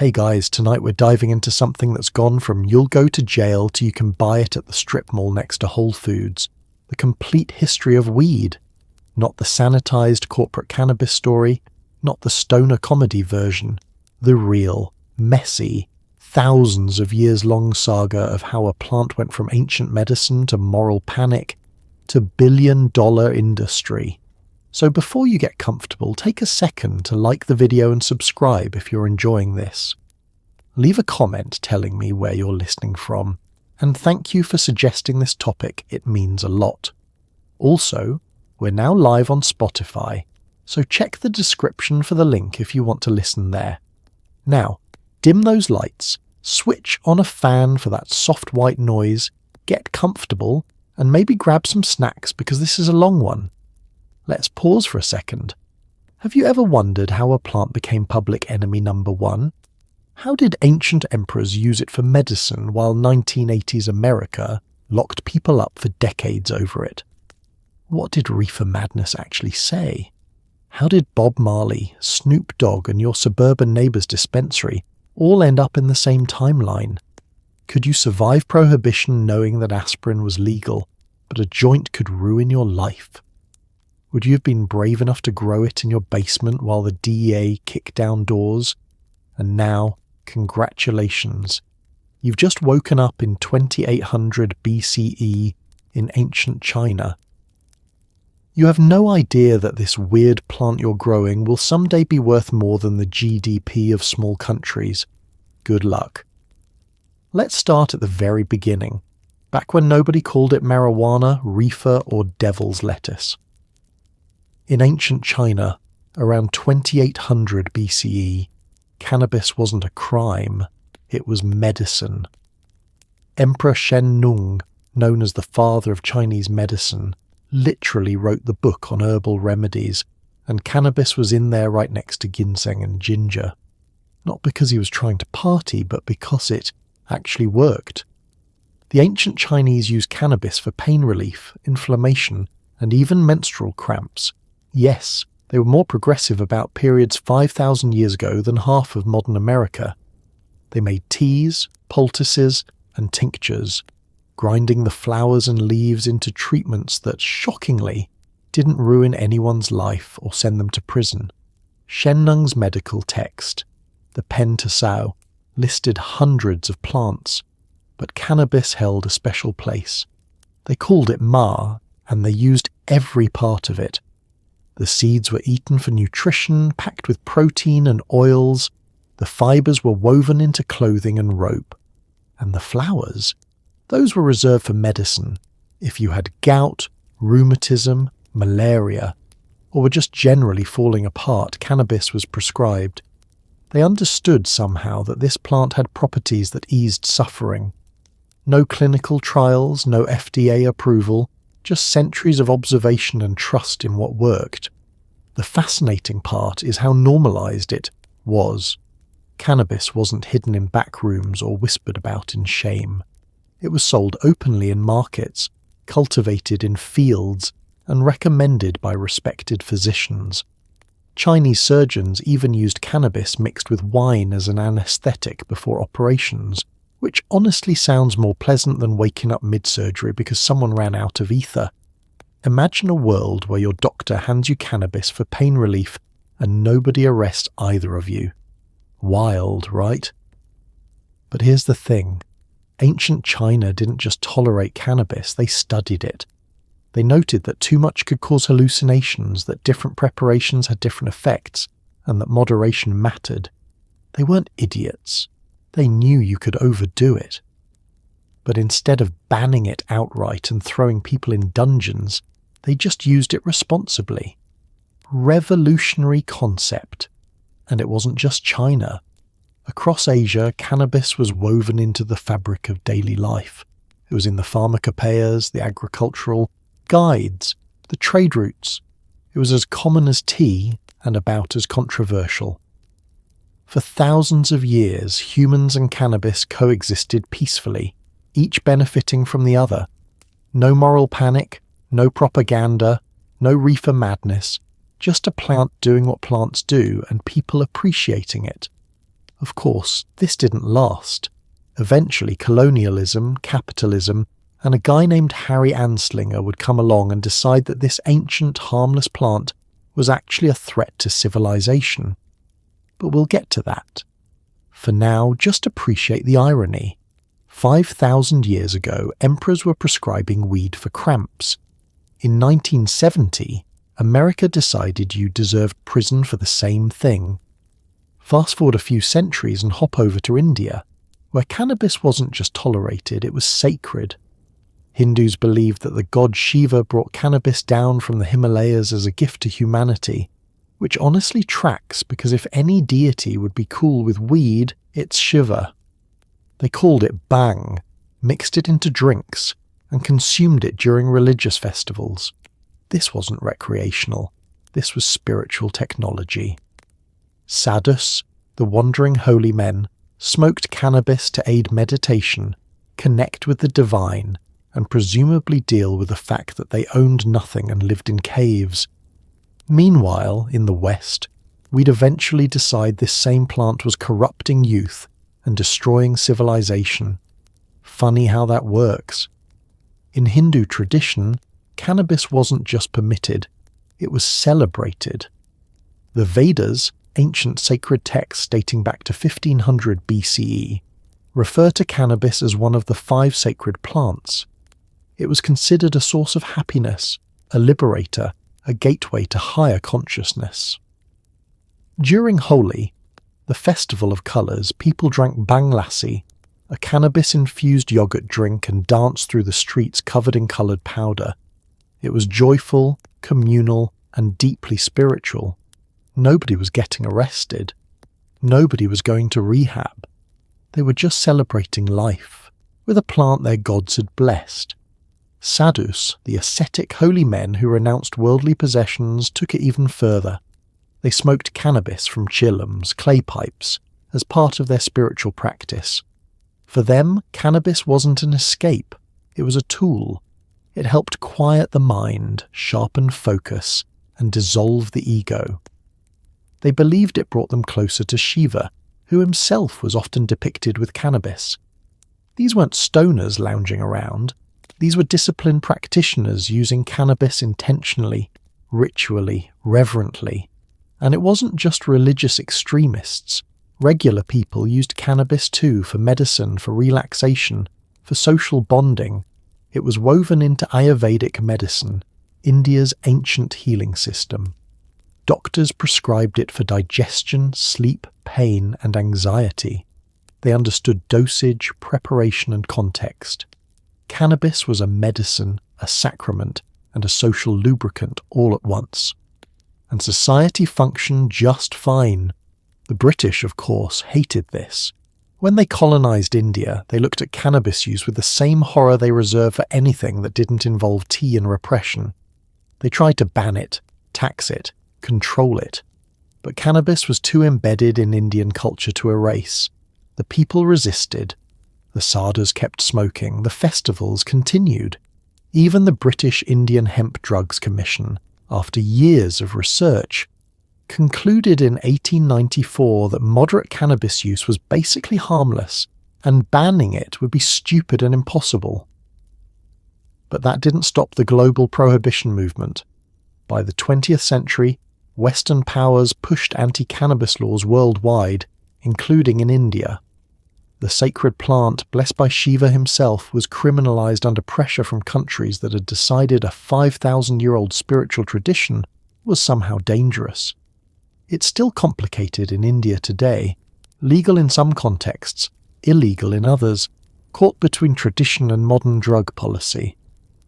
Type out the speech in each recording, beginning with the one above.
Hey guys, tonight we're diving into something that's gone from you'll go to jail to you can buy it at the strip mall next to Whole Foods. The complete history of weed. Not the sanitized corporate cannabis story, not the stoner comedy version. The real, messy, thousands of years long saga of how a plant went from ancient medicine to moral panic to billion-dollar industry. So before you get comfortable, take a second to like the video and subscribe if you're enjoying this. Leave a comment telling me where you're listening from, and thank you for suggesting this topic, it means a lot. Also, we're now live on Spotify, so check the description for the link if you want to listen there. Now, dim those lights, switch on a fan for that soft white noise, get comfortable, and maybe grab some snacks because this is a long one. Let's pause for a second. Have you ever wondered how a plant became public enemy number one? How did ancient emperors use it for medicine while 1980s America locked people up for decades over it? What did reefer madness actually say? How did Bob Marley, Snoop Dogg, and your suburban neighbor's dispensary all end up in the same timeline? Could you survive prohibition knowing that aspirin was legal, but a joint could ruin your life? Would you have been brave enough to grow it in your basement while the DEA kicked down doors? And now, congratulations. You've just woken up in 2800 BCE in ancient China. You have no idea that this weird plant you're growing will someday be worth more than the GDP of small countries. Good luck. Let's start at the very beginning, back when nobody called it marijuana, reefer, or devil's lettuce. In ancient China, around 2800 BCE, cannabis wasn't a crime, it was medicine. Emperor Shen Nung, known as the father of Chinese medicine, literally wrote the book on herbal remedies, and cannabis was in there right next to ginseng and ginger. Not because he was trying to party, but because it actually worked. The ancient Chinese used cannabis for pain relief, inflammation, and even menstrual cramps. Yes, they were more progressive about periods 5,000 years ago than half of modern America. They made teas, poultices, and tinctures, grinding the flowers and leaves into treatments that, shockingly, didn't ruin anyone's life or send them to prison. Shen Nung's medical text, the Pen to Sao, listed hundreds of plants, but cannabis held a special place. They called it Ma, and they used every part of it. The seeds were eaten for nutrition, packed with protein and oils. The fibers were woven into clothing and rope. And the flowers? Those were reserved for medicine. If you had gout, rheumatism, malaria, or were just generally falling apart, cannabis was prescribed. They understood somehow that this plant had properties that eased suffering. No clinical trials, no FDA approval, just centuries of observation and trust in what worked. The fascinating part is how normalized it was. Cannabis wasn't hidden in back rooms or whispered about in shame. It was sold openly in markets, cultivated in fields, and recommended by respected physicians. Chinese surgeons even used cannabis mixed with wine as an anesthetic before operations, which honestly sounds more pleasant than waking up mid-surgery because someone ran out of ether. Imagine a world where your doctor hands you cannabis for pain relief and nobody arrests either of you. Wild, right? But here's the thing. Ancient China didn't just tolerate cannabis, they studied it. They noted that too much could cause hallucinations, that different preparations had different effects, and that moderation mattered. They weren't idiots. They knew you could overdo it. But instead of banning it outright and throwing people in dungeons, they just used it responsibly. Revolutionary concept. And it wasn't just China. Across Asia, cannabis was woven into the fabric of daily life. It was in the pharmacopoeias, the agricultural guides, the trade routes. It was as common as tea and about as controversial. For thousands of years, humans and cannabis coexisted peacefully, each benefiting from the other. No moral panic, no propaganda, no reefer madness, just a plant doing what plants do and people appreciating it. Of course, this didn't last. Eventually, colonialism, capitalism, and a guy named Harry Anslinger would come along and decide that this ancient, harmless plant was actually a threat to civilization. But we'll get to that. For now, just appreciate the irony. 5,000 years ago, emperors were prescribing weed for cramps. In 1970, America decided you deserved prison for the same thing. Fast forward a few centuries and hop over to India, where cannabis wasn't just tolerated, it was sacred. Hindus believed that the god Shiva brought cannabis down from the Himalayas as a gift to humanity, which honestly tracks because if any deity would be cool with weed, it's Shiva. They called it bhang, mixed it into drinks, and consumed it during religious festivals. This wasn't recreational, this was spiritual technology. Sadhus, the wandering holy men, smoked cannabis to aid meditation, connect with the divine, and presumably deal with the fact that they owned nothing and lived in caves. Meanwhile, in the West, we'd eventually decide this same plant was corrupting youth and destroying civilization. Funny how that works. In Hindu tradition, cannabis wasn't just permitted, it was celebrated. The Vedas, ancient sacred texts dating back to 1500 BCE, refer to cannabis as one of the 5 sacred plants. It was considered a source of happiness, a liberator, a gateway to higher consciousness. During Holi, the festival of colours, people drank bhang lassi, a cannabis-infused yogurt drink, and danced through the streets covered in coloured powder. It was joyful, communal, and deeply spiritual. Nobody was getting arrested. Nobody was going to rehab. They were just celebrating life, with a plant their gods had blessed. Sadhus, the ascetic holy men who renounced worldly possessions, took it even further. They smoked cannabis from chillums, clay pipes, as part of their spiritual practice. For them, cannabis wasn't an escape, it was a tool. It helped quiet the mind, sharpen focus, and dissolve the ego. They believed it brought them closer to Shiva, who himself was often depicted with cannabis. These weren't stoners lounging around. These were disciplined practitioners using cannabis intentionally, ritually, reverently. And it wasn't just religious extremists. Regular people used cannabis too for medicine, for relaxation, for social bonding. It was woven into Ayurvedic medicine, India's ancient healing system. Doctors prescribed it for digestion, sleep, pain, and anxiety. They understood dosage, preparation, and context. Cannabis was a medicine, a sacrament, and a social lubricant all at once. And society functioned just fine. The British, of course, hated this. When they colonised India, they looked at cannabis use with the same horror they reserve for anything that didn't involve tea and repression. They tried to ban it, tax it, control it. But cannabis was too embedded in Indian culture to erase. The people resisted. The sadhus kept smoking. The festivals continued. Even the British Indian Hemp Drugs Commission, after years of research, concluded in 1894 that moderate cannabis use was basically harmless, and banning it would be stupid and impossible. But that didn't stop the global prohibition movement. By the 20th century, Western powers pushed anti-cannabis laws worldwide, including in India. The sacred plant, blessed by Shiva himself, was criminalized under pressure from countries that had decided a 5,000-year-old spiritual tradition was somehow dangerous. It's still complicated in India today, legal in some contexts, illegal in others, caught between tradition and modern drug policy.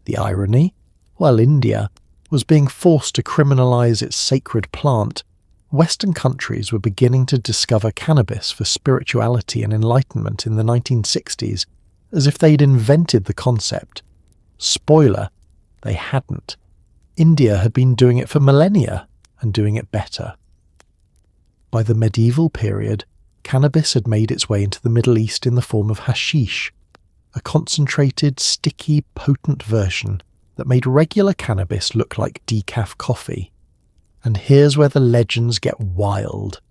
The irony? While India was being forced to criminalize its sacred plant, Western countries were beginning to discover cannabis for spirituality and enlightenment in the 1960s, as if they'd invented the concept. Spoiler, they hadn't. India had been doing it for millennia, and doing it better. By the medieval period, cannabis had made its way into the Middle East in the form of hashish, a concentrated, sticky, potent version that made regular cannabis look like decaf coffee. And here's where the legends get wild.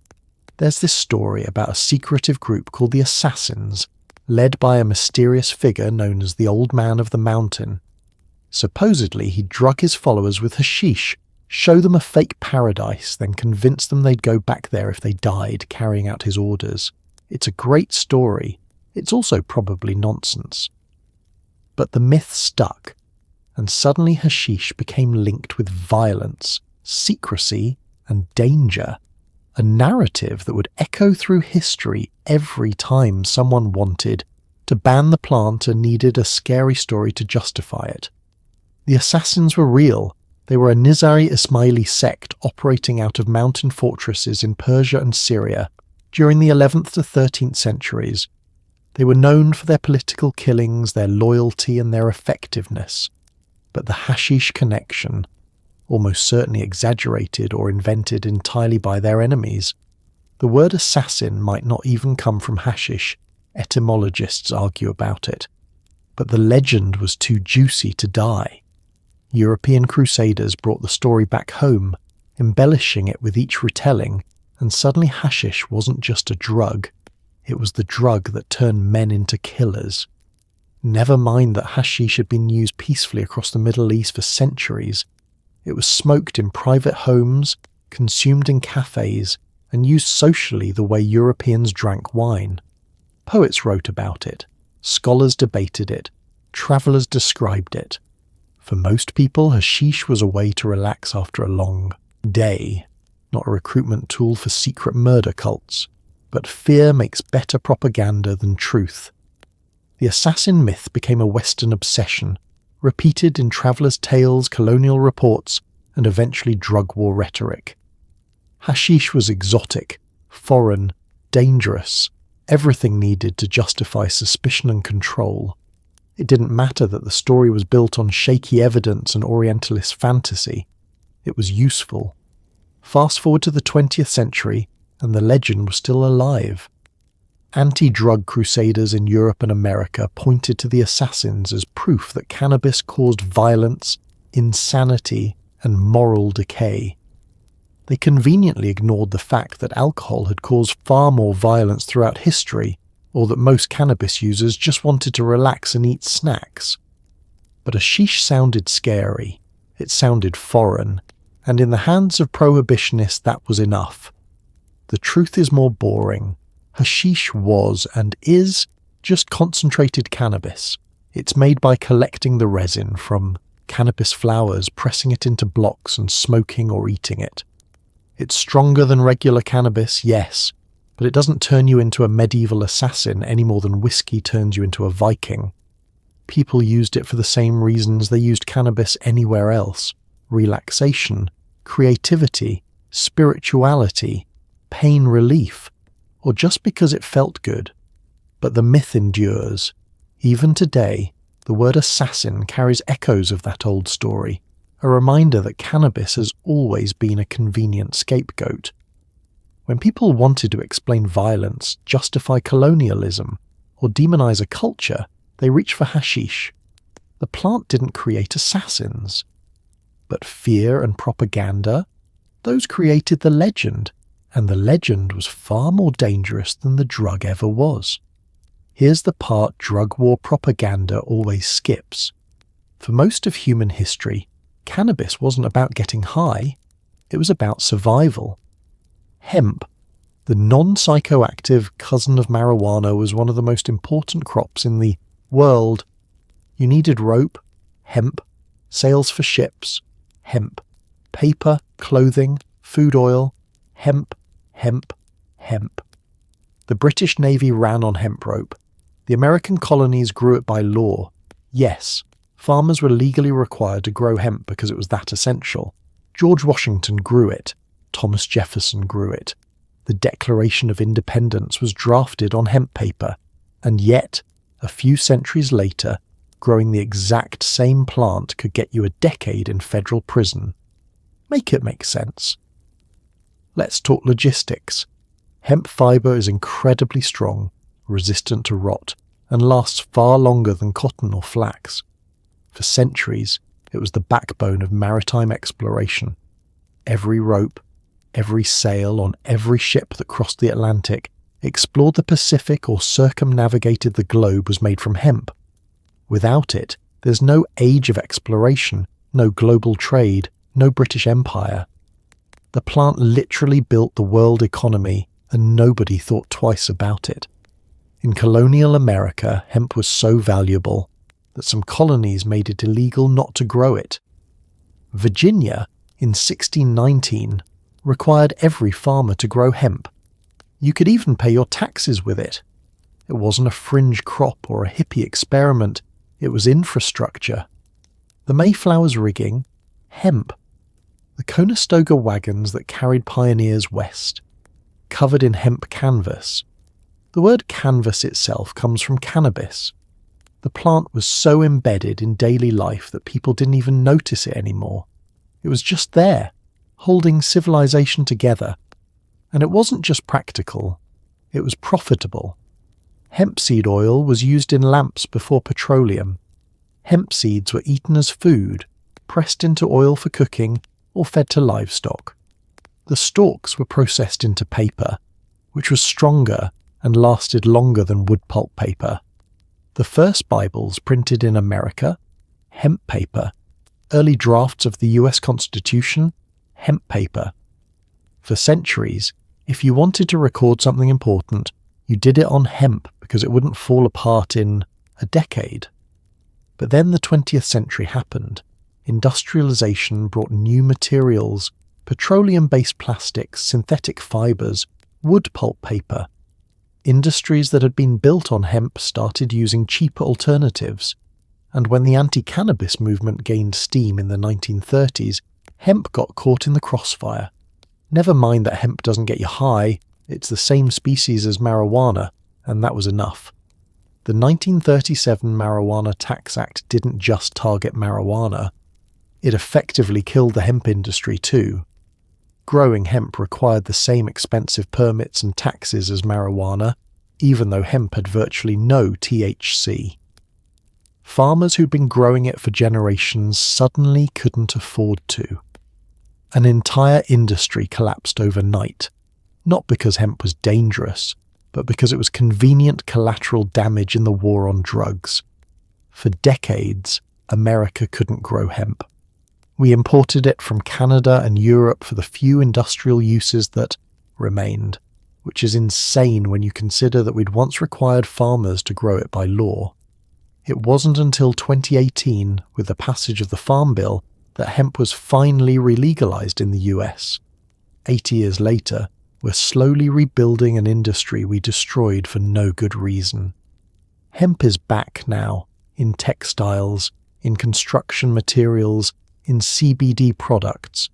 There's this story about a secretive group called the Assassins, led by a mysterious figure known as the Old Man of the Mountain. Supposedly, he'd drug his followers with hashish, show them a fake paradise, then convince them they'd go back there if they died, carrying out his orders. It's a great story. It's also probably nonsense. But the myth stuck, and suddenly hashish became linked with violence, secrecy, and danger. A narrative that would echo through history every time someone wanted to ban the plant and needed a scary story to justify it. The Assassins were real. They were a Nizari Ismaili sect operating out of mountain fortresses in Persia and Syria during the 11th to 13th centuries. They were known for their political killings, their loyalty, and their effectiveness. But the hashish connection, almost certainly exaggerated or invented entirely by their enemies. The word assassin might not even come from hashish. Etymologists argue about it. But the legend was too juicy to die. European crusaders brought the story back home, embellishing it with each retelling, and suddenly hashish wasn't just a drug. It was the drug that turned men into killers. Never mind that hashish had been used peacefully across the Middle East for centuries. It was smoked in private homes, consumed in cafes, and used socially the way Europeans drank wine. Poets wrote about it, scholars debated it, travellers described it. For most people, hashish was a way to relax after a long day, not a recruitment tool for secret murder cults. But fear makes better propaganda than truth. The assassin myth became a Western obsession, repeated in travellers' tales, colonial reports, and eventually drug war rhetoric. Hashish was exotic, foreign, dangerous, everything needed to justify suspicion and control. It didn't matter that the story was built on shaky evidence and Orientalist fantasy. It was useful. Fast forward to the 20th century, and the legend was still alive. Anti-drug crusaders in Europe and America pointed to the Assassins as proof that cannabis caused violence, insanity, and moral decay. They conveniently ignored the fact that alcohol had caused far more violence throughout history, or that most cannabis users just wanted to relax and eat snacks. But hashish sounded scary, it sounded foreign, and in the hands of prohibitionists that was enough. The truth is more boring. Hashish was and is just concentrated cannabis. It's made by collecting the resin from cannabis flowers, pressing it into blocks and smoking or eating it. It's stronger than regular cannabis, yes, but it doesn't turn you into a medieval assassin any more than whiskey turns you into a Viking. People used it for the same reasons they used cannabis anywhere else: relaxation, creativity, spirituality, pain relief, or just because it felt good. But the myth endures. Even today, the word assassin carries echoes of that old story, a reminder that cannabis has always been a convenient scapegoat. When people wanted to explain violence, justify colonialism, or demonize a culture, they reached for hashish. The plant didn't create assassins. But fear and propaganda, those created the legend. And the legend was far more dangerous than the drug ever was. Here's the part drug war propaganda always skips. For most of human history, cannabis wasn't about getting high, it was about survival. Hemp, the non-psychoactive cousin of marijuana, was one of the most important crops in the world. You needed rope, hemp, sails for ships, hemp, paper, clothing, food oil, hemp, hemp, hemp. The British Navy ran on hemp rope. The American colonies grew it by law. Yes, farmers were legally required to grow hemp because it was that essential. George Washington grew it. Thomas Jefferson grew it. The Declaration of Independence was drafted on hemp paper. And yet, a few centuries later, growing the exact same plant could get you a decade in federal prison. Make it make sense. Let's talk logistics. Hemp fibre is incredibly strong, resistant to rot, and lasts far longer than cotton or flax. For centuries, it was the backbone of maritime exploration. Every rope, Every sail on every ship that crossed the Atlantic, explored the Pacific or circumnavigated the globe was made from hemp. Without it, there's no age of exploration, no global trade, no British Empire. The plant literally built the world economy, and nobody thought twice about it. In colonial America, hemp was so valuable that some colonies made it illegal not to grow it. Virginia, in 1619, required every farmer to grow hemp. You could even pay your taxes with it. It wasn't a fringe crop or a hippie experiment, it was infrastructure. The Mayflower's rigging, hemp. The Conestoga wagons that carried pioneers west, covered in hemp canvas. The word canvas itself comes from cannabis. The plant was so embedded in daily life that people didn't even notice it anymore. It was just there, holding civilization together. And it wasn't just practical, it was profitable. Hemp seed oil was used in lamps before petroleum. Hemp seeds were eaten as food, pressed into oil for cooking, or fed to livestock. The stalks were processed into paper, which was stronger and lasted longer than wood pulp paper. The first Bibles printed in America, hemp paper. Early drafts of the US Constitution, hemp paper. For centuries, if you wanted to record something important, you did it on hemp because it wouldn't fall apart in a decade. But then the 20th century happened. Industrialization brought new materials, petroleum-based plastics, synthetic fibers, wood pulp paper. Industries that had been built on hemp started using cheaper alternatives. And when the anti-cannabis movement gained steam in the 1930s, hemp got caught in the crossfire. Never mind that hemp doesn't get you high, it's the same species as marijuana, and that was enough. The 1937 Marijuana Tax Act didn't just target marijuana, it effectively killed the hemp industry too. Growing hemp required the same expensive permits and taxes as marijuana, even though hemp had virtually no THC. Farmers who'd been growing it for generations suddenly couldn't afford to. An entire industry collapsed overnight, not because hemp was dangerous, but because it was convenient collateral damage in the war on drugs. For decades, America couldn't grow hemp. We imported it from Canada and Europe for the few industrial uses that remained, which is insane when you consider that we'd once required farmers to grow it by law. It wasn't until 2018, with the passage of the Farm Bill, that hemp was finally re-legalized in the US. 80 years later, we're slowly rebuilding an industry we destroyed for no good reason. Hemp is back now, in textiles, in construction materials, in CBD products.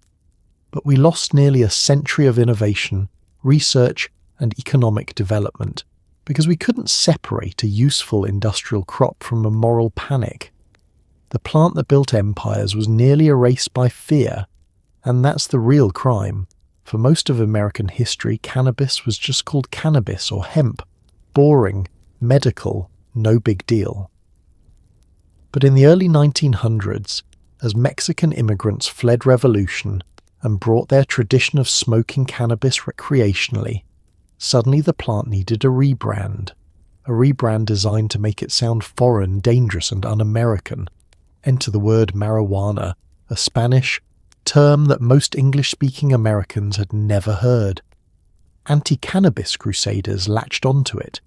But we lost nearly a century of innovation, research, and economic development because we couldn't separate a useful industrial crop from a moral panic. The plant that built empires was nearly erased by fear, and that's the real crime. For most of American history, cannabis was just called cannabis or hemp. Boring, medical, no big deal. But in the early 1900s, as Mexican immigrants fled revolution and brought their tradition of smoking cannabis recreationally, suddenly the plant needed a rebrand designed to make it sound foreign, dangerous, and un-American. Enter the word marijuana, a Spanish term that most English-speaking Americans had never heard. Anti-cannabis crusaders latched onto it,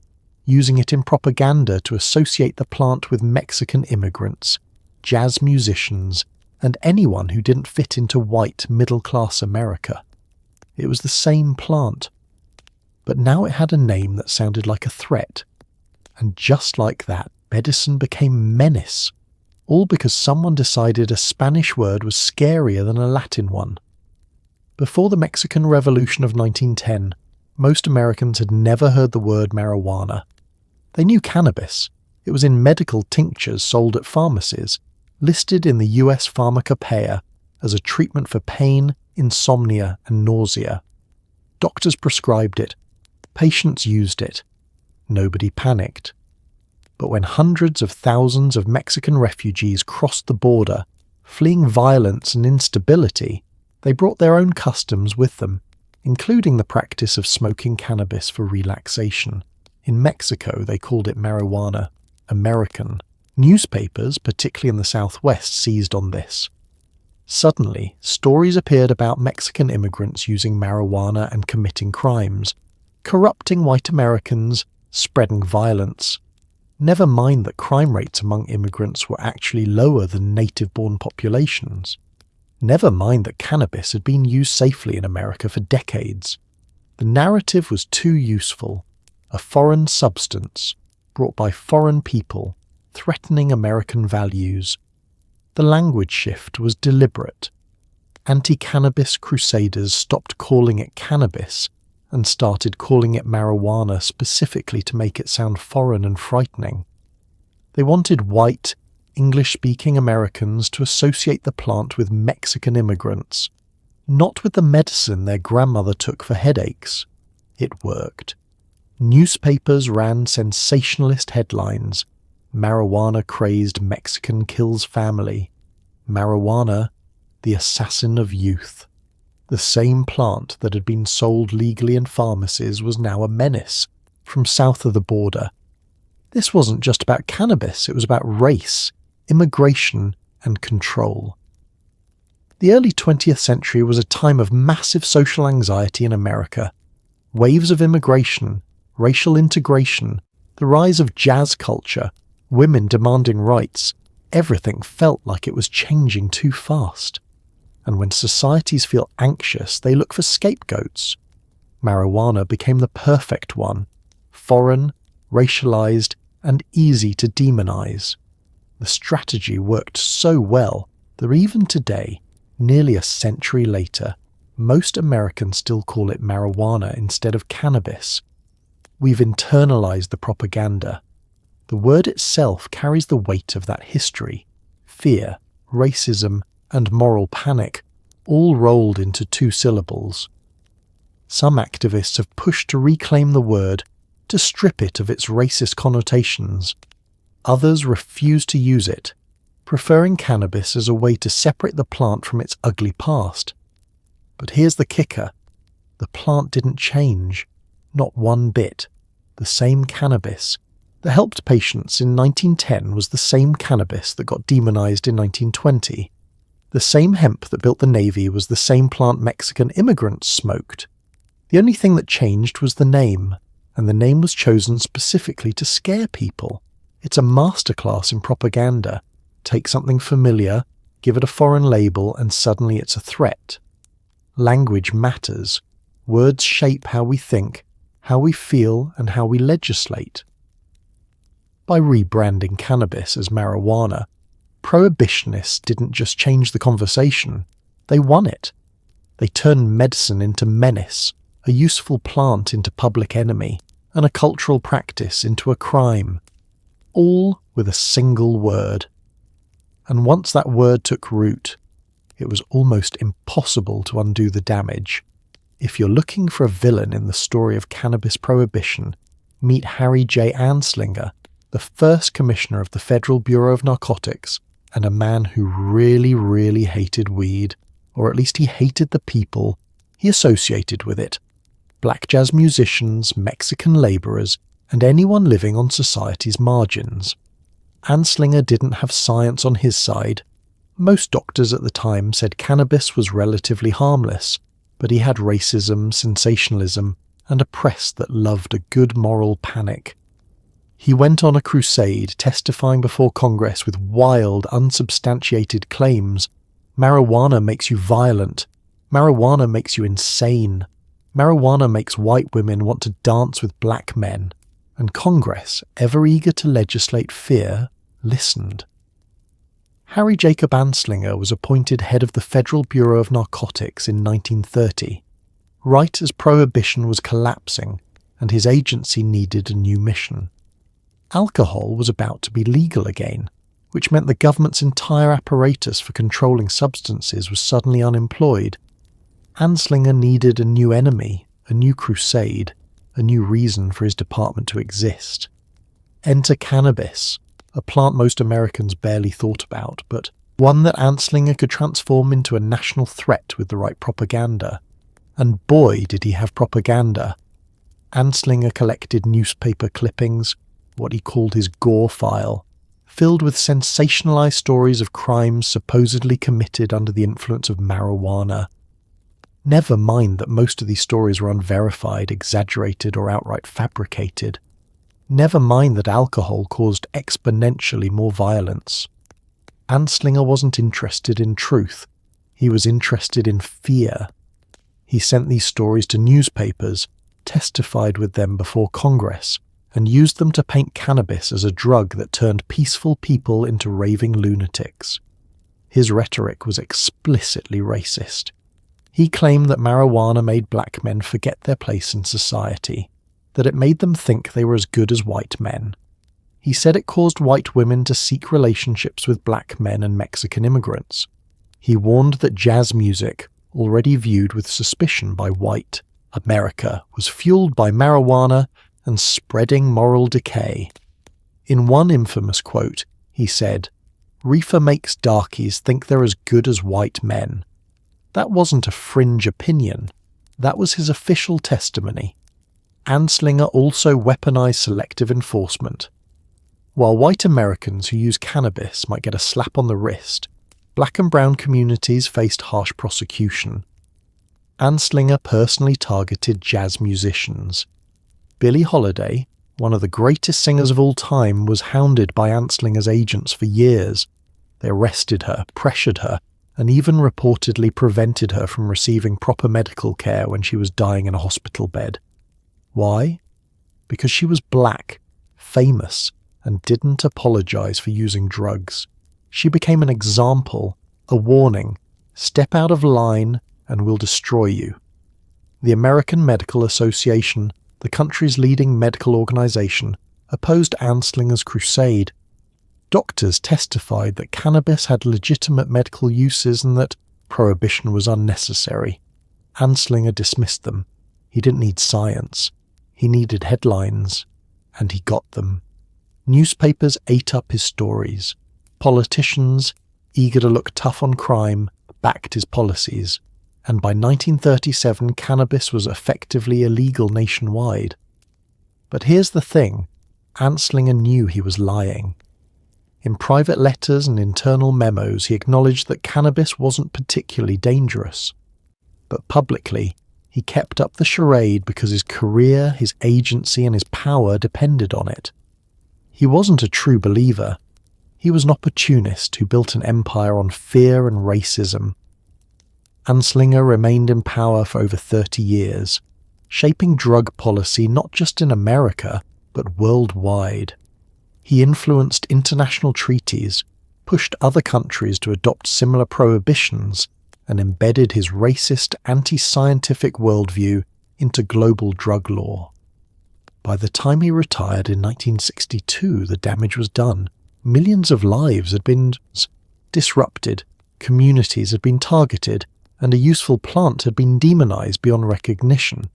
using it in propaganda to associate the plant with Mexican immigrants, jazz musicians, and anyone who didn't fit into white middle-class America. It was the same plant, but now it had a name that sounded like a threat. And just like that, medicine became menace, all because someone decided a Spanish word was scarier than a Latin one. Before the Mexican Revolution of 1910, most Americans had never heard the word marijuana. They knew cannabis. It was in medical tinctures sold at pharmacies, listed in the US Pharmacopoeia as a treatment for pain, insomnia, and nausea. Doctors prescribed it. Patients used it. Nobody panicked. But when hundreds of thousands of Mexican refugees crossed the border, fleeing violence and instability, they brought their own customs with them. including the practice of smoking cannabis for relaxation. In Mexico, they called it marijuana American. Newspapers, particularly in the Southwest, seized on this. Suddenly, stories appeared about Mexican immigrants using marijuana and committing crimes, corrupting white Americans, spreading violence. Never mind that crime rates among immigrants were actually lower than native-born populations. Never mind that cannabis had been used safely in America for decades. The narrative was too useful. A foreign substance, brought by foreign people, threatening American values. The language shift was deliberate. Anti-cannabis crusaders stopped calling it cannabis and started calling it marijuana specifically to make it sound foreign and frightening. They wanted white, English-speaking Americans to associate the plant with Mexican immigrants, not with the medicine their grandmother took for headaches. It worked. Newspapers ran sensationalist headlines. Marijuana-crazed Mexican kills family. Marijuana, the assassin of youth. The same plant that had been sold legally in pharmacies was now a menace from south of the border. This wasn't just about cannabis, it was about race, immigration, and control. The early 20th century was a time of massive social anxiety in America. Waves of immigration, racial integration, the rise of jazz culture, women demanding rights, everything felt like it was changing too fast. And when societies feel anxious, they look for scapegoats. Marijuana became the perfect one, foreign, racialized, and easy to demonize. The strategy worked so well that even today, nearly a century later, most Americans still call it marijuana instead of cannabis. We've internalized the propaganda. The word itself carries the weight of that history. Fear, racism, and moral panic, all rolled into 2 syllables. Some activists have pushed to reclaim the word, to strip it of its racist connotations. Others refuse to use it, preferring cannabis as a way to separate the plant from its ugly past. But here's the kicker. The plant didn't change, not one bit. The same cannabis that helped patients in 1910 was the same cannabis that got demonized in 1920. The same hemp that built the Navy was the same plant Mexican immigrants smoked. The only thing that changed was the name, and the name was chosen specifically to scare people. It's a masterclass in propaganda. Take something familiar, give it a foreign label, and suddenly it's a threat. Language matters. Words shape how we think, how we feel, and how we legislate. By rebranding cannabis as marijuana, prohibitionists didn't just change the conversation, they won it. They turned medicine into menace, a useful plant into public enemy, and a cultural practice into a crime, all with a single word. And once that word took root, it was almost impossible to undo the damage. If you're looking for a villain in the story of cannabis prohibition, meet Harry J. Anslinger, the first commissioner of the Federal Bureau of Narcotics, and a man who really, really hated weed, or at least he hated the people he associated with it. Black jazz musicians, Mexican labourers, and anyone living on society's margins. Anslinger didn't have science on his side. Most doctors at the time said cannabis was relatively harmless, but he had racism, sensationalism, and a press that loved a good moral panic. He went on a crusade, testifying before Congress with wild, unsubstantiated claims. Marijuana makes you violent. Marijuana makes you insane. Marijuana makes white women want to dance with black men. And Congress, ever eager to legislate fear, listened. Harry Jacob Anslinger was appointed head of the Federal Bureau of Narcotics in 1930, right as prohibition was collapsing and his agency needed a new mission. Alcohol was about to be legal again, which meant the government's entire apparatus for controlling substances was suddenly unemployed. Anslinger needed a new enemy, a new crusade, a new reason for his department to exist. Enter cannabis, a plant most Americans barely thought about, but one that Anslinger could transform into a national threat with the right propaganda. And boy, did he have propaganda. Anslinger collected newspaper clippings, what he called his gore file, filled with sensationalized stories of crimes supposedly committed under the influence of marijuana. Never mind that most of these stories were unverified, exaggerated, or outright fabricated. Never mind that alcohol caused exponentially more violence. Anslinger wasn't interested in truth. He was interested in fear. He sent these stories to newspapers, testified with them before Congress, and used them to paint cannabis as a drug that turned peaceful people into raving lunatics. His rhetoric was explicitly racist. He claimed that marijuana made black men forget their place in society, that it made them think they were as good as white men. He said it caused white women to seek relationships with black men and Mexican immigrants. He warned that jazz music, already viewed with suspicion by white America, was fueled by marijuana and spreading moral decay. In one infamous quote, he said, "Reefer makes darkies think they're as good as white men." That wasn't a fringe opinion. That was his official testimony. Anslinger also weaponized selective enforcement. While white Americans who use cannabis might get a slap on the wrist, black and brown communities faced harsh prosecution. Anslinger personally targeted jazz musicians. Billie Holiday, one of the greatest singers of all time, was hounded by Anslinger's agents for years. They arrested her, pressured her, and even reportedly prevented her from receiving proper medical care when she was dying in a hospital bed. Why? Because she was black, famous, and didn't apologize for using drugs. She became an example, a warning. Step out of line and we'll destroy you. The American Medical Association, the country's leading medical organization, opposed Anslinger's crusade. Doctors testified that cannabis had legitimate medical uses and that prohibition was unnecessary. Anslinger dismissed them. He didn't need science. He needed headlines. And he got them. Newspapers ate up his stories. Politicians, eager to look tough on crime, backed his policies. And by 1937, cannabis was effectively illegal nationwide. But here's the thing. Anslinger knew he was lying. In private letters and internal memos, he acknowledged that cannabis wasn't particularly dangerous. But publicly, he kept up the charade because his career, his agency, and his power depended on it. He wasn't a true believer. He was an opportunist who built an empire on fear and racism. Anslinger remained in power for over 30 years, shaping drug policy not just in America, but worldwide. He influenced international treaties, pushed other countries to adopt similar prohibitions, and embedded his racist, anti-scientific worldview into global drug law. By the time he retired in 1962, the damage was done. Millions of lives had been disrupted, communities had been targeted, and a useful plant had been demonized beyond recognition.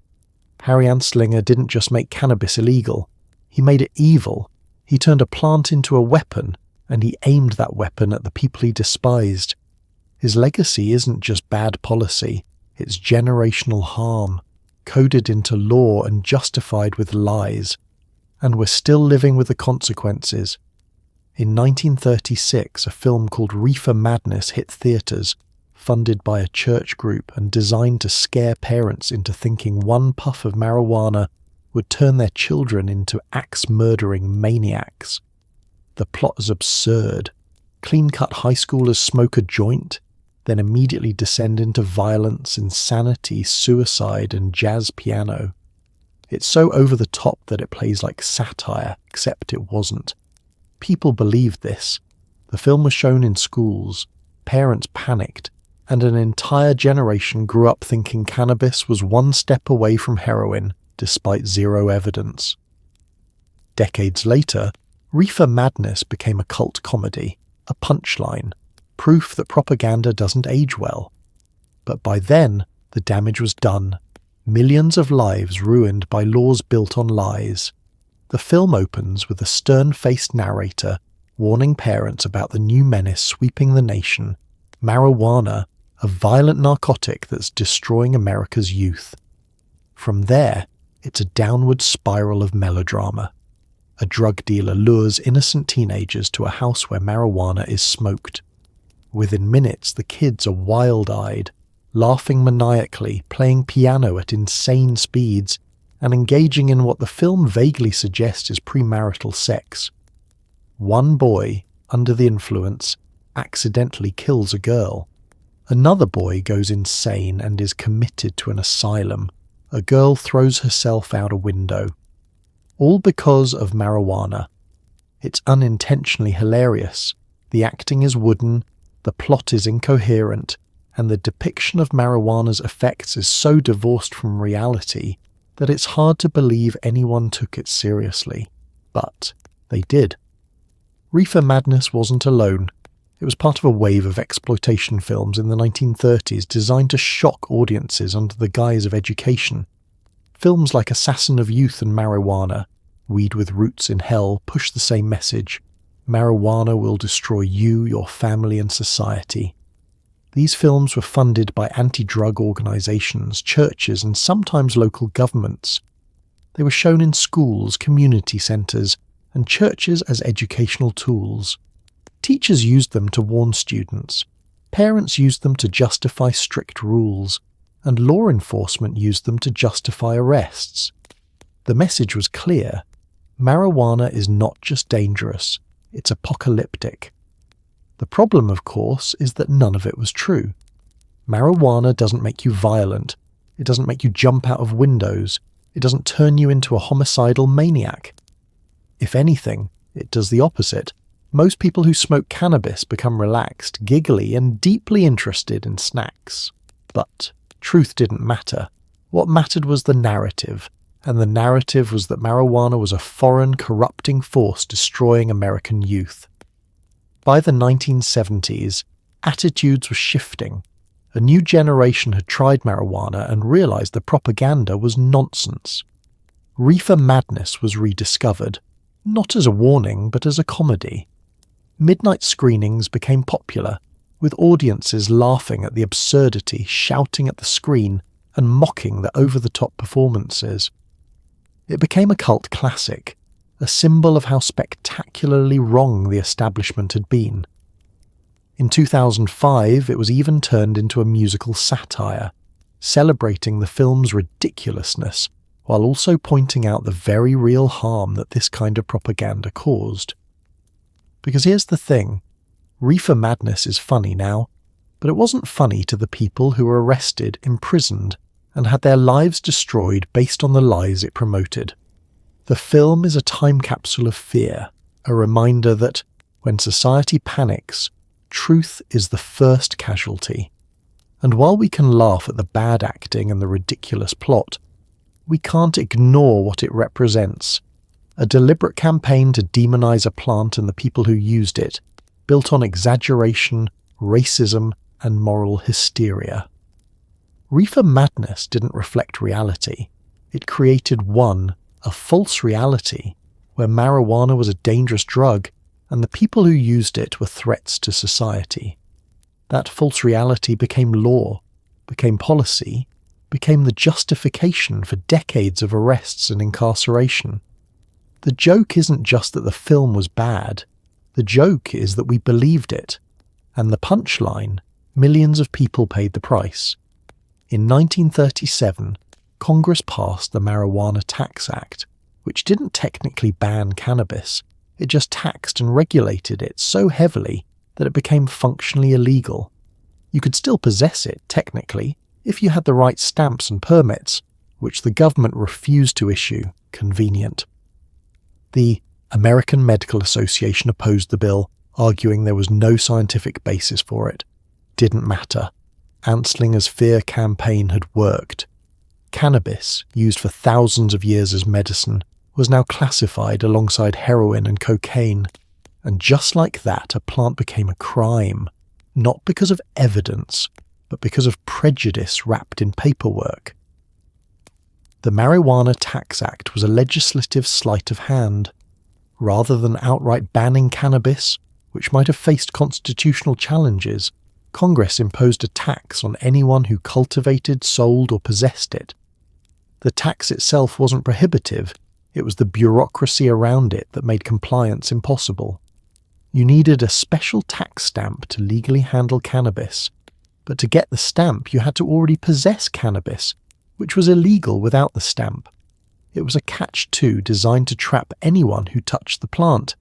Harry Anslinger didn't just make cannabis illegal, he made it evil. He turned a plant into a weapon, and he aimed that weapon at the people he despised. His legacy isn't just bad policy, it's generational harm, coded into law and justified with lies. And we're still living with the consequences. In 1936, a film called Reefer Madness hit theaters, funded by a church group and designed to scare parents into thinking one puff of marijuana would turn their children into axe-murdering maniacs. The plot is absurd. Clean-cut high schoolers smoke a joint, then immediately descend into violence, insanity, suicide, and jazz piano. It's so over the top that it plays like satire, except it wasn't. People believed this. The film was shown in schools. Parents panicked, and an entire generation grew up thinking cannabis was one step away from heroin, despite zero evidence. Decades later, Reefer Madness became a cult comedy, a punchline, proof that propaganda doesn't age well. But by then, the damage was done. Millions of lives ruined by laws built on lies. The film opens with a stern-faced narrator warning parents about the new menace sweeping the nation, marijuana, a violent narcotic that's destroying America's youth. From there, it's a downward spiral of melodrama. A drug dealer lures innocent teenagers to a house where marijuana is smoked. Within minutes, the kids are wild-eyed, laughing maniacally, playing piano at insane speeds, and engaging in what the film vaguely suggests is premarital sex. One boy, under the influence, accidentally kills a girl. Another boy goes insane and is committed to an asylum. A girl throws herself out a window. All because of marijuana. It's unintentionally hilarious. The acting is wooden, the plot is incoherent, and the depiction of marijuana's effects is so divorced from reality that it's hard to believe anyone took it seriously. But they did. Reefer madness wasn't alone. It was part of a wave of exploitation films in the 1930s designed to shock audiences under the guise of education. Films like Assassin of Youth and Marijuana, Weed with Roots in Hell, push the same message. Marijuana will destroy you, your family, and society. These films were funded by anti-drug organizations, churches, and sometimes local governments. They were shown in schools, community centers, and churches as educational tools. Teachers used them to warn students. Parents used them to justify strict rules. And law enforcement used them to justify arrests. The message was clear. Marijuana is not just dangerous, it's apocalyptic. The problem, of course, is that none of it was true. Marijuana doesn't make you violent. It doesn't make you jump out of windows. It doesn't turn you into a homicidal maniac. If anything, it does the opposite. Most people who smoke cannabis become relaxed, giggly, and deeply interested in snacks. But truth didn't matter. What mattered was the narrative, and the narrative was that marijuana was a foreign, corrupting force destroying American youth. By the 1970s, attitudes were shifting. A new generation had tried marijuana and realized the propaganda was nonsense. Reefer madness was rediscovered, not as a warning but as a comedy. Midnight screenings became popular, with audiences laughing at the absurdity, shouting at the screen, and mocking the over-the-top performances. It became a cult classic, a symbol of how spectacularly wrong the establishment had been. In 2005, it was even turned into a musical satire, celebrating the film's ridiculousness, while also pointing out the very real harm that this kind of propaganda caused. Because here's the thing. Reefer madness is funny now, but it wasn't funny to the people who were arrested, imprisoned, and had their lives destroyed based on the lies it promoted. The film is a time capsule of fear, a reminder that, when society panics, truth is the first casualty. And while we can laugh at the bad acting and the ridiculous plot, we can't ignore what it represents. A deliberate campaign to demonize a plant and the people who used it, built on exaggeration, racism, and moral hysteria. Reefer madness didn't reflect reality. It created a false reality, where marijuana was a dangerous drug and the people who used it were threats to society. That false reality became law, became policy, became the justification for decades of arrests and incarceration. The joke isn't just that the film was bad. The joke is that we believed it. And the punchline, millions of people paid the price. In 1937, Congress passed the Marijuana Tax Act, which didn't technically ban cannabis. It just taxed and regulated it so heavily that it became functionally illegal. You could still possess it, technically, if you had the right stamps and permits, which the government refused to issue. Convenient. The American Medical Association opposed the bill, arguing there was no scientific basis for it. Didn't matter. Anslinger's fear campaign had worked. Cannabis, used for thousands of years as medicine, was now classified alongside heroin and cocaine. And just like that, a plant became a crime, not because of evidence, but because of prejudice wrapped in paperwork. The Marijuana Tax Act was a legislative sleight of hand. Rather than outright banning cannabis, which might have faced constitutional challenges, Congress imposed a tax on anyone who cultivated, sold, or possessed it. The tax itself wasn't prohibitive, it was the bureaucracy around it that made compliance impossible. You needed a special tax stamp to legally handle cannabis, but to get the stamp you had to already possess cannabis, which was illegal without the stamp. It was a catch-2 designed to trap anyone who touched the plant,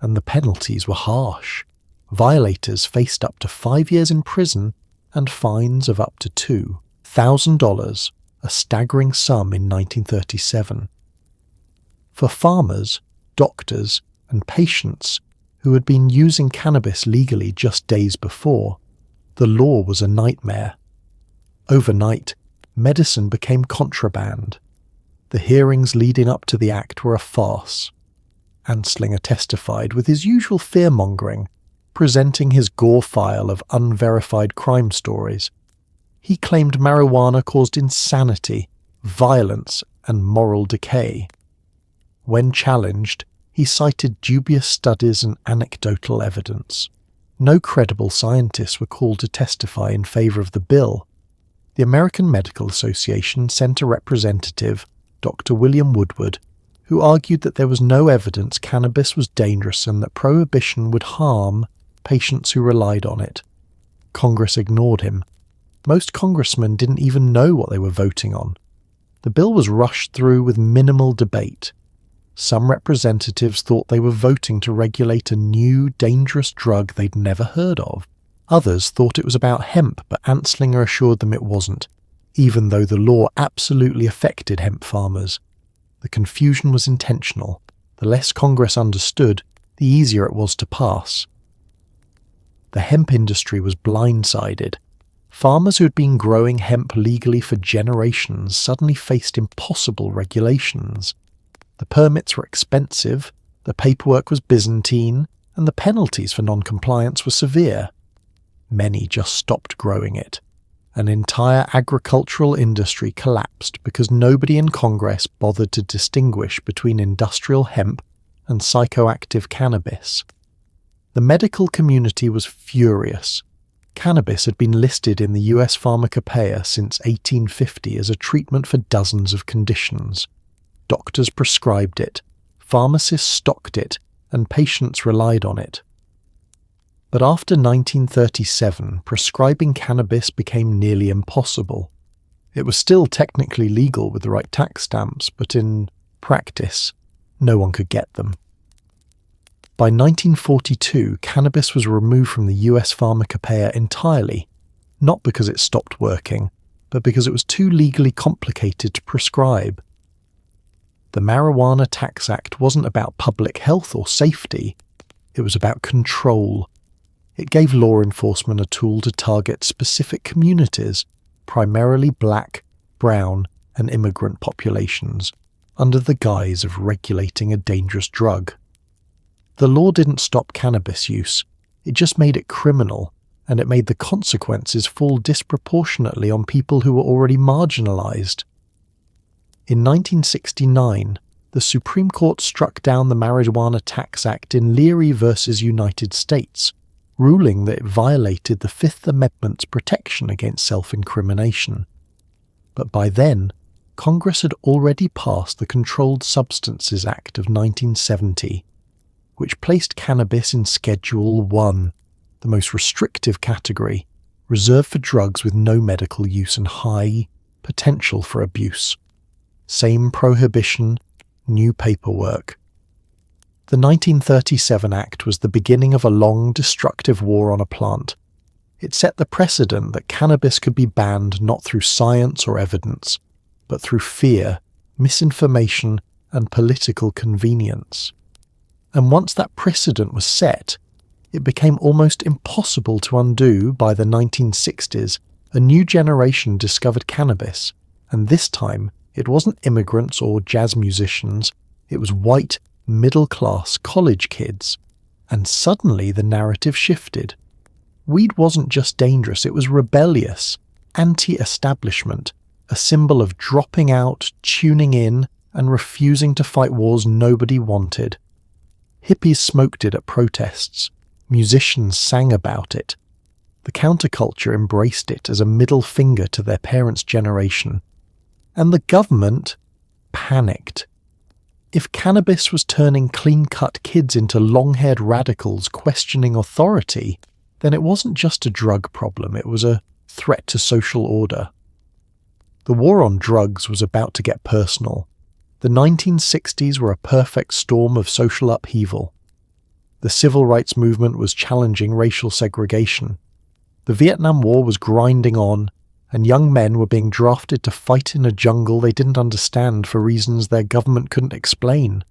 and the penalties were harsh. Violators faced up to 5 years in prison and fines of up to $2,000, a staggering sum in 1937. For farmers, doctors, and patients who had been using cannabis legally just days before, the law was a nightmare. Overnight, medicine became contraband. The hearings leading up to the act were a farce. Anslinger testified with his usual fear-mongering, presenting his gore file of unverified crime stories. He claimed marijuana caused insanity, violence, and moral decay. When challenged, he cited dubious studies and anecdotal evidence. No credible scientists were called to testify in favor of the bill. The American Medical Association sent a representative, Dr. William Woodward, who argued that there was no evidence cannabis was dangerous and that prohibition would harm patients who relied on it. Congress ignored him. Most congressmen didn't even know what they were voting on. The bill was rushed through with minimal debate. Some representatives thought they were voting to regulate a new, dangerous drug they'd never heard of. Others thought it was about hemp, but Anslinger assured them it wasn't, even though the law absolutely affected hemp farmers. The confusion was intentional. The less Congress understood, the easier it was to pass. The hemp industry was blindsided. Farmers who had been growing hemp legally for generations suddenly faced impossible regulations. The permits were expensive, the paperwork was Byzantine, and the penalties for non-compliance were severe. Many just stopped growing it. An entire agricultural industry collapsed because nobody in Congress bothered to distinguish between industrial hemp and psychoactive cannabis. The medical community was furious. Cannabis had been listed in the US Pharmacopoeia since 1850 as a treatment for dozens of conditions. Doctors prescribed it, pharmacists stocked it, and patients relied on it. But after 1937, prescribing cannabis became nearly impossible. It was still technically legal with the right tax stamps, but in practice, no one could get them. By 1942, cannabis was removed from the US Pharmacopoeia entirely, not because it stopped working, but because it was too legally complicated to prescribe. The Marijuana Tax Act wasn't about public health or safety, it was about control. It gave law enforcement a tool to target specific communities, primarily black, brown, and immigrant populations, under the guise of regulating a dangerous drug. The law didn't stop cannabis use, it just made it criminal, and it made the consequences fall disproportionately on people who were already marginalized. In 1969, the Supreme Court struck down the Marijuana Tax Act in Leary v. United States, ruling that it violated the Fifth Amendment's protection against self-incrimination. But by then, Congress had already passed the Controlled Substances Act of 1970, which placed cannabis in Schedule 1, the most restrictive category, reserved for drugs with no medical use and high potential for abuse. Same prohibition, new paperwork. The 1937 Act was the beginning of a long, destructive war on a plant. It set the precedent that cannabis could be banned not through science or evidence, but through fear, misinformation, and political convenience. And once that precedent was set, it became almost impossible to undo. By the 1960s, a new generation discovered cannabis, and this time it wasn't immigrants or jazz musicians, it was white, middle-class college kids. And suddenly the narrative shifted. Weed wasn't just dangerous, it was rebellious, anti-establishment, a symbol of dropping out, tuning in, and refusing to fight wars nobody wanted. Hippies smoked it at protests. Musicians sang about it. The counterculture embraced it as a middle finger to their parents' generation. And the government panicked. If cannabis was turning clean-cut kids into long-haired radicals questioning authority, then it wasn't just a drug problem, it was a threat to social order. The war on drugs was about to get personal. The 1960s were a perfect storm of social upheaval. The civil rights movement was challenging racial segregation. The Vietnam War was grinding on, and young men were being drafted to fight in a jungle they didn't understand for reasons their government couldn't explain.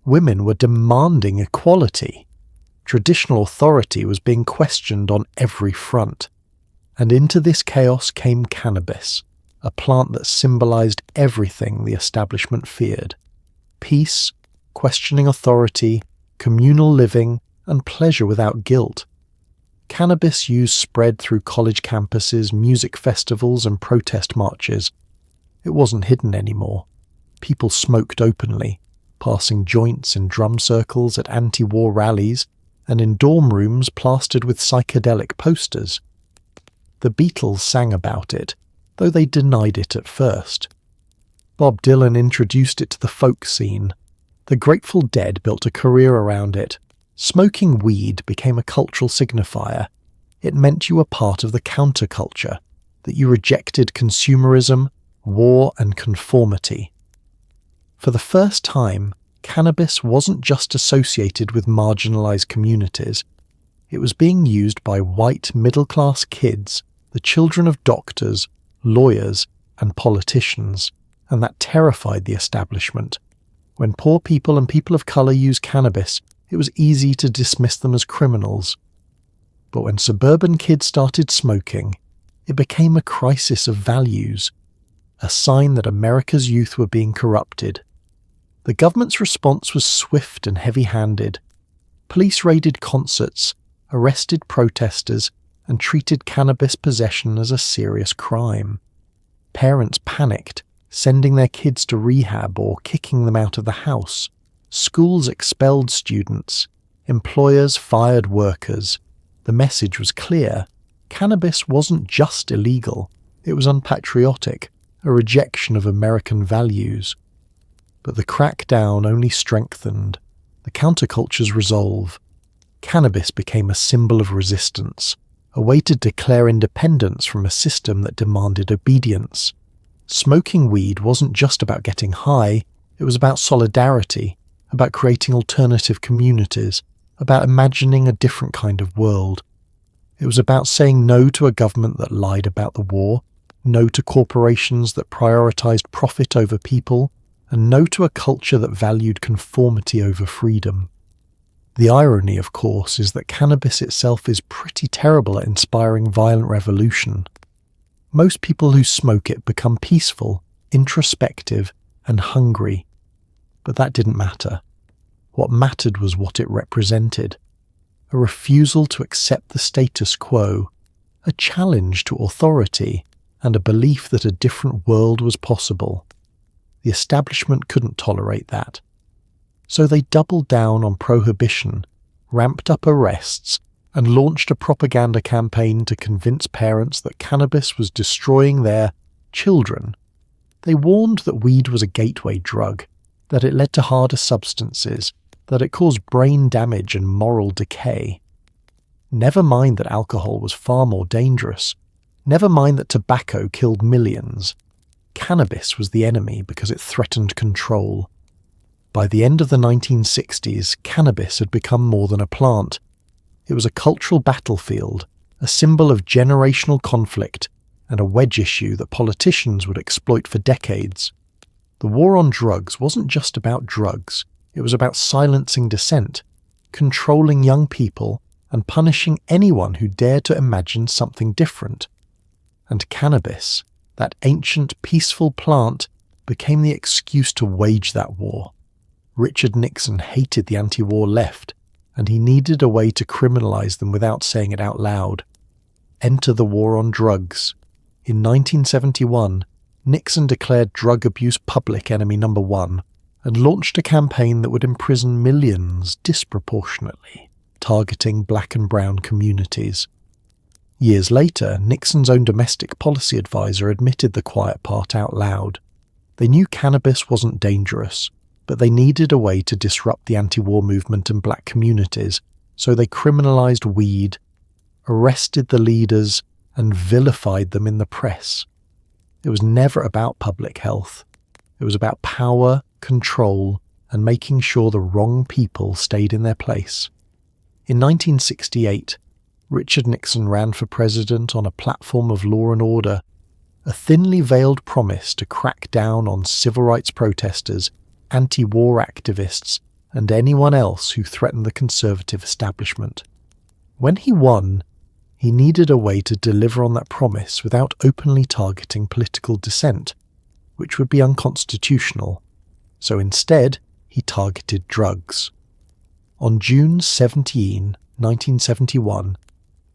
Women were demanding equality. Traditional authority was being questioned on every front. And into this chaos came cannabis, a plant that symbolized everything the establishment feared. Peace, questioning authority, communal living, and pleasure without guilt. Cannabis use spread through college campuses, music festivals, and protest marches. It wasn't hidden anymore. People smoked openly, passing joints in drum circles at anti-war rallies and in dorm rooms plastered with psychedelic posters. The Beatles sang about it, though they denied it at first. Bob Dylan introduced it to the folk scene. The Grateful Dead built a career around it. Smoking weed became a cultural signifier. It meant you were part of the counterculture, that you rejected consumerism, war, and conformity. For the first time, cannabis wasn't just associated with marginalized communities. It was being used by white middle-class kids, the children of doctors, lawyers, and politicians, and that terrified the establishment. When poor people and people of color used cannabis, it was easy to dismiss them as criminals. But when suburban kids started smoking, it became a crisis of values, a sign that America's youth were being corrupted. The government's response was swift and heavy-handed. Police raided concerts, arrested protesters, and treated cannabis possession as a serious crime. Parents panicked, sending their kids to rehab or kicking them out of the house. Schools expelled students. Employers fired workers. The message was clear. Cannabis wasn't just illegal. It was unpatriotic, a rejection of American values. But the crackdown only strengthened the counterculture's resolve. Cannabis became a symbol of resistance, a way to declare independence from a system that demanded obedience. Smoking weed wasn't just about getting high, it was about solidarity, about creating alternative communities, about imagining a different kind of world. It was about saying no to a government that lied about the war, no to corporations that prioritized profit over people, and no to a culture that valued conformity over freedom. The irony, of course, is that cannabis itself is pretty terrible at inspiring violent revolution. Most people who smoke it become peaceful, introspective, and hungry. But that didn't matter. What mattered was what it represented. A refusal to accept the status quo, a challenge to authority, and a belief that a different world was possible. The establishment couldn't tolerate that. So they doubled down on prohibition, ramped up arrests, and launched a propaganda campaign to convince parents that cannabis was destroying their children. They warned that weed was a gateway drug, that it led to harder substances, that it caused brain damage and moral decay. Never mind that alcohol was far more dangerous. Never mind that tobacco killed millions. Cannabis was the enemy because it threatened control. By the end of the 1960s, cannabis had become more than a plant. It was a cultural battlefield, a symbol of generational conflict, and a wedge issue that politicians would exploit for decades. The war on drugs wasn't just about drugs. It was about silencing dissent, controlling young people, and punishing anyone who dared to imagine something different. And cannabis, that ancient, peaceful plant, became the excuse to wage that war. Richard Nixon hated the anti-war left, and he needed a way to criminalize them without saying it out loud. Enter the war on drugs. In 1971, Nixon declared drug abuse public enemy number one and launched a campaign that would imprison millions disproportionately, targeting black and brown communities. Years later, Nixon's own domestic policy advisor admitted the quiet part out loud. They knew cannabis wasn't dangerous, but they needed a way to disrupt the anti-war movement in black communities, so they criminalized weed, arrested the leaders, and vilified them in the press. It was never about public health. It was about power, control, and making sure the wrong people stayed in their place. In 1968, Richard Nixon ran for president on a platform of law and order, a thinly veiled promise to crack down on civil rights protesters, anti-war activists, and anyone else who threatened the conservative establishment. When he won, he needed a way to deliver on that promise without openly targeting political dissent, which would be unconstitutional. So instead, he targeted drugs. On June 17, 1971,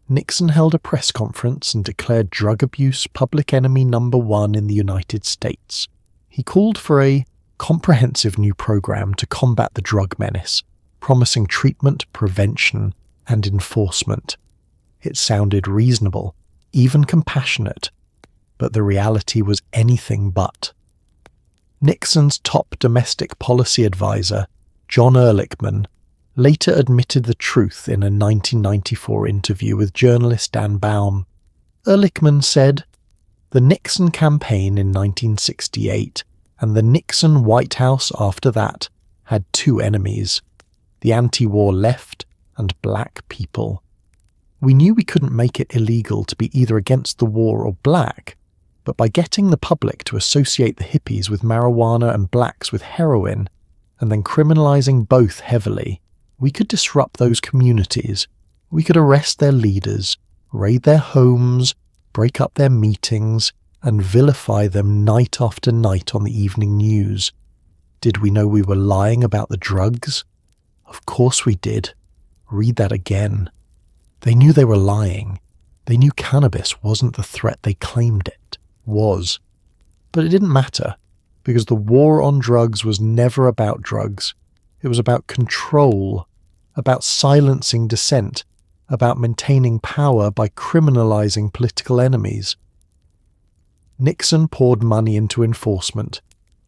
Nixon held a press conference and declared drug abuse public enemy number one in the United States. He called for a comprehensive new program to combat the drug menace, promising treatment, prevention, and enforcement. It sounded reasonable, even compassionate, but the reality was anything but. Nixon's top domestic policy advisor, John Ehrlichman, later admitted the truth in a 1994 interview with journalist Dan Baum. Ehrlichman said, "The Nixon campaign in 1968 and the Nixon White House after that had two enemies, the anti-war left and black people. We knew we couldn't make it illegal to be either against the war or black, but by getting the public to associate the hippies with marijuana and blacks with heroin, and then criminalizing both heavily, we could disrupt those communities. We could arrest their leaders, raid their homes, break up their meetings, and vilify them night after night on the evening news. Did we know we were lying about the drugs? Of course we did. Read that again. They knew they were lying. They knew cannabis wasn't the threat they claimed it was. But it didn't matter, because the war on drugs was never about drugs. It was about control, about silencing dissent, about maintaining power by criminalizing political enemies. Nixon poured money into enforcement.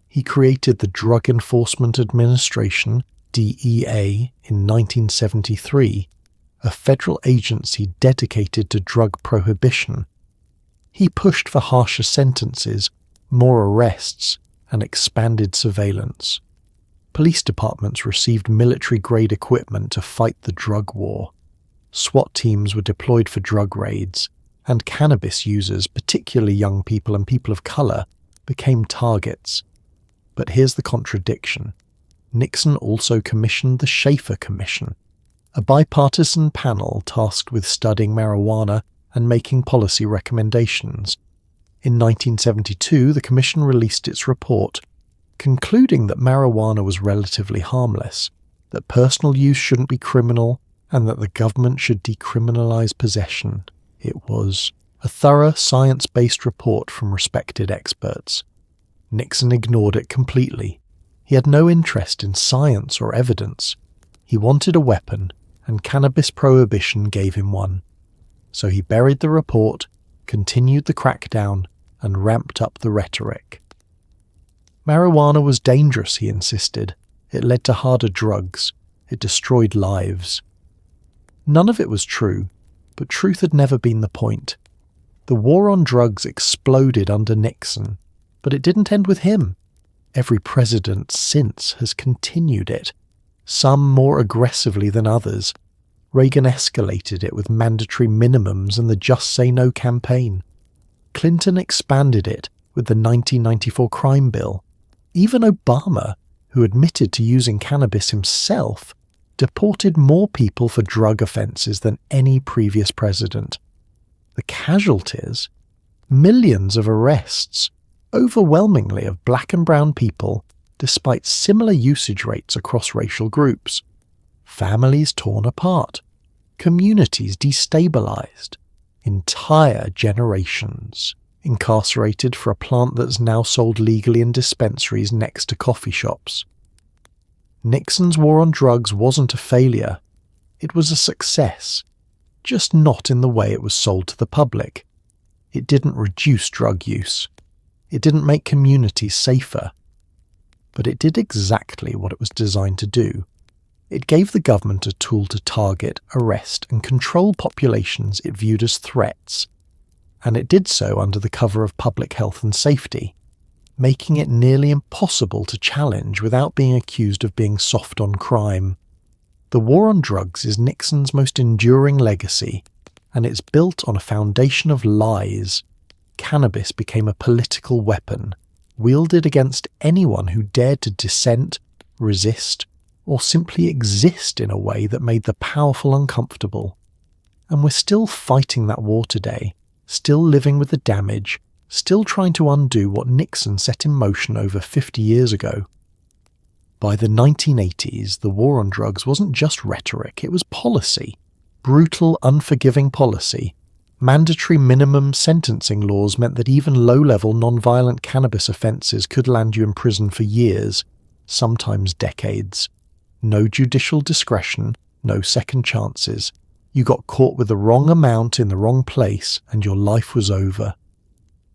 He created the Drug Enforcement Administration, DEA, in 1973, a federal agency dedicated to drug prohibition. He pushed for harsher sentences, more arrests, and expanded surveillance. Police departments received military-grade equipment to fight the drug war. SWAT teams were deployed for drug raids, and cannabis users, particularly young people and people of color, became targets. But here's the contradiction. Nixon also commissioned the Schaefer Commission, a bipartisan panel tasked with studying marijuana and making policy recommendations. In 1972, the commission released its report, concluding that marijuana was relatively harmless, that personal use shouldn't be criminal, and that the government should decriminalize possession. It was a thorough, science-based report from respected experts. Nixon ignored it completely. He had no interest in science or evidence. He wanted a weapon, and cannabis prohibition gave him one. So he buried the report, continued the crackdown, and ramped up the rhetoric. Marijuana was dangerous, he insisted. It led to harder drugs. It destroyed lives. None of it was true, but truth had never been the point. The war on drugs exploded under Nixon, but it didn't end with him. Every president since has continued it, some more aggressively than others. Reagan escalated it with mandatory minimums and the Just Say No campaign. Clinton expanded it with the 1994 crime bill. Even Obama, who admitted to using cannabis himself, deported more people for drug offenses than any previous president. The casualties? Millions of arrests, overwhelmingly of black and brown people, despite similar usage rates across racial groups. Families torn apart, communities destabilized, entire generations incarcerated for a plant that's now sold legally in dispensaries next to coffee shops. Nixon's war on drugs wasn't a failure. It was a success. just not in the way it was sold to the public. It didn't reduce drug use. It didn't make communities safer. But it did exactly what it was designed to do. It gave the government a tool to target, arrest, and control populations it viewed as threats. And it did so under the cover of public health and safety, making it nearly impossible to challenge without being accused of being soft on crime. The war on drugs is Nixon's most enduring legacy, and it's built on a foundation of lies. Cannabis became a political weapon, wielded against anyone who dared to dissent, resist, or simply exist in a way that made the powerful uncomfortable. And we're still fighting that war today, still living with the damage, still trying to undo what Nixon set in motion over 50 years ago. By the 1980s, the war on drugs wasn't just rhetoric, it was policy. Brutal, unforgiving policy. Mandatory minimum sentencing laws meant that even low-level non-violent cannabis offences could land you in prison for years, sometimes decades. No judicial discretion, no second chances. You got caught with the wrong amount in the wrong place and your life was over.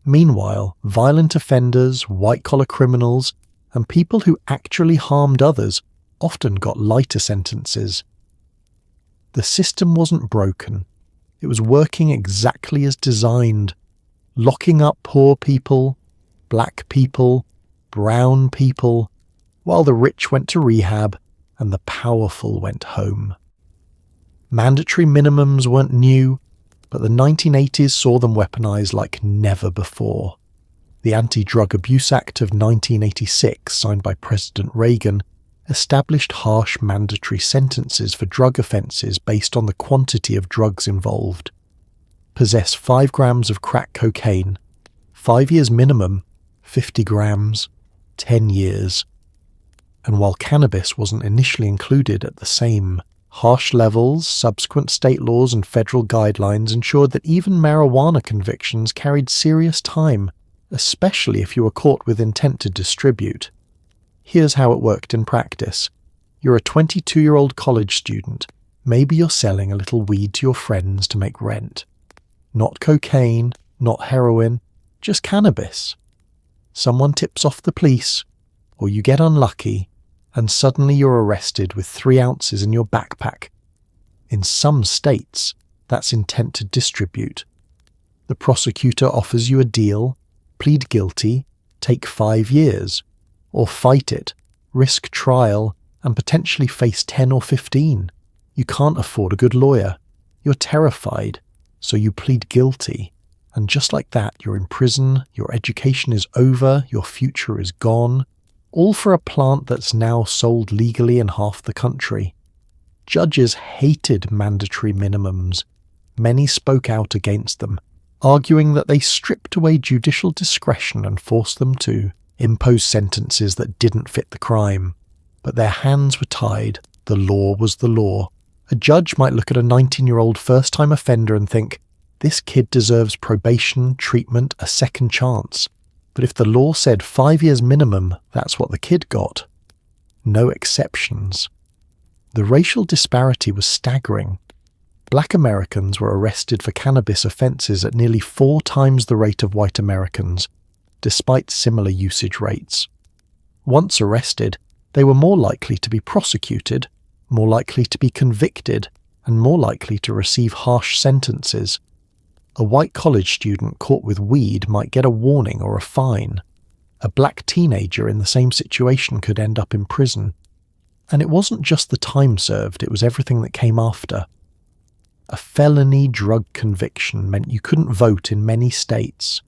Meanwhile, violent offenders, white-collar criminals, and people who actually harmed others often got lighter sentences. The system wasn't broken. It was working exactly as designed, locking up poor people, black people, brown people, while the rich went to rehab and the powerful went home. Mandatory minimums weren't new, but the 1980s saw them weaponized like never before. The Anti-Drug Abuse Act of 1986, signed by President Reagan, established harsh mandatory sentences for drug offences based on the quantity of drugs involved. Possess 5 grams of crack cocaine, 5 years minimum, 50 grams, 10 years. And while cannabis wasn't initially included at the same harsh levels, subsequent state laws and federal guidelines ensured that even marijuana convictions carried serious time, especially if you were caught with intent to distribute. Here's how it worked in practice. You're a 22-year-old college student. Maybe you're selling a little weed to your friends to make rent. Not cocaine, not heroin, just cannabis. Someone tips off the police, or you get unlucky, and suddenly you're arrested with 3 ounces in your backpack. In some states, that's intent to distribute. The prosecutor offers you a deal, plead guilty, take 5 years, or fight it, risk trial, and potentially face 10 or 15. You can't afford a good lawyer. You're terrified, so you plead guilty. And just like that, you're in prison, your education is over, your future is gone, all for a plant that's now sold legally in half the country. Judges hated mandatory minimums. Many spoke out against them, arguing that they stripped away judicial discretion and forced them to impose sentences that didn't fit the crime. But their hands were tied. The law was the law. A judge might look at a 19-year-old first-time offender and think, this kid deserves probation, treatment, a second chance. But if the law said 5 years minimum, that's what the kid got. No exceptions. The racial disparity was staggering. Black Americans were arrested for cannabis offences at nearly 4 times the rate of white Americans, despite similar usage rates. Once arrested, they were more likely to be prosecuted, more likely to be convicted, and more likely to receive harsh sentences. A white college student caught with weed might get a warning or a fine. A black teenager in the same situation could end up in prison. And it wasn't just the time served, it was everything that came after. A felony drug conviction meant you couldn't vote in many states.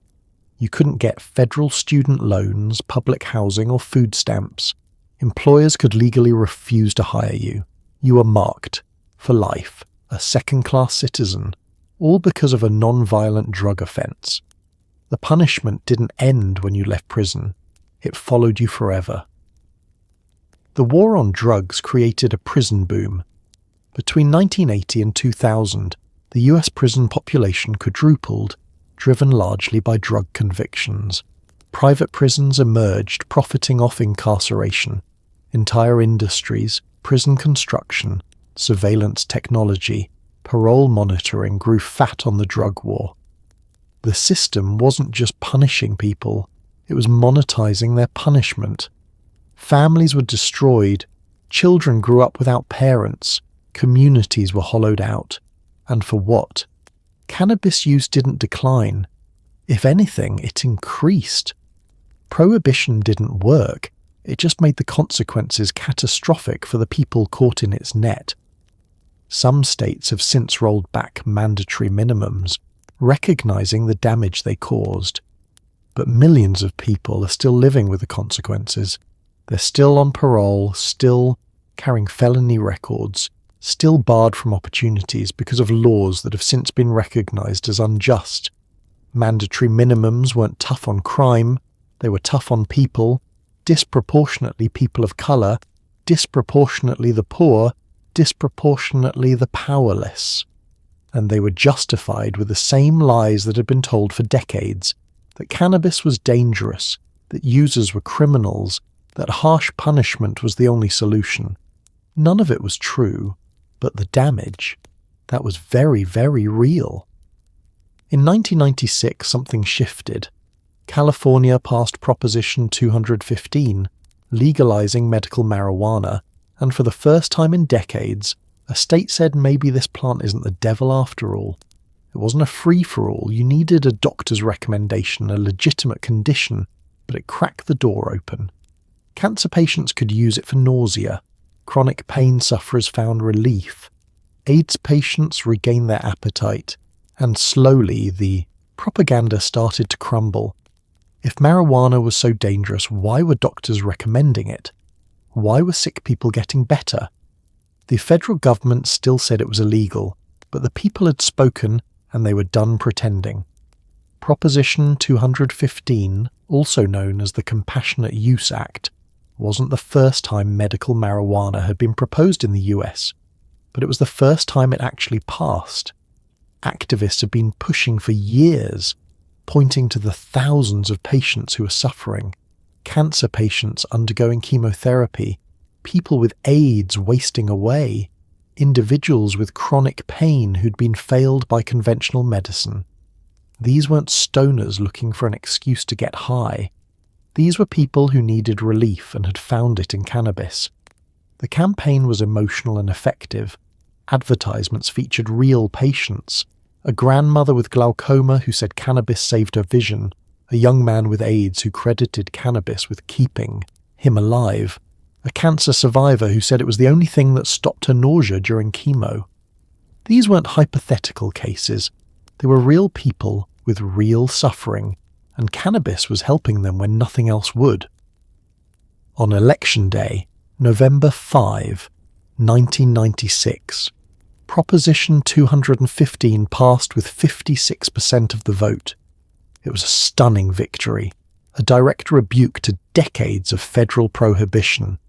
You couldn't get federal student loans, public housing, or food stamps. Employers could legally refuse to hire you. You were marked, for life, a second-class citizen, all because of a non-violent drug offence. The punishment didn't end when you left prison. It followed you forever. The war on drugs created a prison boom. Between 1980 and 2000, the US prison population quadrupled, driven largely by drug convictions. Private prisons emerged, profiting off incarceration. Entire industries, prison construction, surveillance technology, Parole monitoring grew fat on the drug war. The system wasn't just punishing people, it was monetizing their punishment. Families were destroyed, children grew up without parents, communities were hollowed out. And for what? Cannabis use didn't decline. If anything, it increased. Prohibition didn't work, it just made the consequences catastrophic for the people caught in its net. Some states have since rolled back mandatory minimums, recognizing the damage they caused. But millions of people are still living with the consequences. They're still on parole, still carrying felony records, still barred from opportunities because of laws that have since been recognized as unjust. Mandatory minimums weren't tough on crime, they were tough on people, disproportionately people of color, disproportionately the poor, disproportionately the powerless. And they were justified with the same lies that had been told for decades, that cannabis was dangerous, that users were criminals, that harsh punishment was the only solution. None of it was true, but the damage, that was very, very real. In 1996, something shifted. California passed Proposition 215, legalizing medical marijuana, and for the first time in decades, a state said maybe this plant isn't the devil after all. It wasn't a free-for-all, you needed a doctor's recommendation, a legitimate condition, but it cracked the door open. Cancer patients could use it for nausea, chronic pain sufferers found relief, AIDS patients regained their appetite, and slowly the propaganda started to crumble. If marijuana was so dangerous, why were doctors recommending it? Why were sick people getting better? The federal government still said it was illegal, but the people had spoken and they were done pretending. Proposition 215, also known as the Compassionate Use Act, wasn't the first time medical marijuana had been proposed in the US, but it was the first time it actually passed. Activists had been pushing for years, pointing to the thousands of patients who were suffering, cancer patients undergoing chemotherapy, people with AIDS wasting away, individuals with chronic pain who'd been failed by conventional medicine. These weren't stoners looking for an excuse to get high. These were people who needed relief and had found it in cannabis. The campaign was emotional and effective. Advertisements featured real patients. A grandmother with glaucoma who said cannabis saved her vision. A young man with AIDS who credited cannabis with keeping him alive. A cancer survivor who said it was the only thing that stopped her nausea during chemo. These weren't hypothetical cases. They were real people with real suffering, and cannabis was helping them when nothing else would. On Election Day, November 5, 1996, Proposition 215 passed with 56% of the vote. It was a stunning victory, a direct rebuke to decades of federal prohibition.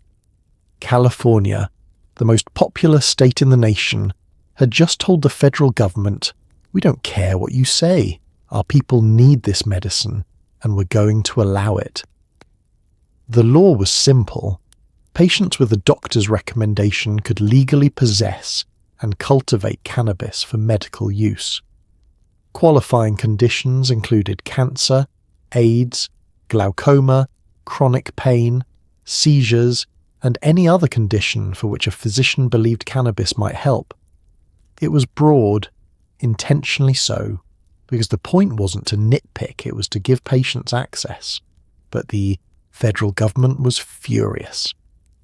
California, the most populous state in the nation, had just told the federal government, "We don't care what you say. Our people need this medicine, and we're going to allow it." The law was simple. Patients with a doctor's recommendation could legally possess and cultivate cannabis for medical use. Qualifying conditions included cancer, AIDS, glaucoma, chronic pain, seizures, and any other condition for which a physician believed cannabis might help. It was broad, intentionally so, because the point wasn't to nitpick, it was to give patients access. But the federal government was furious.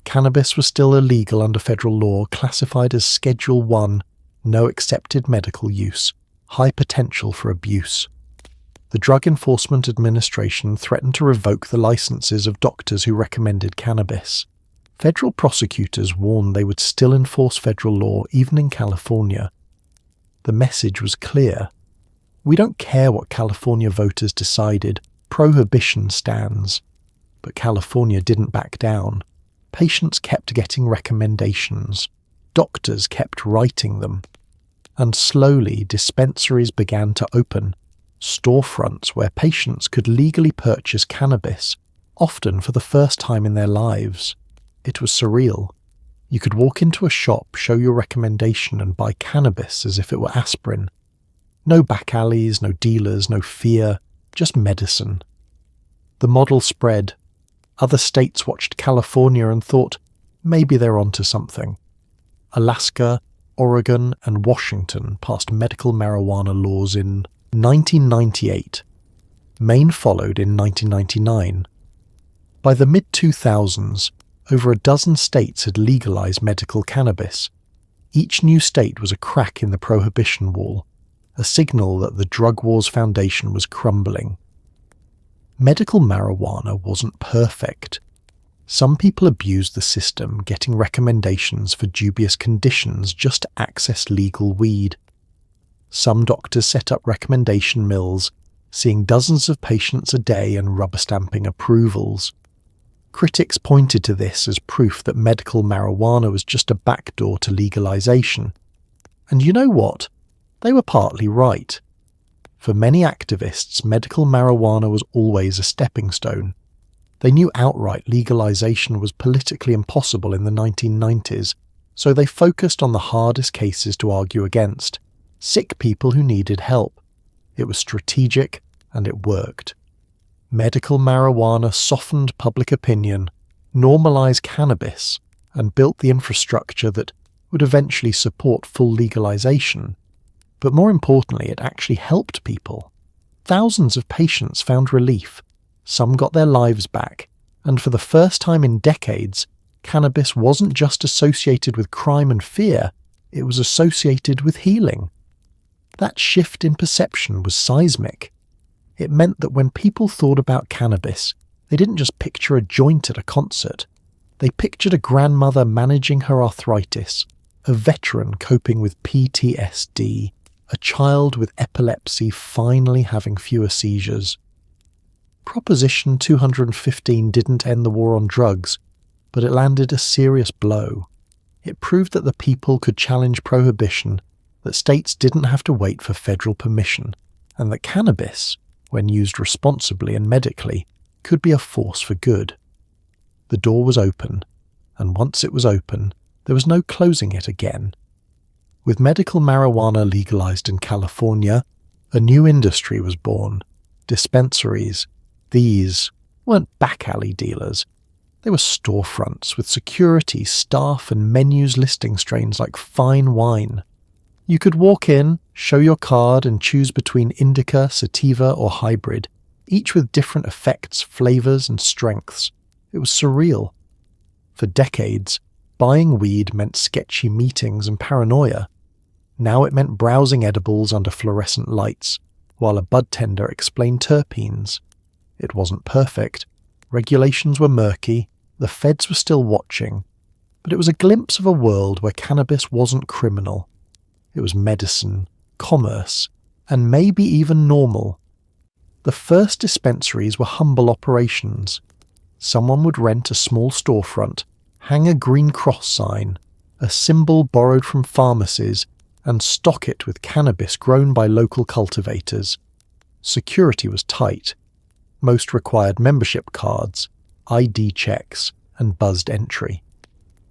Cannabis was still illegal under federal law, classified as Schedule 1, no accepted medical use, high potential for abuse. The Drug Enforcement Administration threatened to revoke the licenses of doctors who recommended cannabis. Federal prosecutors warned they would still enforce federal law even in California. The message was clear. We don't care what California voters decided, prohibition stands. But California didn't back down. Patients kept getting recommendations. Doctors kept writing them. And slowly dispensaries began to open, storefronts where patients could legally purchase cannabis, often for the first time in their lives. It was surreal. You could walk into a shop, show your recommendation, and buy cannabis as if it were aspirin. No back alleys, no dealers, no fear, just medicine. The model spread. Other states watched California and thought, maybe they're onto something. Alaska, Oregon, and Washington passed medical marijuana laws in 1998. Maine followed in 1999. By the mid-2000s, over a dozen states had legalized medical cannabis. Each new state was a crack in the prohibition wall, a signal that the drug war's foundation was crumbling. Medical marijuana wasn't perfect. Some people abused the system, getting recommendations for dubious conditions just to access legal weed. Some doctors set up recommendation mills, seeing dozens of patients a day and rubber-stamping approvals. Critics pointed to this as proof that medical marijuana was just a backdoor to legalization. And you know what? They were partly right. For many activists, medical marijuana was always a stepping stone. They knew outright legalization was politically impossible in the 1990s, so they focused on the hardest cases to argue against: sick people who needed help. It was strategic, and it worked. Medical marijuana softened public opinion, normalized cannabis, and built the infrastructure that would eventually support full legalization. But more importantly, it actually helped people. Thousands of patients found relief. Some got their lives back, and for the first time in decades, cannabis wasn't just associated with crime and fear, it was associated with healing. That shift in perception was seismic. It meant that when people thought about cannabis, they didn't just picture a joint at a concert. They pictured a grandmother managing her arthritis, a veteran coping with PTSD, a child with epilepsy finally having fewer seizures. Proposition 215 didn't end the war on drugs, but it landed a serious blow. It proved that the people could challenge prohibition, that states didn't have to wait for federal permission, and that cannabis, when used responsibly and medically, could be a force for good. The door was open, and once it was open, there was no closing it again. With medical marijuana legalized in California, a new industry was born: dispensaries. These weren't back-alley dealers. They were storefronts with security, staff, and menus listing strains like fine wine. You could walk in, show your card, and choose between indica, sativa, or hybrid, each with different effects, flavors, and strengths. It was surreal. For decades, buying weed meant sketchy meetings and paranoia. Now it meant browsing edibles under fluorescent lights, while a bud tender explained terpenes. It wasn't perfect. Regulations were murky. The feds were still watching. But it was a glimpse of a world where cannabis wasn't criminal. It was medicine, commerce, and maybe even normal. The first dispensaries were humble operations. Someone would rent a small storefront, hang a green cross sign, a symbol borrowed from pharmacies, and stock it with cannabis grown by local cultivators. Security was tight. Most required membership cards, ID checks, and buzzed entry.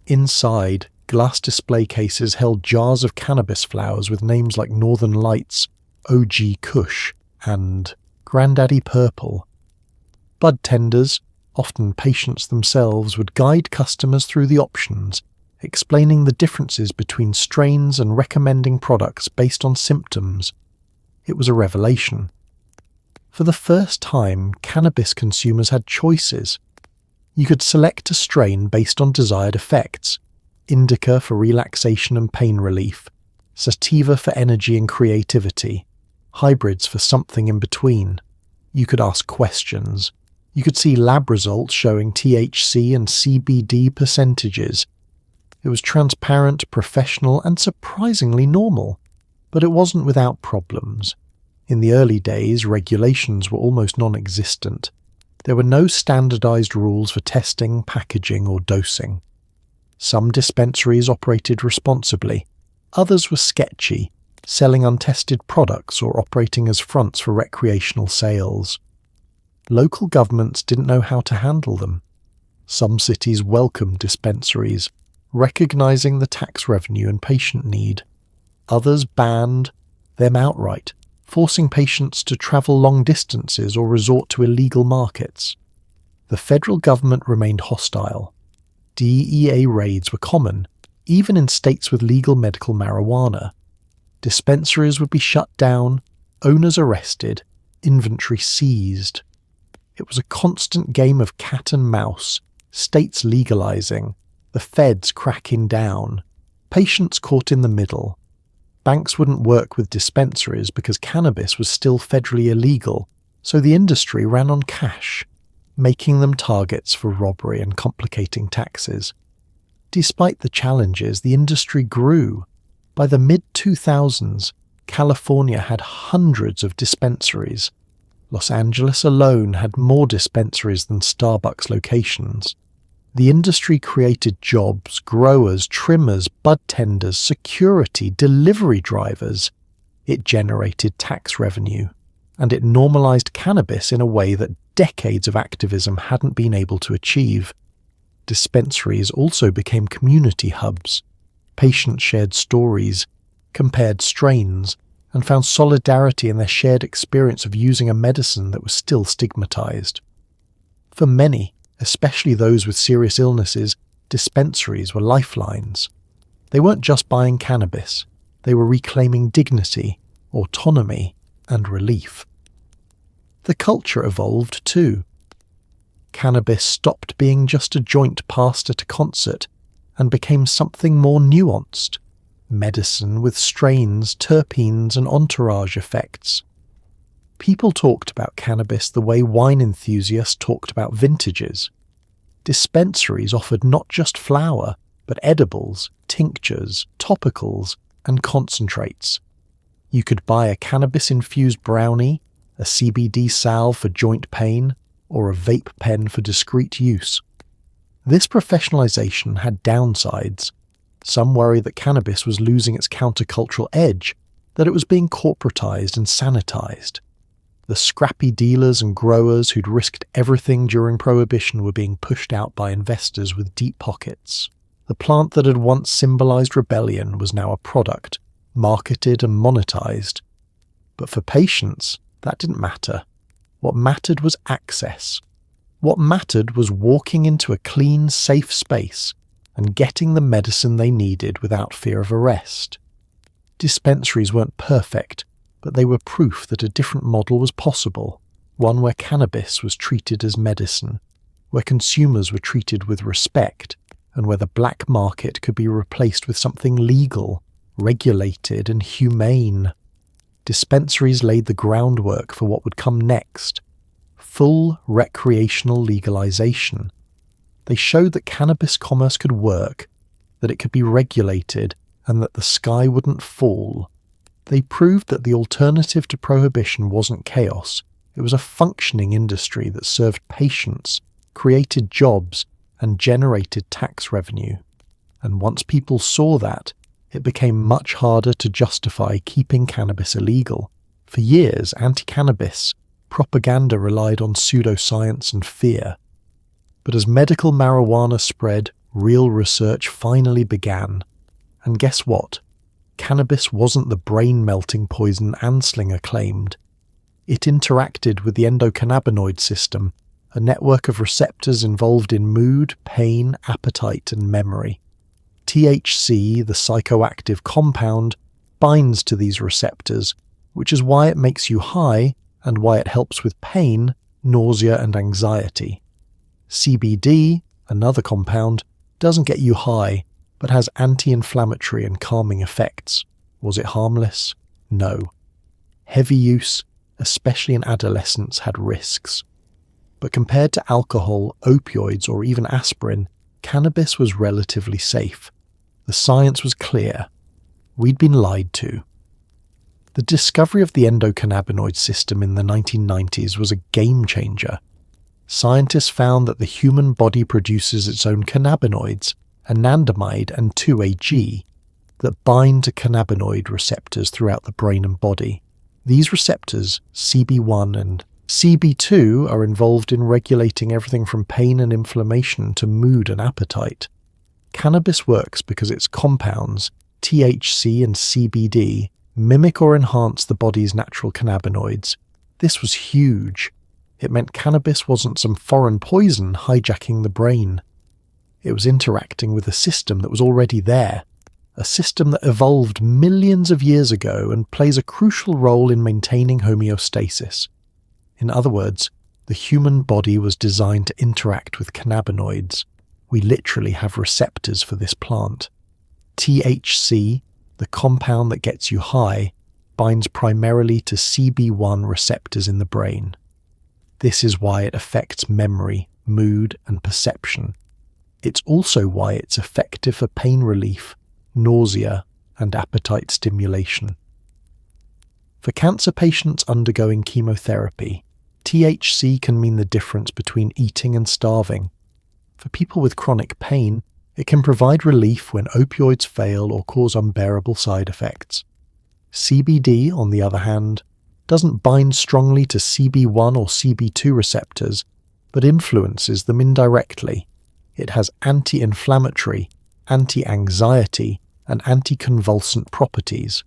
Inside, glass display cases held jars of cannabis flowers with names like Northern Lights, OG Kush, and Granddaddy Purple. Bud tenders, often patients themselves, would guide customers through the options, explaining the differences between strains and recommending products based on symptoms. It was a revelation. For the first time, cannabis consumers had choices. You could select a strain based on desired effects: indica for relaxation and pain relief, sativa for energy and creativity, hybrids for something in between. You could ask questions. You could see lab results showing THC and CBD percentages. It was transparent, professional, and surprisingly normal. But it wasn't without problems. In the early days, regulations were almost non-existent. There were no standardized rules for testing, packaging, or dosing. Some dispensaries operated responsibly. Others were sketchy, selling untested products or operating as fronts for recreational sales. Local governments didn't know how to handle them. Some cities welcomed dispensaries. recognizing the tax revenue and patient need. Others banned them outright, forcing patients to travel long distances or resort to illegal markets. The federal government remained hostile. DEA raids were common, even in states with legal medical marijuana. Dispensaries would be shut down, owners arrested, inventory seized. It was a constant game of cat and mouse, states legalizing, the feds cracking down, patients caught in the middle. Banks wouldn't work with dispensaries because cannabis was still federally illegal, so the industry ran on cash, making them targets for robbery and complicating taxes. Despite the challenges, the industry grew. By the mid-2000s, California had hundreds of dispensaries. Los Angeles alone had more dispensaries than Starbucks locations. The industry created jobs, growers, trimmers, bud tenders, security, delivery drivers. It generated tax revenue, and it normalized cannabis in a way that decades of activism hadn't been able to achieve. Dispensaries also became community hubs. Patients shared stories, compared strains, and found solidarity in their shared experience of using a medicine that was still stigmatized. For many, especially those with serious illnesses, dispensaries were lifelines. They weren't just buying cannabis, they were reclaiming dignity, autonomy, and relief. The culture evolved too. Cannabis stopped being just a joint passed at a concert and became something more nuanced. Medicine with strains, terpenes, and entourage effects. People talked about cannabis the way wine enthusiasts talked about vintages. Dispensaries offered not just flower, but edibles, tinctures, topicals, and concentrates. You could buy a cannabis-infused brownie, a CBD salve for joint pain, or a vape pen for discreet use. This professionalization had downsides. Some worry that cannabis was losing its countercultural edge, that it was being corporatized and sanitized. The scrappy dealers and growers who'd risked everything during Prohibition were being pushed out by investors with deep pockets. The plant that had once symbolized rebellion was now a product, marketed and monetized. But for patients, that didn't matter. What mattered was access. What mattered was walking into a clean, safe space and getting the medicine they needed without fear of arrest. Dispensaries weren't perfect, but they were proof that a different model was possible, one where cannabis was treated as medicine, where consumers were treated with respect, and where the black market could be replaced with something legal, regulated, and humane. Dispensaries laid the groundwork for what would come next: full recreational legalization. They showed that cannabis commerce could work, that it could be regulated, and that the sky wouldn't fall. They proved that the alternative to prohibition wasn't chaos. It was a functioning industry that served patients, created jobs, and generated tax revenue. And once people saw that, it became much harder to justify keeping cannabis illegal. For years, anti-cannabis propaganda relied on pseudoscience and fear. But as medical marijuana spread, real research finally began. And guess what? Cannabis wasn't the brain-melting poison Anslinger claimed. It interacted with the endocannabinoid system, a network of receptors involved in mood, pain, appetite, and memory. THC, the psychoactive compound, binds to these receptors, which is why it makes you high and why it helps with pain, nausea, and anxiety. CBD, another compound, doesn't get you high, but has anti-inflammatory and calming effects. Was it harmless? No. Heavy use, especially in adolescents, had risks. But compared to alcohol, opioids, or even aspirin, cannabis was relatively safe. The science was clear. We'd been lied to. The discovery of the endocannabinoid system in the 1990s was a game changer. Scientists found that the human body produces its own cannabinoids, anandamide and 2-AG, that bind to cannabinoid receptors throughout the brain and body. These receptors, CB1 and CB2, are involved in regulating everything from pain and inflammation to mood and appetite. Cannabis works because its compounds, THC and CBD, mimic or enhance the body's natural cannabinoids. This was huge. It meant cannabis wasn't some foreign poison hijacking the brain. It was interacting with a system that was already there, a system that evolved millions of years ago and plays a crucial role in maintaining homeostasis. In other words, the human body was designed to interact with cannabinoids. We literally have receptors for this plant. THC, the compound that gets you high, binds primarily to CB1 receptors in the brain. This is why it affects memory, mood, and perception. It's also why it's effective for pain relief, nausea, and appetite stimulation. For cancer patients undergoing chemotherapy, THC can mean the difference between eating and starving. For people with chronic pain, it can provide relief when opioids fail or cause unbearable side effects. CBD, on the other hand, doesn't bind strongly to CB1 or CB2 receptors, but influences them indirectly. It has anti-inflammatory, anti-anxiety, and anticonvulsant properties.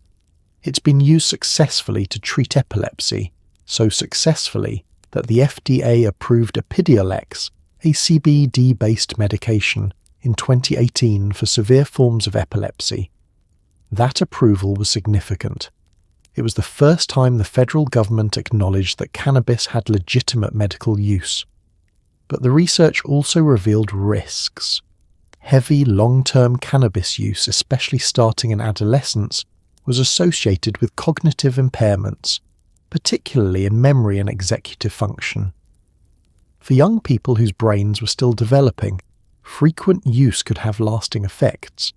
It's been used successfully to treat epilepsy, so successfully that the FDA approved Epidiolex, a CBD-based medication, in 2018 for severe forms of epilepsy. That approval was significant. It was the first time the federal government acknowledged that cannabis had legitimate medical use. But the research also revealed risks. Heavy, long-term cannabis use, especially starting in adolescence, was associated with cognitive impairments, particularly in memory and executive function. For young people whose brains were still developing, frequent use could have lasting effects.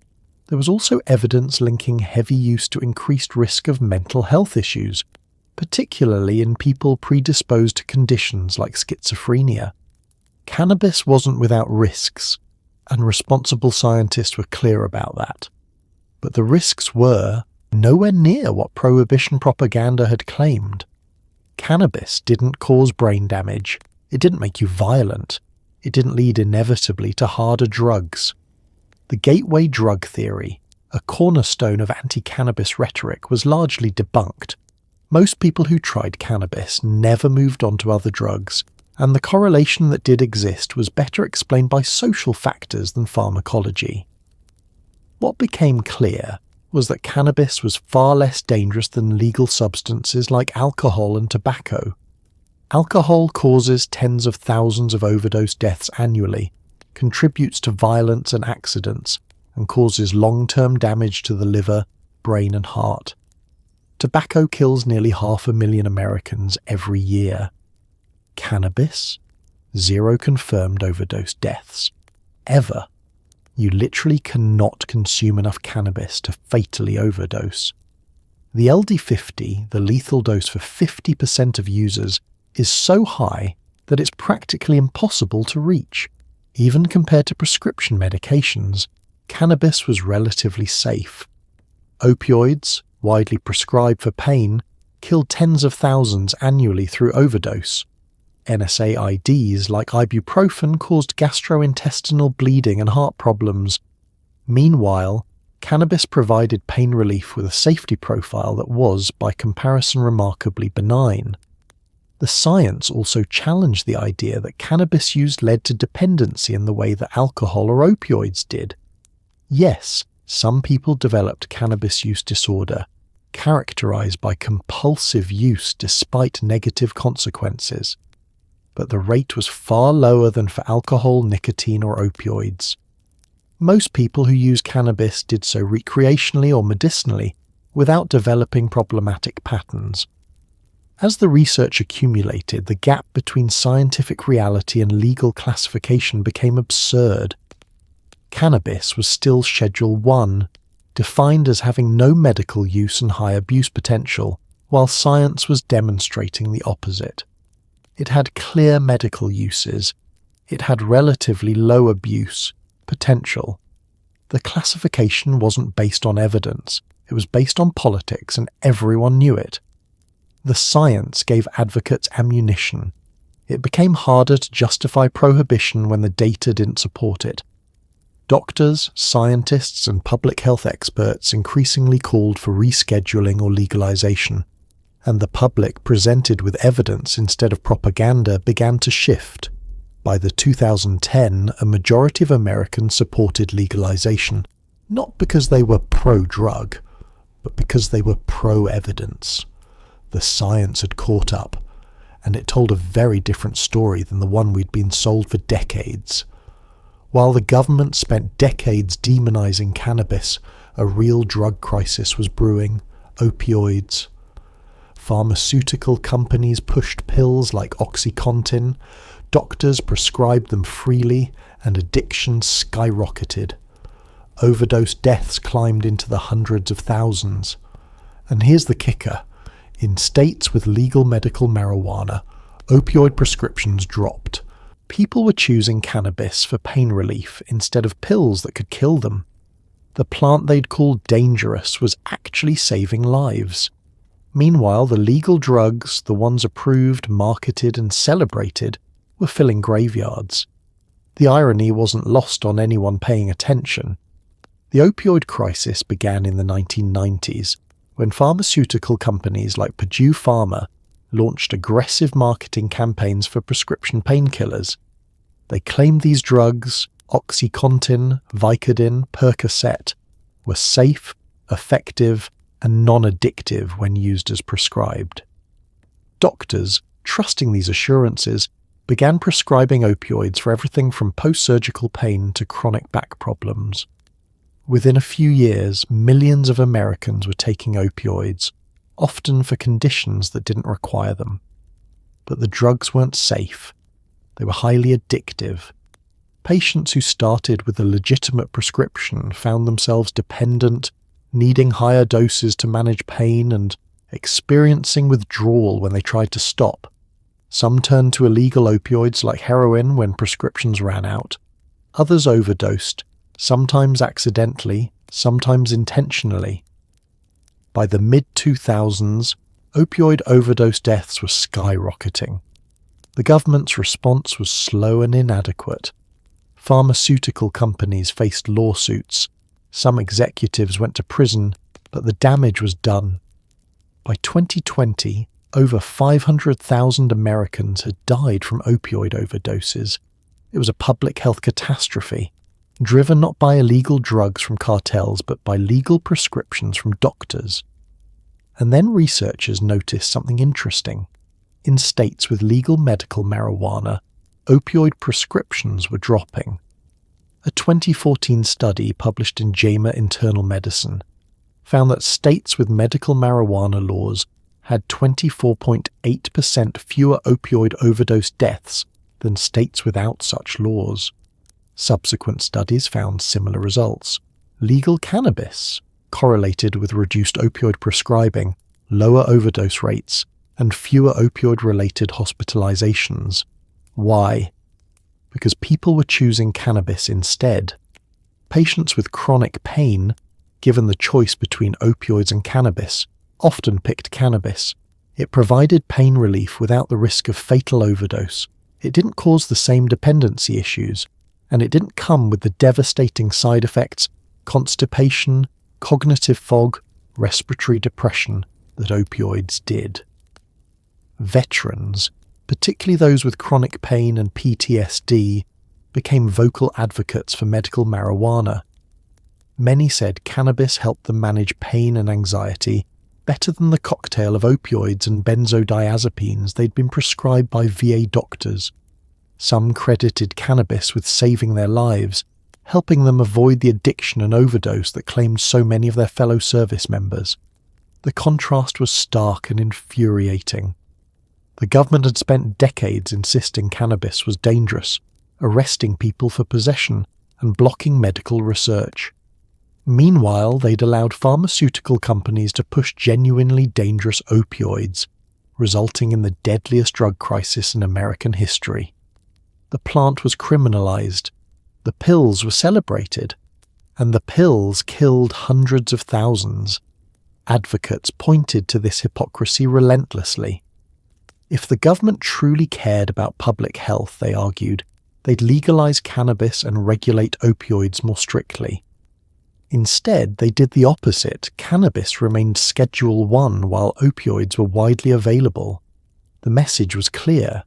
There was also evidence linking heavy use to increased risk of mental health issues, particularly in people predisposed to conditions like schizophrenia. Cannabis wasn't without risks, and responsible scientists were clear about that. But the risks were nowhere near what prohibition propaganda had claimed. Cannabis didn't cause brain damage, it didn't make you violent, it didn't lead inevitably to harder drugs. The gateway drug theory, a cornerstone of anti-cannabis rhetoric, was largely debunked. Most people who tried cannabis never moved on to other drugs, and the correlation that did exist was better explained by social factors than pharmacology. What became clear was that cannabis was far less dangerous than legal substances like alcohol and tobacco. Alcohol causes tens of thousands of overdose deaths annually, contributes to violence and accidents, and causes long-term damage to the liver, brain and heart. Tobacco kills nearly 500,000 Americans every year. Cannabis? 0 confirmed overdose deaths. Ever. You literally cannot consume enough cannabis to fatally overdose. The LD50, the lethal dose for 50% of users, is so high that it's practically impossible to reach. Even compared to prescription medications, cannabis was relatively safe. Opioids, widely prescribed for pain, kill tens of thousands annually through overdose. NSAIDs like ibuprofen caused gastrointestinal bleeding and heart problems. Meanwhile, cannabis provided pain relief with a safety profile that was, by comparison, remarkably benign. The science also challenged the idea that cannabis use led to dependency in the way that alcohol or opioids did. Yes, some people developed cannabis use disorder, characterized by compulsive use despite negative consequences. But the rate was far lower than for alcohol, nicotine, or opioids. Most people who use cannabis did so recreationally or medicinally, without developing problematic patterns. As the research accumulated, the gap between scientific reality and legal classification became absurd. Cannabis was still Schedule 1, defined as having no medical use and high abuse potential, while science was demonstrating the opposite. It had clear medical uses. It had relatively low abuse potential. The classification wasn't based on evidence, it was based on politics, and everyone knew it. The science gave advocates ammunition. It became harder to justify prohibition when the data didn't support it. Doctors, scientists, and public health experts increasingly called for rescheduling or legalization, and the public, presented with evidence instead of propaganda, began to shift. By the 2010, a majority of Americans supported legalization, not because they were pro-drug, but because they were pro-evidence. The science had caught up, and it told a very different story than the one we'd been sold for decades. While the government spent decades demonizing cannabis, a real drug crisis was brewing: opioids. Pharmaceutical companies pushed pills like OxyContin, doctors prescribed them freely, and addiction skyrocketed. Overdose deaths climbed into the hundreds of thousands. And here's the kicker: in states with legal medical marijuana, opioid prescriptions dropped. People were choosing cannabis for pain relief instead of pills that could kill them. The plant they'd called dangerous was actually saving lives. Meanwhile, the legal drugs, the ones approved, marketed, and celebrated, were filling graveyards. The irony wasn't lost on anyone paying attention. The opioid crisis began in the 1990s, when pharmaceutical companies like Purdue Pharma launched aggressive marketing campaigns for prescription painkillers. They claimed these drugs, OxyContin, Vicodin, Percocet, were safe, effective, and non-addictive when used as prescribed. Doctors, trusting these assurances, began prescribing opioids for everything from post-surgical pain to chronic back problems. Within a few years, millions of Americans were taking opioids, often for conditions that didn't require them. But the drugs weren't safe. They were highly addictive. Patients who started with a legitimate prescription found themselves dependent, needing higher doses to manage pain, and experiencing withdrawal when they tried to stop. Some turned to illegal opioids like heroin when prescriptions ran out. Others overdosed, sometimes accidentally, sometimes intentionally. By the mid-2000s, opioid overdose deaths were skyrocketing. The government's response was slow and inadequate. Pharmaceutical companies faced lawsuits. Some executives went to prison, but the damage was done. By 2020, over 500,000 Americans had died from opioid overdoses. It was a public health catastrophe, driven not by illegal drugs from cartels, but by legal prescriptions from doctors. And then researchers noticed something interesting. In states with legal medical marijuana, opioid prescriptions were dropping. A 2014 study published in JAMA Internal Medicine found that states with medical marijuana laws had 24.8% fewer opioid overdose deaths than states without such laws. Subsequent studies found similar results. Legal cannabis correlated with reduced opioid prescribing, lower overdose rates, and fewer opioid-related hospitalizations. Why? Because people were choosing cannabis instead. Patients with chronic pain, given the choice between opioids and cannabis, often picked cannabis. It provided pain relief without the risk of fatal overdose. It didn't cause the same dependency issues, and it didn't come with the devastating side effects, constipation, cognitive fog, respiratory depression that opioids did. Veterans, particularly those with chronic pain and PTSD, became vocal advocates for medical marijuana. Many said cannabis helped them manage pain and anxiety better than the cocktail of opioids and benzodiazepines they'd been prescribed by VA doctors. Some credited cannabis with saving their lives, helping them avoid the addiction and overdose that claimed so many of their fellow service members. The contrast was stark and infuriating. The government had spent decades insisting cannabis was dangerous, arresting people for possession and blocking medical research. Meanwhile, they'd allowed pharmaceutical companies to push genuinely dangerous opioids, resulting in the deadliest drug crisis in American history. The plant was criminalized, the pills were celebrated, and the pills killed hundreds of thousands. Advocates pointed to this hypocrisy relentlessly. If the government truly cared about public health, they argued, they'd legalize cannabis and regulate opioids more strictly. Instead, they did the opposite. Cannabis remained Schedule 1 while opioids were widely available. The message was clear.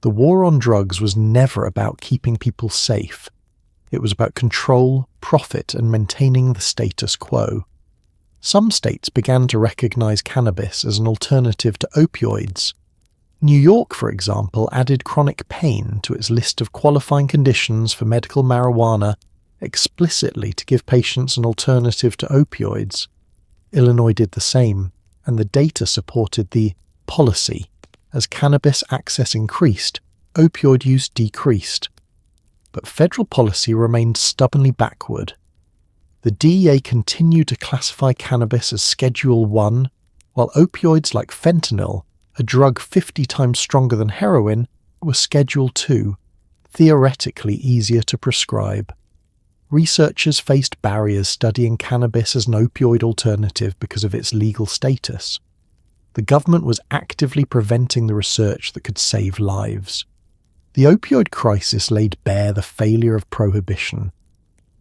The war on drugs was never about keeping people safe. It was about control, profit, and maintaining the status quo. Some states began to recognize cannabis as an alternative to opioids. New York, for example, added chronic pain to its list of qualifying conditions for medical marijuana explicitly to give patients an alternative to opioids. Illinois did the same, and the data supported the policy. As cannabis access increased, opioid use decreased. But federal policy remained stubbornly backward. The DEA continued to classify cannabis as Schedule 1, while opioids like fentanyl, a drug 50 times stronger than heroin, were Schedule 2, theoretically easier to prescribe. Researchers faced barriers studying cannabis as an opioid alternative because of its legal status. The government was actively preventing the research that could save lives. The opioid crisis laid bare the failure of prohibition.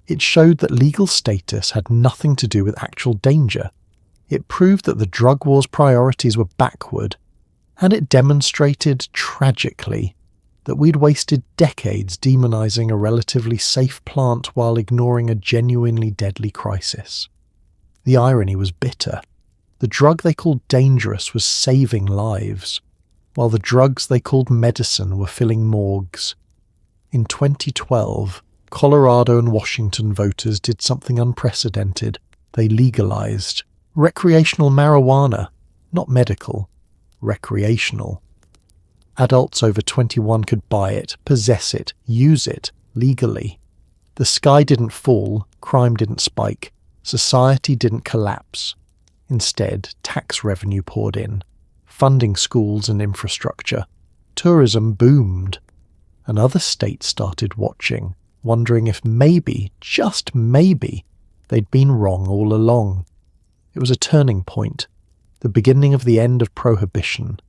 It showed that legal status had nothing to do with actual danger. It proved that the drug war's priorities were backward, and it demonstrated, tragically, that we'd wasted decades demonizing a relatively safe plant while ignoring a genuinely deadly crisis. The irony was bitter. The drug they called dangerous was saving lives, while the drugs they called medicine were filling morgues. In 2012, Colorado and Washington voters did something unprecedented. They legalized recreational marijuana, not medical, recreational. Adults over 21 could buy it, possess it, use it, legally. The sky didn't fall, crime didn't spike, society didn't collapse. Instead, tax revenue poured in, funding schools and infrastructure. Tourism boomed. And other states started watching, wondering if maybe, just maybe, they'd been wrong all along. It was a turning point, the beginning of the end of prohibition.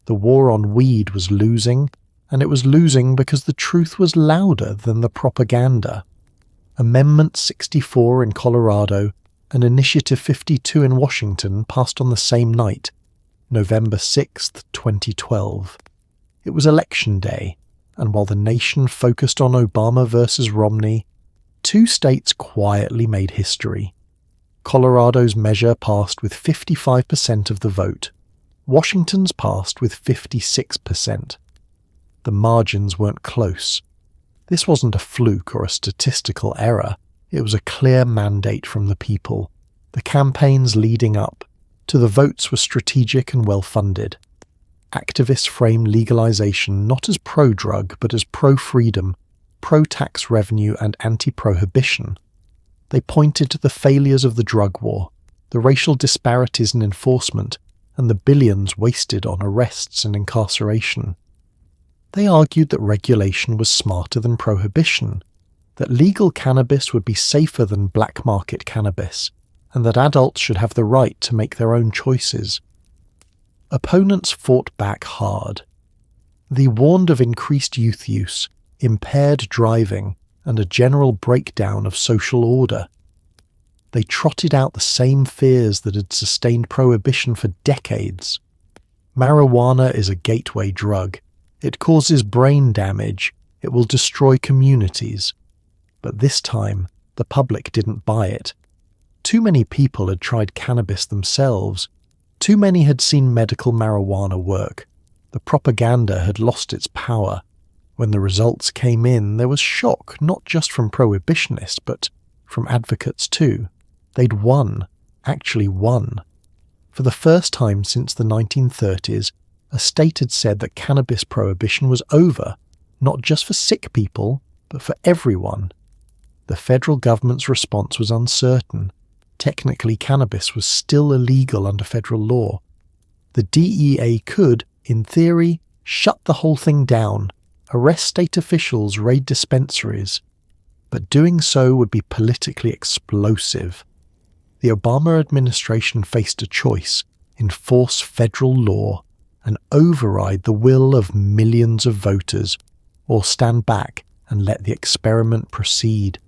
The war on weed was losing, and it was losing because the truth was louder than the propaganda. Amendment 64 in Colorado and Initiative 52 in Washington passed on the same night, November 6, 2012. It was election day, and while the nation focused on Obama versus Romney, two states quietly made history. Colorado's measure passed with 55% of the vote. Washington's passed with 56%. The margins weren't close. This wasn't a fluke or a statistical error. It was a clear mandate from the people. The campaigns leading up to the votes were strategic and well-funded. Activists framed legalization not as pro-drug but as pro-freedom, pro-tax revenue and anti-prohibition. They pointed to the failures of the drug war, the racial disparities in enforcement, and the billions wasted on arrests and incarceration. They argued that regulation was smarter than prohibition, that legal cannabis would be safer than black market cannabis, and that adults should have the right to make their own choices. Opponents fought back hard. They warned of increased youth use, impaired driving, and a general breakdown of social order. They trotted out the same fears that had sustained prohibition for decades. Marijuana is a gateway drug. It causes brain damage. It will destroy communities. But this time, the public didn't buy it. Too many people had tried cannabis themselves. Too many had seen medical marijuana work. The propaganda had lost its power. When the results came in, there was shock, not just from prohibitionists, but from advocates too. They'd won, actually won. For the first time since the 1930s, a state had said that cannabis prohibition was over, not just for sick people, but for everyone. The federal government's response was uncertain. Technically, cannabis was still illegal under federal law. The DEA could, in theory, shut the whole thing down, arrest state officials, raid dispensaries, but doing so would be politically explosive. The Obama administration faced a choice: enforce federal law and override the will of millions of voters, or stand back and let the experiment proceed.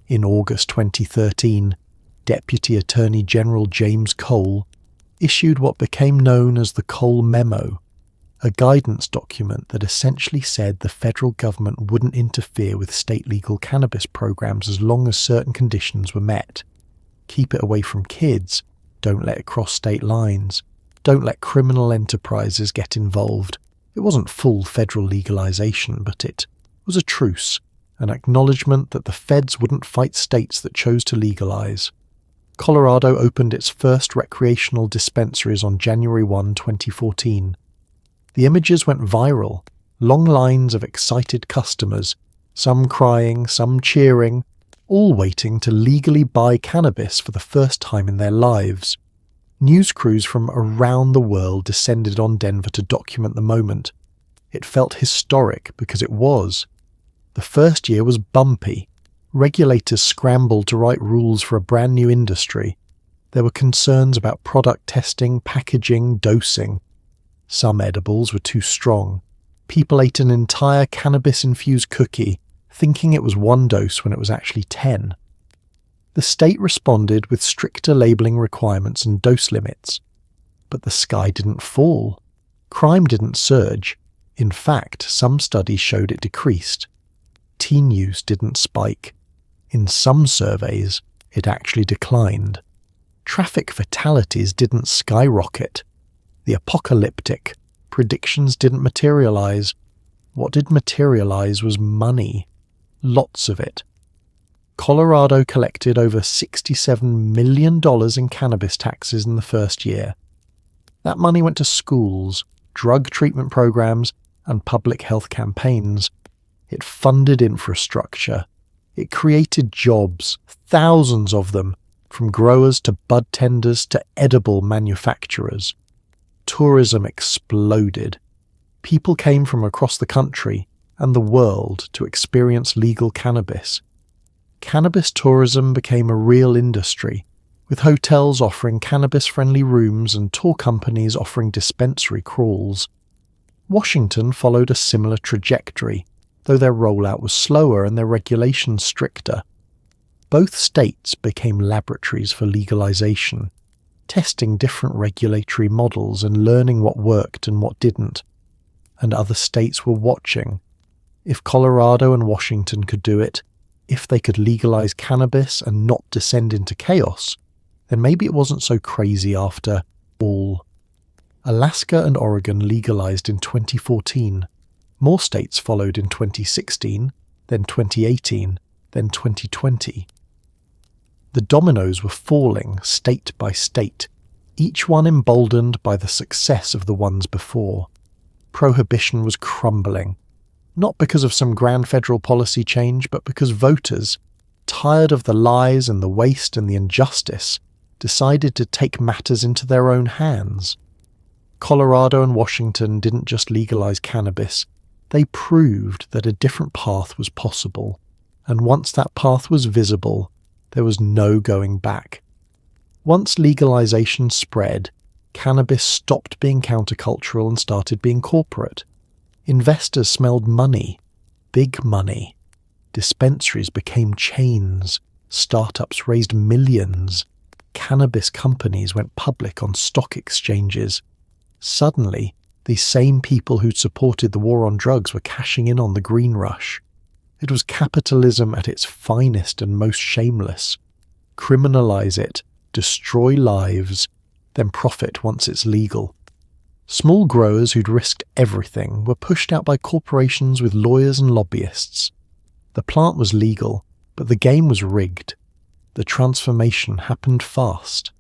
In August 2013, Deputy Attorney General James Cole issued what became known as the Cole Memo, a guidance document that essentially said the federal government wouldn't interfere with state legal cannabis programs as long as certain conditions were met. Keep it away from kids, don't let it cross state lines, don't let criminal enterprises get involved. It wasn't full federal legalization, but it was a truce, an acknowledgement that the feds wouldn't fight states that chose to legalize. Colorado opened its first recreational dispensaries on January 1, 2014. The images went viral, long lines of excited customers, some crying, some cheering, all waiting to legally buy cannabis for the first time in their lives. News crews from around the world descended on Denver to document the moment. It felt historic because it was. The first year was bumpy. Regulators scrambled to write rules for a brand new industry. There were concerns about product testing, packaging, dosing. Some edibles were too strong. People ate an entire cannabis-infused cookie, thinking it was 1 dose when it was actually 10. The state responded with stricter labeling requirements and dose limits. But the sky didn't fall. Crime didn't surge. In fact, some studies showed it decreased. Teen use didn't spike. In some surveys, it actually declined. Traffic fatalities didn't skyrocket. The apocalyptic predictions didn't materialize. What did materialize was money. Lots of it. Colorado collected over $67 million in cannabis taxes in the first year. That money went to schools, drug treatment programs, and public health campaigns. It funded infrastructure. It created jobs, thousands of them, from growers to bud tenders to edible manufacturers. Tourism exploded. People came from across the country and the world to experience legal cannabis. Cannabis tourism became a real industry, with hotels offering cannabis-friendly rooms and tour companies offering dispensary crawls. Washington followed a similar trajectory, though their rollout was slower and their regulations stricter. Both states became laboratories for legalization, testing different regulatory models and learning what worked and what didn't. And other states were watching. If Colorado and Washington could do it, if they could legalize cannabis and not descend into chaos, then maybe it wasn't so crazy after all. Alaska and Oregon legalized in 2014. More states followed in 2016, then 2018, then 2020. The dominoes were falling state by state, each one emboldened by the success of the ones before. Prohibition was crumbling, not because of some grand federal policy change, but because voters, tired of the lies and the waste and the injustice, decided to take matters into their own hands. Colorado and Washington didn't just legalize cannabis, they proved that a different path was possible, and once that path was visible, there was no going back. Once legalization spread, cannabis stopped being countercultural and started being corporate. Investors smelled money, big money. Dispensaries became chains. Startups raised millions. Cannabis companies went public on stock exchanges. Suddenly, these same people who'd supported the war on drugs were cashing in on the green rush. It was capitalism at its finest and most shameless. Criminalize it, destroy lives, then profit once it's legal. Small growers who'd risked everything were pushed out by corporations with lawyers and lobbyists. The plant was legal, but the game was rigged. The transformation happened fast.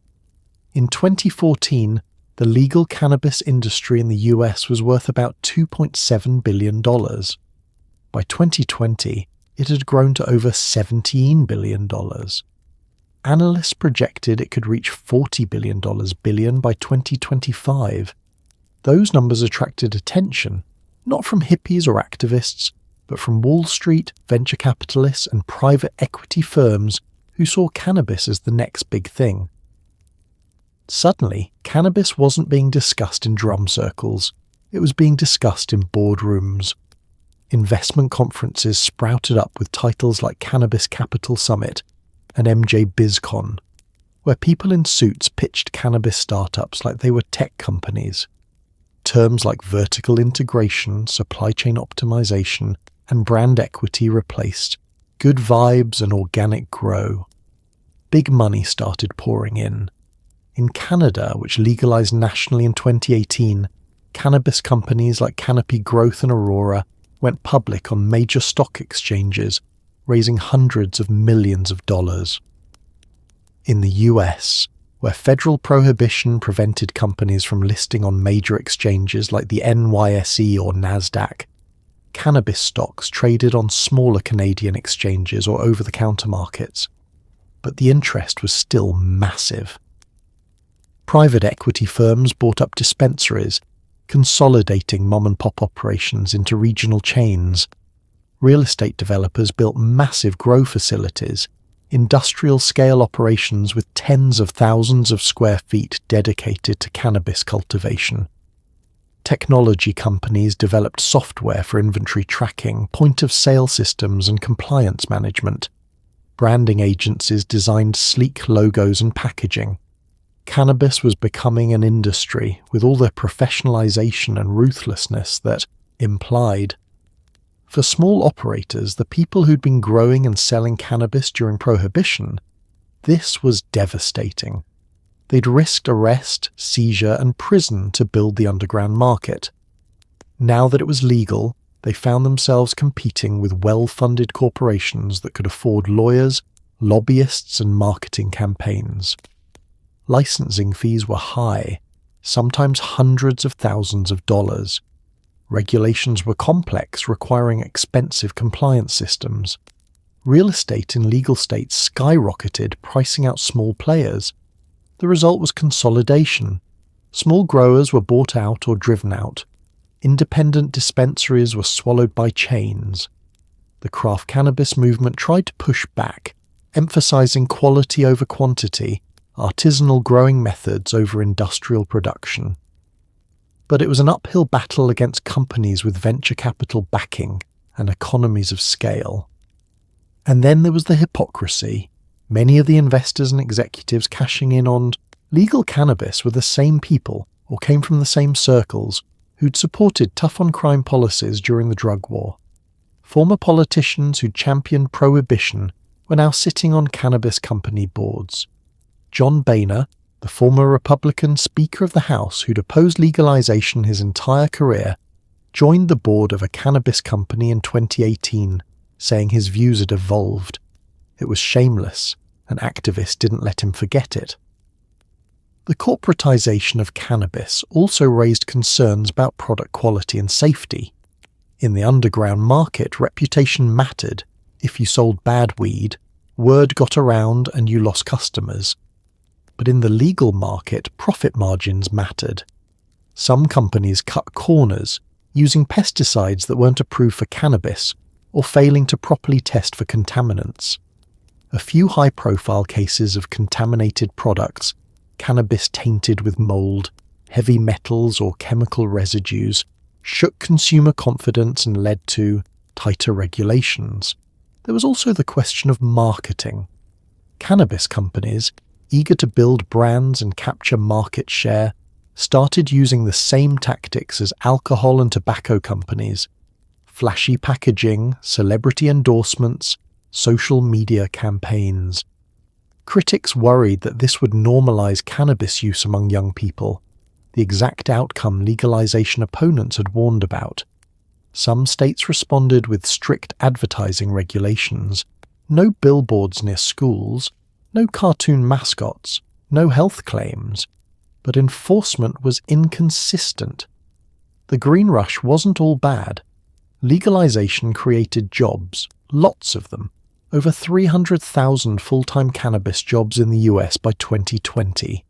In 2014, the legal cannabis industry in the US was worth about $2.7 billion. By 2020, it had grown to over $17 billion. Analysts projected it could reach $40 billion by 2025. Those numbers attracted attention, not from hippies or activists, but from Wall Street, venture capitalists, and private equity firms who saw cannabis as the next big thing. Suddenly, cannabis wasn't being discussed in drum circles. It was being discussed in boardrooms. investment conferences sprouted up with titles like Cannabis Capital Summit and MJ BizCon, where people in suits pitched cannabis startups like they were tech companies. Terms like vertical integration, supply chain optimization, and brand equity replaced good vibes and organic grow. Big money started pouring in. In Canada, which legalized nationally in 2018, cannabis companies like Canopy Growth and Aurora went public on major stock exchanges, raising hundreds of millions of dollars. In the US, where federal prohibition prevented companies from listing on major exchanges like the NYSE or NASDAQ, cannabis stocks traded on smaller Canadian exchanges or over-the-counter markets. But the interest was still massive. Private equity firms bought up dispensaries, consolidating mom-and-pop operations into regional chains. Real estate developers built massive grow facilities, industrial-scale operations with tens of thousands of square feet dedicated to cannabis cultivation. Technology companies developed software for inventory tracking, point-of-sale systems, and compliance management. Branding agencies designed sleek logos and packaging. Cannabis was becoming an industry with all the professionalization and ruthlessness that implied. For small operators, the people who'd been growing and selling cannabis during Prohibition, this was devastating. They'd risked arrest, seizure, and prison to build the underground market. Now that it was legal, they found themselves competing with well-funded corporations that could afford lawyers, lobbyists, and marketing campaigns. Licensing fees were high, sometimes hundreds of thousands of dollars. Regulations were complex, requiring expensive compliance systems. Real estate in legal states skyrocketed, pricing out small players. The result was consolidation. Small growers were bought out or driven out. Independent dispensaries were swallowed by chains. The craft cannabis movement tried to push back, emphasizing quality over quantity, artisanal growing methods over industrial production. But it was an uphill battle against companies with venture capital backing and economies of scale. And then there was the hypocrisy. Many of the investors and executives cashing in on legal cannabis were the same people or came from the same circles who'd supported tough-on-crime policies during the drug war. Former politicians who championed prohibition were now sitting on cannabis company boards. John Boehner, the former Republican Speaker of the House who'd opposed legalization his entire career, joined the board of a cannabis company in 2018, saying his views had evolved. It was shameless, and activists didn't let him forget it. The corporatization of cannabis also raised concerns about product quality and safety. In the underground market, reputation mattered. If you sold bad weed, word got around and you lost customers. But in the legal market, profit margins mattered. Some companies cut corners, using pesticides that weren't approved for cannabis, or failing to properly test for contaminants. A few high-profile cases of contaminated products, cannabis tainted with mold, heavy metals or chemical residues, shook consumer confidence and led to tighter regulations. There was also the question of marketing. Cannabis companies, eager to build brands and capture market share, started using the same tactics as alcohol and tobacco companies: flashy packaging, celebrity endorsements, social media campaigns. Critics worried that this would normalize cannabis use among young people, the exact outcome legalization opponents had warned about. Some states responded with strict advertising regulations, no billboards near schools, no cartoon mascots, no health claims, but enforcement was inconsistent. The green rush wasn't all bad. Legalization created jobs, lots of them, over 300,000 full-time cannabis jobs in the US by 2020.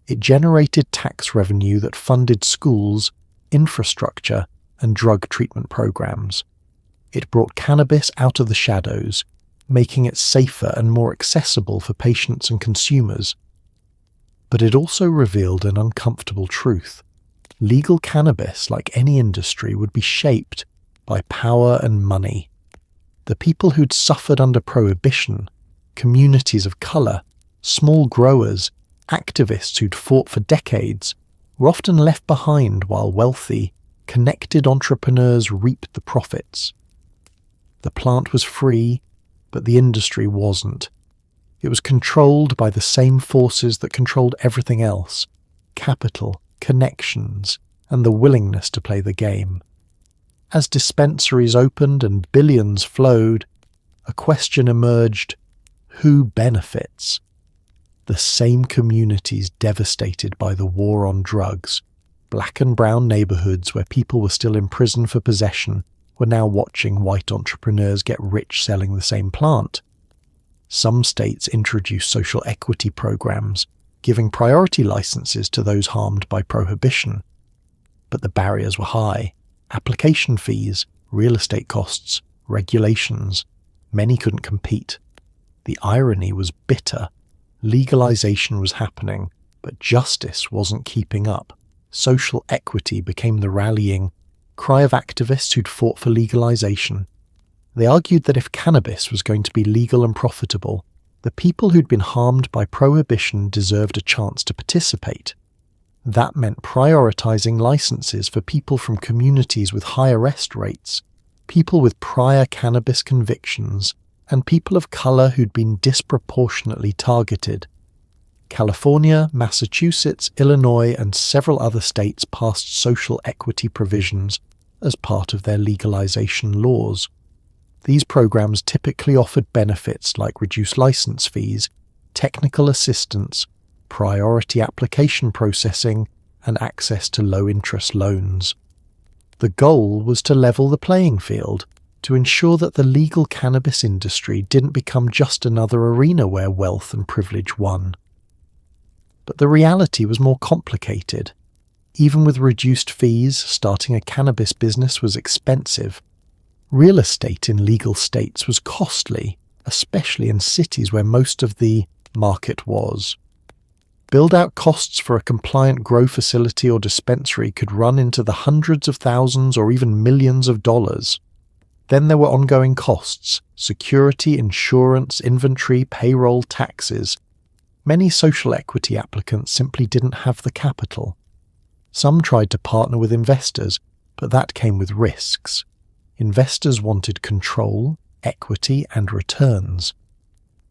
It generated tax revenue that funded schools, infrastructure, and drug treatment programs. It brought cannabis out of the shadows, making it safer and more accessible for patients and consumers. But it also revealed an uncomfortable truth. Legal cannabis, like any industry, would be shaped, by power and money. The people who'd suffered under prohibition, communities of colour, small growers, activists who'd fought for decades, were often left behind while wealthy, connected entrepreneurs reaped the profits. The plant was free, but the industry wasn't. It was controlled by the same forces that controlled everything else: capital, connections, and the willingness to play the game. As dispensaries opened and billions flowed, a question emerged: who benefits? The same communities devastated by the war on drugs, black and brown neighbourhoods where people were still in prison for possession, were now watching white entrepreneurs get rich selling the same plant. Some states introduced social equity programs, giving priority licenses to those harmed by prohibition. But the barriers were high: application fees, real estate costs, regulations. Many couldn't compete. The irony was bitter. Legalization was happening, but justice wasn't keeping up. Social equity became the rallying cry of activists who'd fought for legalization. They argued that if cannabis was going to be legal and profitable, the people who'd been harmed by prohibition deserved a chance to participate. That meant prioritizing licenses for people from communities with high arrest rates, people with prior cannabis convictions, and people of color who'd been disproportionately targeted. California, Massachusetts, Illinois, and several other states passed social equity provisions as part of their legalization laws. These programs typically offered benefits like reduced license fees, technical assistance, priority application processing, and access to low-interest loans. The goal was to level the playing field, to ensure that the legal cannabis industry didn't become just another arena where wealth and privilege won. But the reality was more complicated. Even with reduced fees, starting a cannabis business was expensive. Real estate in legal states was costly, especially in cities where most of the market was. Build-out costs for a compliant grow facility or dispensary could run into the hundreds of thousands or even millions of dollars. Then there were ongoing costs: security, insurance, inventory, payroll, taxes. Many social equity applicants simply didn't have the capital. Some tried to partner with investors, but that came with risks. Investors wanted control, equity, and returns.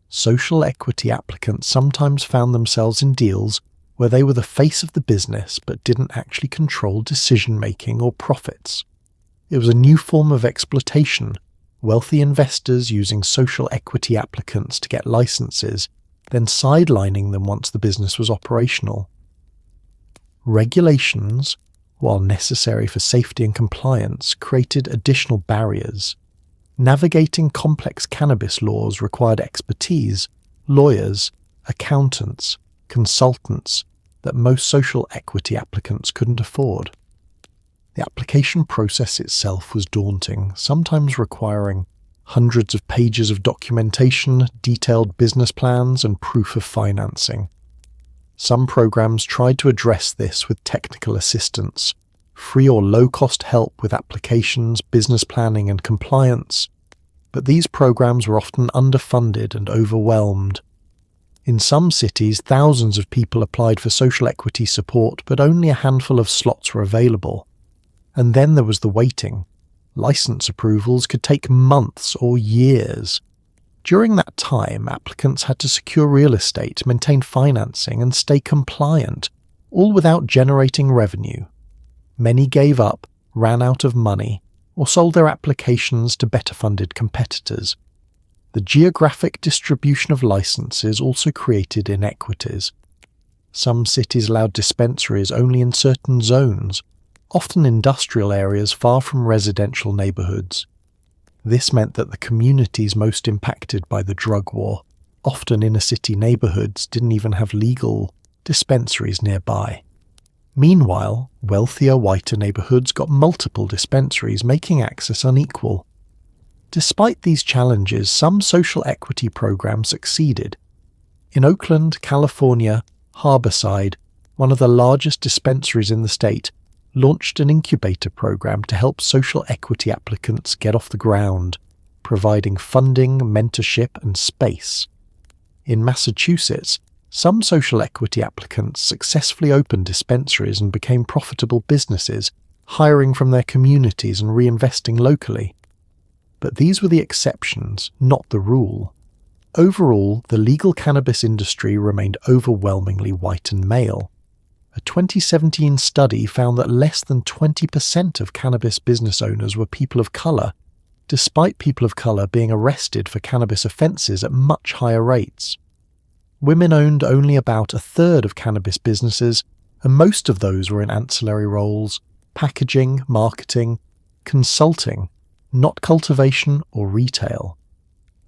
Social equity applicants sometimes found themselves in deals where they were the face of the business but didn't actually control decision-making or profits. It was a new form of exploitation: wealthy investors using social equity applicants to get licenses, then sidelining them once the business was operational. Regulations, while necessary for safety and compliance, created additional barriers. Navigating complex cannabis laws required expertise, lawyers, accountants, consultants that most social equity applicants couldn't afford. The application process itself was daunting, sometimes requiring hundreds of pages of documentation, detailed business plans, and proof of financing. Some programs tried to address this with technical assistance, free or low-cost help with applications, business planning, and compliance, but these programs were often underfunded and overwhelmed. In some cities, thousands of people applied for social equity support, but only a handful of slots were available. And then there was the waiting. License approvals could take months or years. During that time, applicants had to secure real estate, maintain financing, and stay compliant, all without generating revenue. Many gave up, ran out of money, or sold their applications to better-funded competitors. The geographic distribution of licenses also created inequities. Some cities allowed dispensaries only in certain zones, often industrial areas far from residential neighborhoods. This meant that the communities most impacted by the drug war, often inner-city neighborhoods, didn't even have legal dispensaries nearby. Meanwhile, wealthier, whiter neighborhoods got multiple dispensaries, making access unequal. Despite these challenges, some social equity programs succeeded. In Oakland, California, Harborside, one of the largest dispensaries in the state, launched an incubator program to help social equity applicants get off the ground, providing funding, mentorship, and space. In Massachusetts, some social equity applicants successfully opened dispensaries and became profitable businesses, hiring from their communities and reinvesting locally. But these were the exceptions, not the rule. Overall, the legal cannabis industry remained overwhelmingly white and male. A 2017 study found that less than 20% of cannabis business owners were people of colour, despite people of colour being arrested for cannabis offences at much higher rates. Women owned only about a third of cannabis businesses, and most of those were in ancillary roles, packaging, marketing, consulting, not cultivation or retail.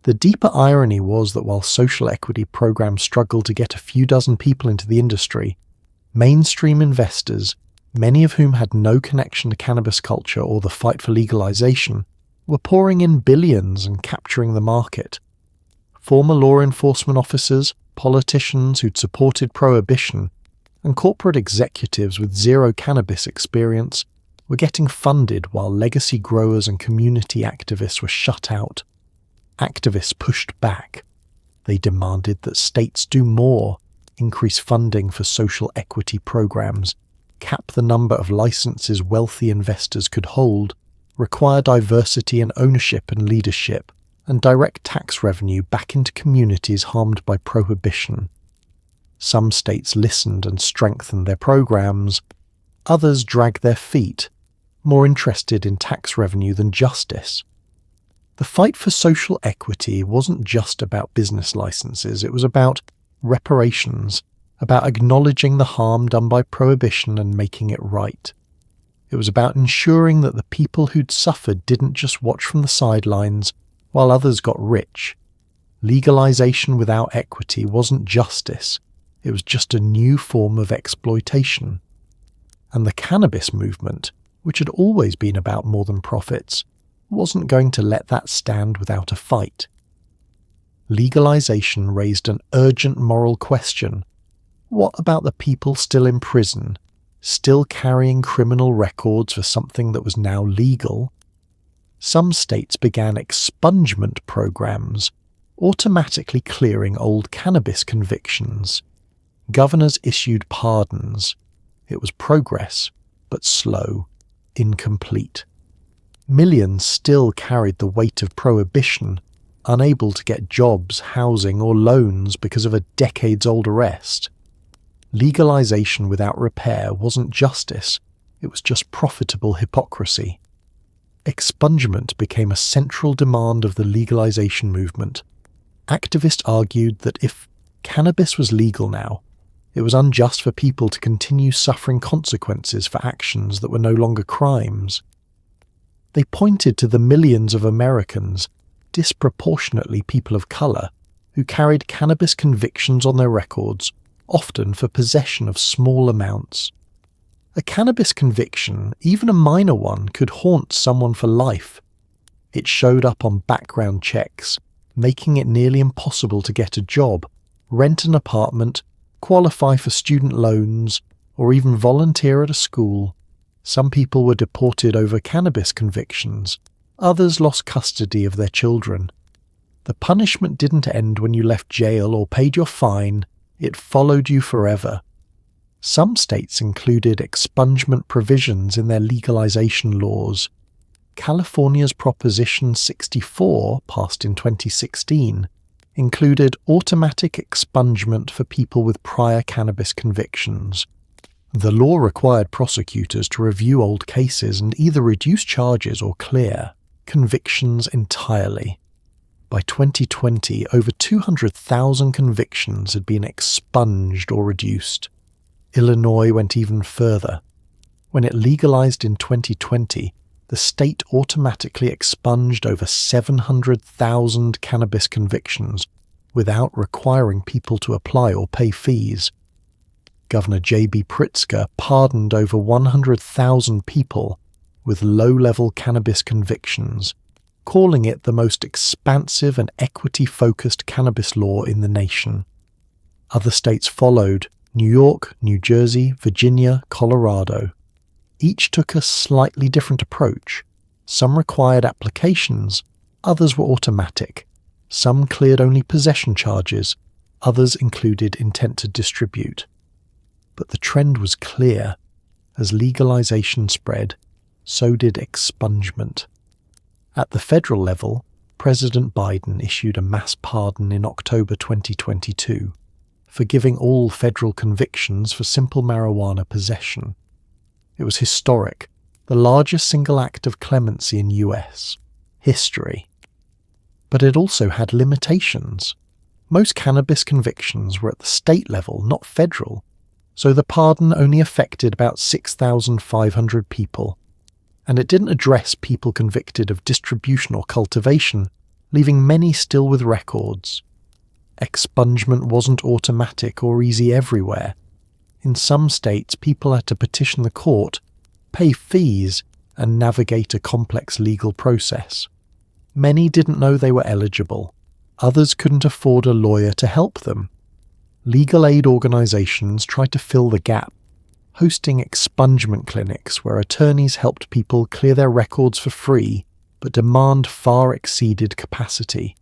The deeper irony was that while social equity programs struggled to get a few dozen people into the industry, mainstream investors, many of whom had no connection to cannabis culture or the fight for legalization, were pouring in billions and capturing the market. Former law enforcement officers, politicians who'd supported prohibition, and corporate executives with zero cannabis experience were getting funded while legacy growers and community activists were shut out. Activists pushed back. They demanded that states do more, increase funding for social equity programs, cap the number of licenses wealthy investors could hold, require diversity in ownership and leadership, and direct tax revenue back into communities harmed by prohibition. Some states listened and strengthened their programs. Others dragged their feet, more interested in tax revenue than justice. The fight for social equity wasn't just about business licenses, it was about reparations, about acknowledging the harm done by prohibition and making it right. It was about ensuring that the people who'd suffered didn't just watch from the sidelines while others got rich. Legalization without equity wasn't justice, it was just a new form of exploitation. And the cannabis movement, which had always been about more than profits, wasn't going to let that stand without a fight. Legalization raised an urgent moral question. What about the people still in prison, still carrying criminal records for something that was now legal? Some states began expungement programs, automatically clearing old cannabis convictions. Governors issued pardons. It was progress, but slow, incomplete. Millions still carried the weight of prohibition, unable to get jobs, housing, or loans because of a decades-old arrest. Legalization without repair wasn't justice, it was just profitable hypocrisy. Expungement became a central demand of the legalization movement. Activists argued that if cannabis was legal now, it was unjust for people to continue suffering consequences for actions that were no longer crimes. They pointed to the millions of Americans, disproportionately people of colour, who carried cannabis convictions on their records, often for possession of small amounts. A cannabis conviction, even a minor one, could haunt someone for life. It showed up on background checks, making it nearly impossible to get a job, rent an apartment, qualify for student loans, or even volunteer at a school. Some people were deported over cannabis convictions. Others lost custody of their children. The punishment didn't end when you left jail or paid your fine. It followed you forever. Some states included expungement provisions in their legalization laws. California's Proposition 64, passed in 2016, included automatic expungement for people with prior cannabis convictions. The law required prosecutors to review old cases and either reduce charges or clear convictions entirely. By 2020, over 200,000 convictions had been expunged or reduced. Illinois went even further. When it legalized in 2020, the state automatically expunged over 700,000 cannabis convictions without requiring people to apply or pay fees. Governor J.B. Pritzker pardoned over 100,000 people with low-level cannabis convictions, calling it the most expansive and equity-focused cannabis law in the nation. Other states followed: New York, New Jersey, Virginia, Colorado. Each took a slightly different approach. Some required applications, others were automatic. Some cleared only possession charges, others included intent to distribute. But the trend was clear. As legalization spread, so did expungement. At the federal level, President Biden issued a mass pardon in October 2022, forgiving all federal convictions for simple marijuana possession. It was historic, the largest single act of clemency in US history. But it also had limitations. Most cannabis convictions were at the state level, not federal, so the pardon only affected about 6,500 people, and it didn't address people convicted of distribution or cultivation, leaving many still with records. Expungement wasn't automatic or easy everywhere. In some states, people had to petition the court, pay fees, and navigate a complex legal process. Many didn't know they were eligible. Others couldn't afford a lawyer to help them. Legal aid organizations tried to fill the gap, hosting expungement clinics where attorneys helped people clear their records for free, but demand far exceeded capacity.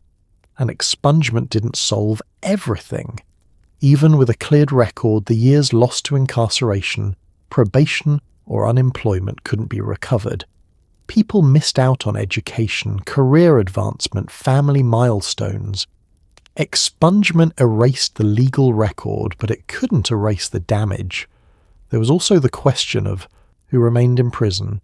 And expungement didn't solve everything. Even with a cleared record, the years lost to incarceration, probation, or unemployment couldn't be recovered. People missed out on education, career advancement, family milestones. Expungement erased the legal record, but it couldn't erase the damage. There was also the question of who remained in prison.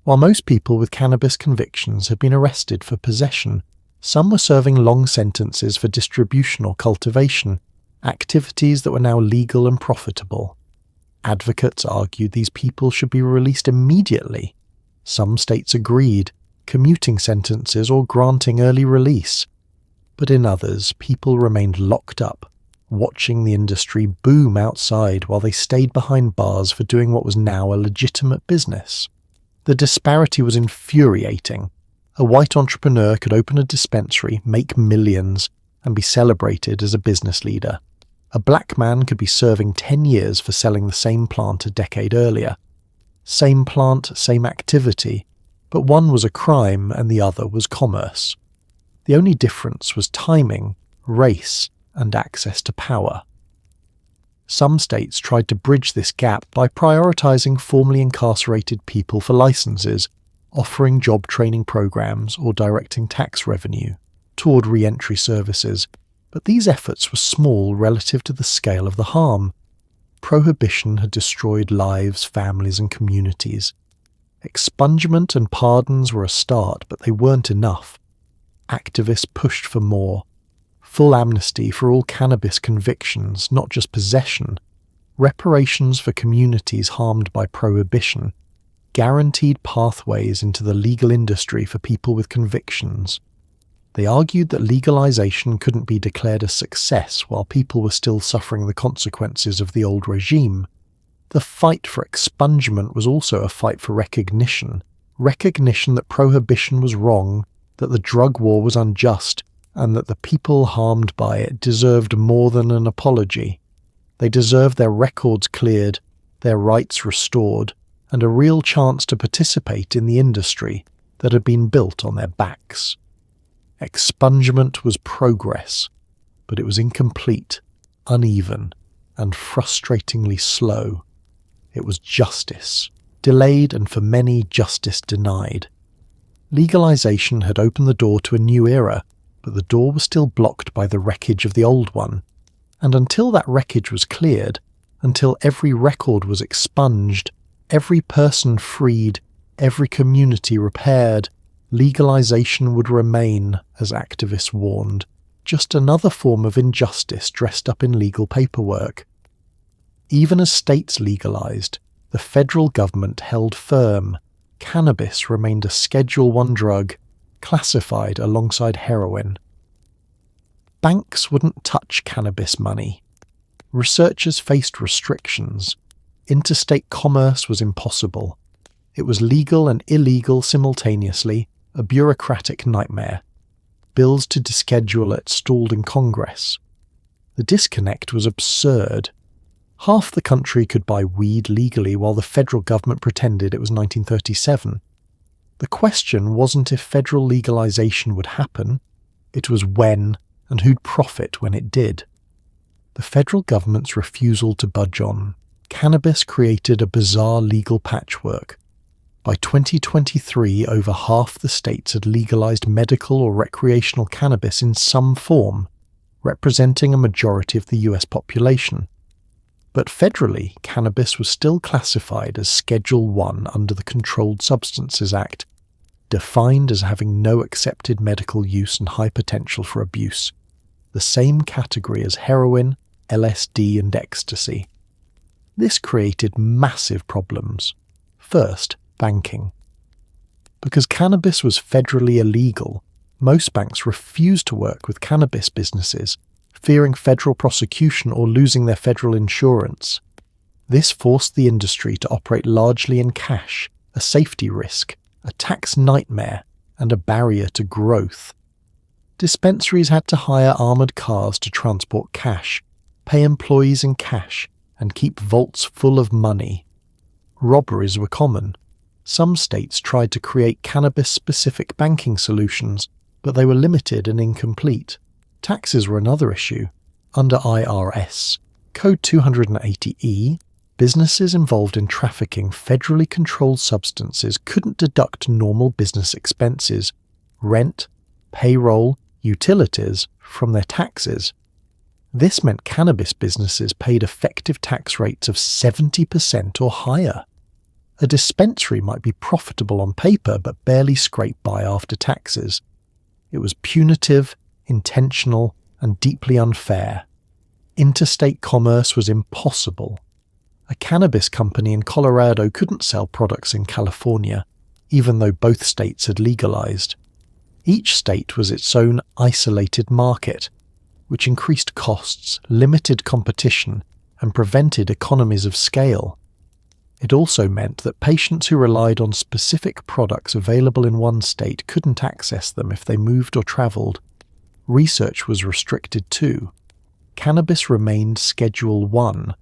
While most people with cannabis convictions had been arrested for possession, some were serving long sentences for distribution or cultivation, activities that were now legal and profitable. Advocates argued these people should be released immediately. Some states agreed, commuting sentences or granting early release. But in others, people remained locked up, watching the industry boom outside while they stayed behind bars for doing what was now a legitimate business. The disparity was infuriating. A white entrepreneur could open a dispensary, make millions, and be celebrated as a business leader. A black man could be serving 10 years for selling the same plant a decade earlier. Same plant, same activity, but one was a crime and the other was commerce. The only difference was timing, race, and access to power. Some states tried to bridge this gap by prioritizing formerly incarcerated people for licenses, offering job training programs or directing tax revenue toward re-entry services, but these efforts were small relative to the scale of the harm. Prohibition had destroyed lives, families, and communities. Expungement and pardons were a start, but they weren't enough. Activists pushed for more. Full amnesty for all cannabis convictions, not just possession. Reparations for communities harmed by prohibition. Guaranteed pathways into the legal industry for people with convictions. They argued that legalization couldn't be declared a success while people were still suffering the consequences of the old regime. The fight for expungement was also a fight for recognition that prohibition was wrong, that the drug war was unjust, and that the people harmed by it deserved more than an apology. They deserved their records cleared, their rights restored, and a real chance to participate in the industry that had been built on their backs. Expungement was progress, but it was incomplete, uneven, and frustratingly slow. It was justice, delayed and for many justice denied. Legalization had opened the door to a new era, but the door was still blocked by the wreckage of the old one. And until that wreckage was cleared, until every record was expunged, every person freed, every community repaired, legalization would remain, as activists warned, just another form of injustice dressed up in legal paperwork. Even as states legalized, the federal government held firm. Cannabis remained a Schedule I drug, classified alongside heroin. Banks wouldn't touch cannabis money. Researchers faced restrictions. Interstate commerce was impossible. It was legal and illegal simultaneously, a bureaucratic nightmare. Bills to deschedule it stalled in Congress. The disconnect was absurd. Half the country could buy weed legally while the federal government pretended it was 1937. The question wasn't if federal legalization would happen, it was when and who'd profit when it did. The federal government's refusal to budge on cannabis created a bizarre legal patchwork. By 2023, over half the states had legalized medical or recreational cannabis in some form, representing a majority of the US population. But federally, cannabis was still classified as Schedule 1 under the Controlled Substances Act, defined as having no accepted medical use and high potential for abuse, the same category as heroin, LSD and ecstasy. This created massive problems. First, banking. Because cannabis was federally illegal, most banks refused to work with cannabis businesses, fearing federal prosecution or losing their federal insurance. This forced the industry to operate largely in cash, a safety risk, a tax nightmare, and a barrier to growth. Dispensaries had to hire armoured cars to transport cash, pay employees in cash, and keep vaults full of money. Robberies were common. Some states tried to create cannabis-specific banking solutions, but they were limited and incomplete. Taxes were another issue. Under IRS Code 280E, businesses involved in trafficking federally controlled substances couldn't deduct normal business expenses, rent, payroll, utilities, from their taxes. This meant cannabis businesses paid effective tax rates of 70% or higher. A dispensary might be profitable on paper but barely scrape by after taxes. It was punitive, intentional, and deeply unfair. Interstate commerce was impossible. A cannabis company in Colorado couldn't sell products in California, even though both states had legalized. Each state was its own isolated market, which increased costs, limited competition, and prevented economies of scale. It also meant that patients who relied on specific products available in one state couldn't access them if they moved or traveled. Research was restricted too. Cannabis remained Schedule 1,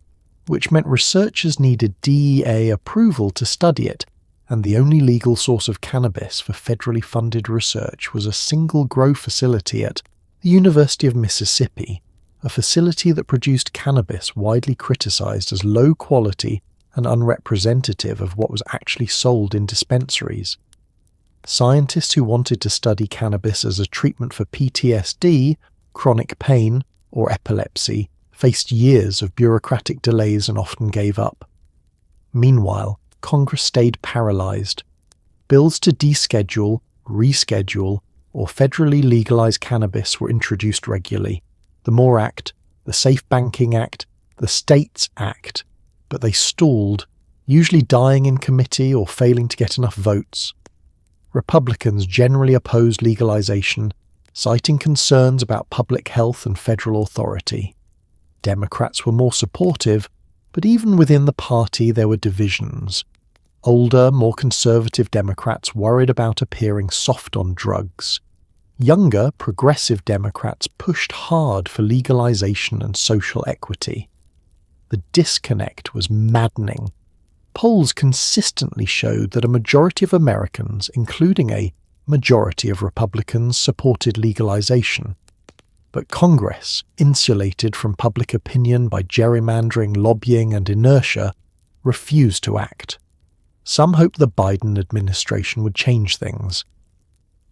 which meant researchers needed DEA approval to study it, and the only legal source of cannabis for federally funded research was a single grow facility at the University of Mississippi, a facility that produced cannabis widely criticized as low quality and unrepresentative of what was actually sold in dispensaries. Scientists who wanted to study cannabis as a treatment for PTSD, chronic pain, or epilepsy faced years of bureaucratic delays and often gave up. Meanwhile, Congress stayed paralyzed. Bills to deschedule, reschedule, or federally legalize cannabis were introduced regularly. The MORE Act, the Safe Banking Act, the States Act, but they stalled, usually dying in committee or failing to get enough votes. Republicans generally opposed legalization, citing concerns about public health and federal authority. Democrats were more supportive, but even within the party there were divisions. Older, more conservative Democrats worried about appearing soft on drugs. Younger, progressive Democrats pushed hard for legalization and social equity. The disconnect was maddening. Polls consistently showed that a majority of Americans, including a majority of Republicans, supported legalization. But Congress, insulated from public opinion by gerrymandering, lobbying, and inertia, refused to act. Some hoped the Biden administration would change things.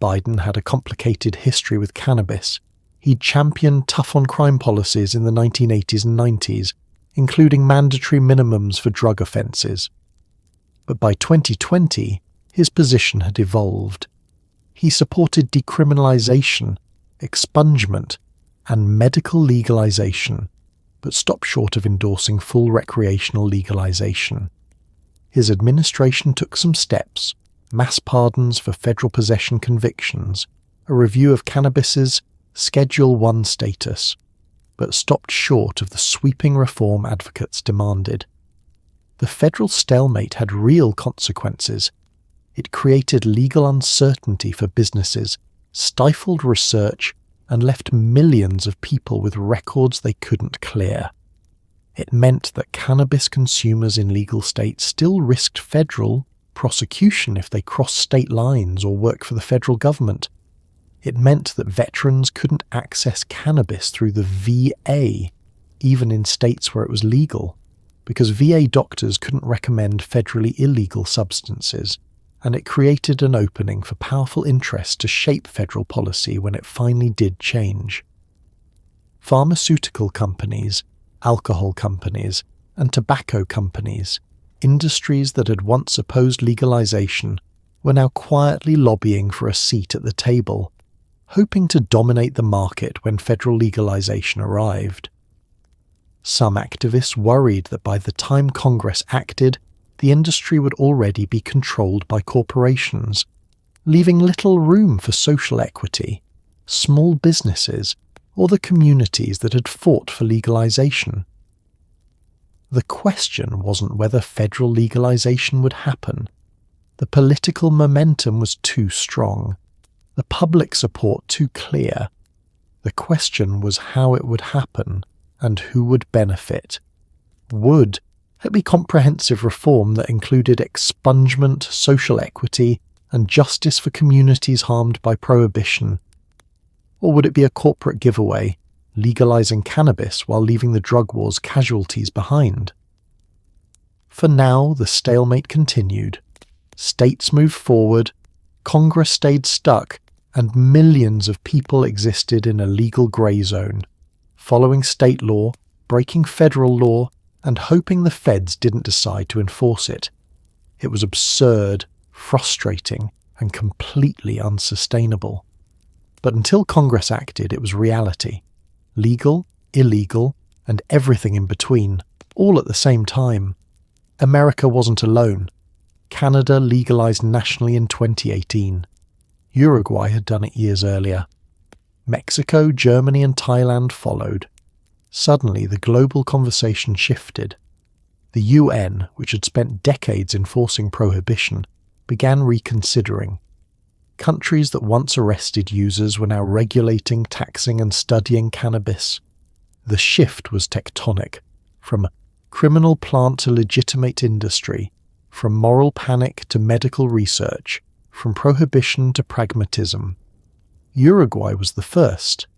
Biden had a complicated history with cannabis. He'd championed tough-on-crime policies in the 1980s and 90s, including mandatory minimums for drug offences. But by 2020, his position had evolved. He supported decriminalization, expungement, and medical legalization, but stopped short of endorsing full recreational legalization. His administration took some steps: mass pardons for federal possession convictions, a review of cannabis's Schedule 1 status, but stopped short of the sweeping reform advocates demanded. The federal stalemate had real consequences. It created legal uncertainty for businesses, stifled research, and left millions of people with records they couldn't clear. It meant that cannabis consumers in legal states still risked federal prosecution if they crossed state lines or worked for the federal government. It meant that veterans couldn't access cannabis through the VA, even in states where it was legal, because VA doctors couldn't recommend federally illegal substances, and it created an opening for powerful interests to shape federal policy when it finally did change. Pharmaceutical companies, alcohol companies, and tobacco companies, industries that had once opposed legalization, were now quietly lobbying for a seat at the table, hoping to dominate the market when federal legalization arrived. Some activists worried that by the time Congress acted, the industry would already be controlled by corporations, leaving little room for social equity, small businesses, or the communities that had fought for legalization. The question wasn't whether federal legalization would happen. The political momentum was too strong, the public support too clear. The question was how it would happen and who would benefit. Would it be comprehensive reform that included expungement, social equity, and justice for communities harmed by prohibition? Or would it be a corporate giveaway, legalizing cannabis while leaving the drug war's casualties behind? For now, the stalemate continued. States moved forward, Congress stayed stuck, and millions of people existed in a legal grey zone, following state law, breaking federal law, and hoping the feds didn't decide to enforce it. It was absurd, frustrating, and completely unsustainable. But until Congress acted, it was reality. Legal, illegal, and everything in between, all at the same time. America wasn't alone. Canada legalized nationally in 2018. Uruguay had done it years earlier. Mexico, Germany, and Thailand followed. Suddenly, the global conversation shifted. The UN, which had spent decades enforcing prohibition, began reconsidering. Countries that once arrested users were now regulating, taxing, and studying cannabis. The shift was tectonic, from criminal plant to legitimate industry, from moral panic to medical research, from prohibition to pragmatism. Uruguay was the first.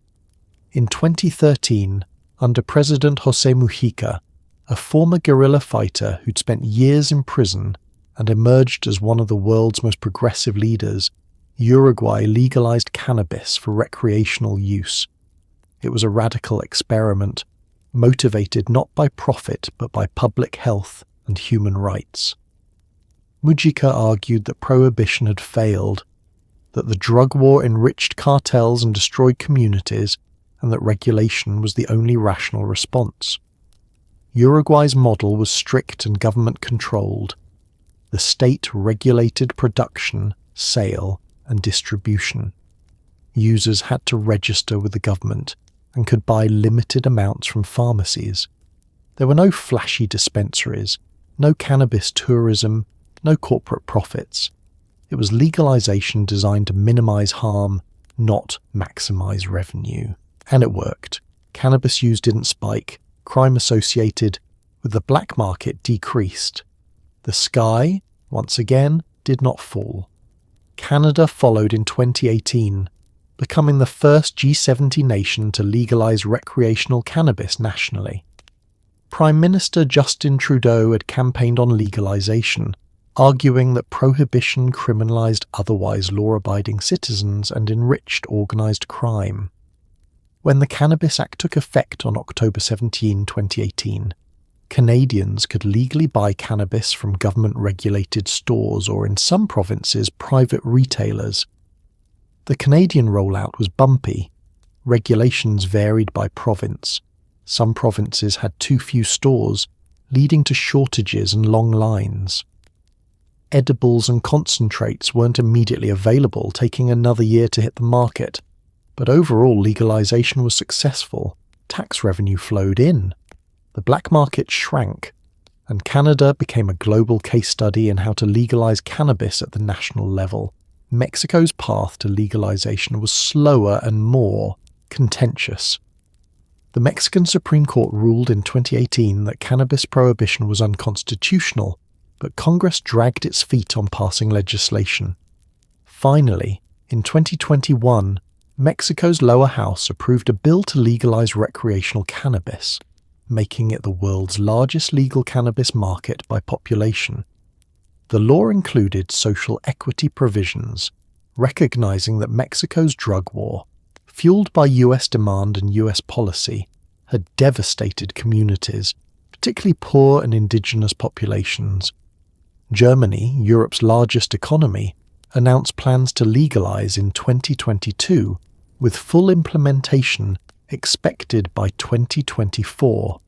In 2013, under President José Mujica, a former guerrilla fighter who'd spent years in prison and emerged as one of the world's most progressive leaders, Uruguay legalized cannabis for recreational use. It was a radical experiment, motivated not by profit but by public health and human rights. Mujica argued that prohibition had failed, that the drug war enriched cartels and destroyed communities, and that regulation was the only rational response. Uruguay's model was strict and government-controlled. The state regulated production, sale, and distribution. Users had to register with the government and could buy limited amounts from pharmacies. There were no flashy dispensaries, no cannabis tourism, no corporate profits. It was legalization designed to minimize harm, not maximize revenue. And it worked. Cannabis use didn't spike, crime associated with the black market decreased. The sky, once again, did not fall. Canada followed in 2018, becoming the first G70 nation to legalize recreational cannabis nationally. Prime Minister Justin Trudeau had campaigned on legalization, arguing that prohibition criminalized otherwise law-abiding citizens and enriched organized crime. When the Cannabis Act took effect on October 17, 2018, Canadians could legally buy cannabis from government-regulated stores or, in some provinces, private retailers. The Canadian rollout was bumpy. Regulations varied by province. Some provinces had too few stores, leading to shortages and long lines. Edibles and concentrates weren't immediately available, taking another year to hit the market. But overall, legalization was successful. Tax revenue flowed in. The black market shrank, and Canada became a global case study in how to legalize cannabis at the national level. Mexico's path to legalization was slower and more contentious. The Mexican Supreme Court ruled in 2018 that cannabis prohibition was unconstitutional, but Congress dragged its feet on passing legislation. Finally, in 2021, Mexico's lower house approved a bill to legalize recreational cannabis, making it the world's largest legal cannabis market by population. The law included social equity provisions, recognizing that Mexico's drug war, fueled by US demand and US policy, had devastated communities, particularly poor and indigenous populations. Germany, Europe's largest economy, announced plans to legalize in 2022, with full implementation expected by 2024.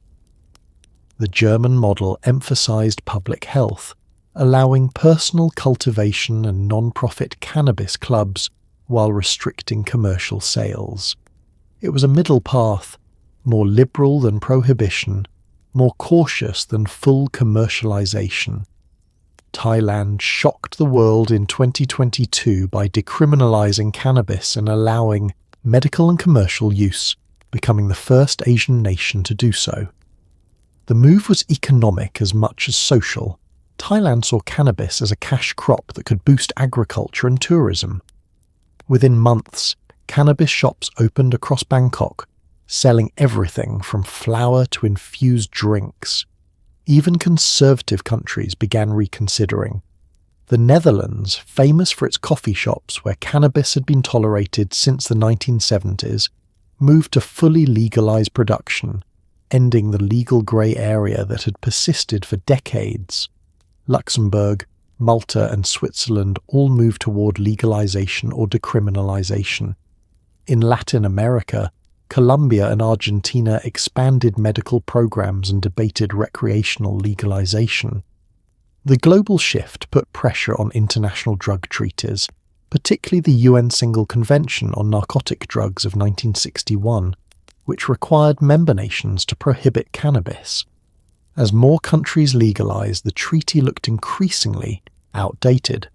The German model emphasized public health, allowing personal cultivation and non-profit cannabis clubs while restricting commercial sales. It was a middle path, more liberal than prohibition, more cautious than full commercialization. Thailand shocked the world in 2022 by decriminalizing cannabis and allowing medical and commercial use, becoming the first Asian nation to do so. The move was economic as much as social. Thailand saw cannabis as a cash crop that could boost agriculture and tourism. Within months, cannabis shops opened across Bangkok, selling everything from flower to infused drinks. Even conservative countries began reconsidering. The Netherlands, famous for its coffee shops where cannabis had been tolerated since the 1970s, moved to fully legalize production, ending the legal grey area that had persisted for decades. Luxembourg, Malta and Switzerland all moved toward legalization or decriminalization. In Latin America, Colombia and Argentina expanded medical programs and debated recreational legalization. The global shift put pressure on international drug treaties, particularly the UN Single Convention on Narcotic Drugs of 1961, which required member nations to prohibit cannabis. As more countries legalized, the treaty looked increasingly outdated.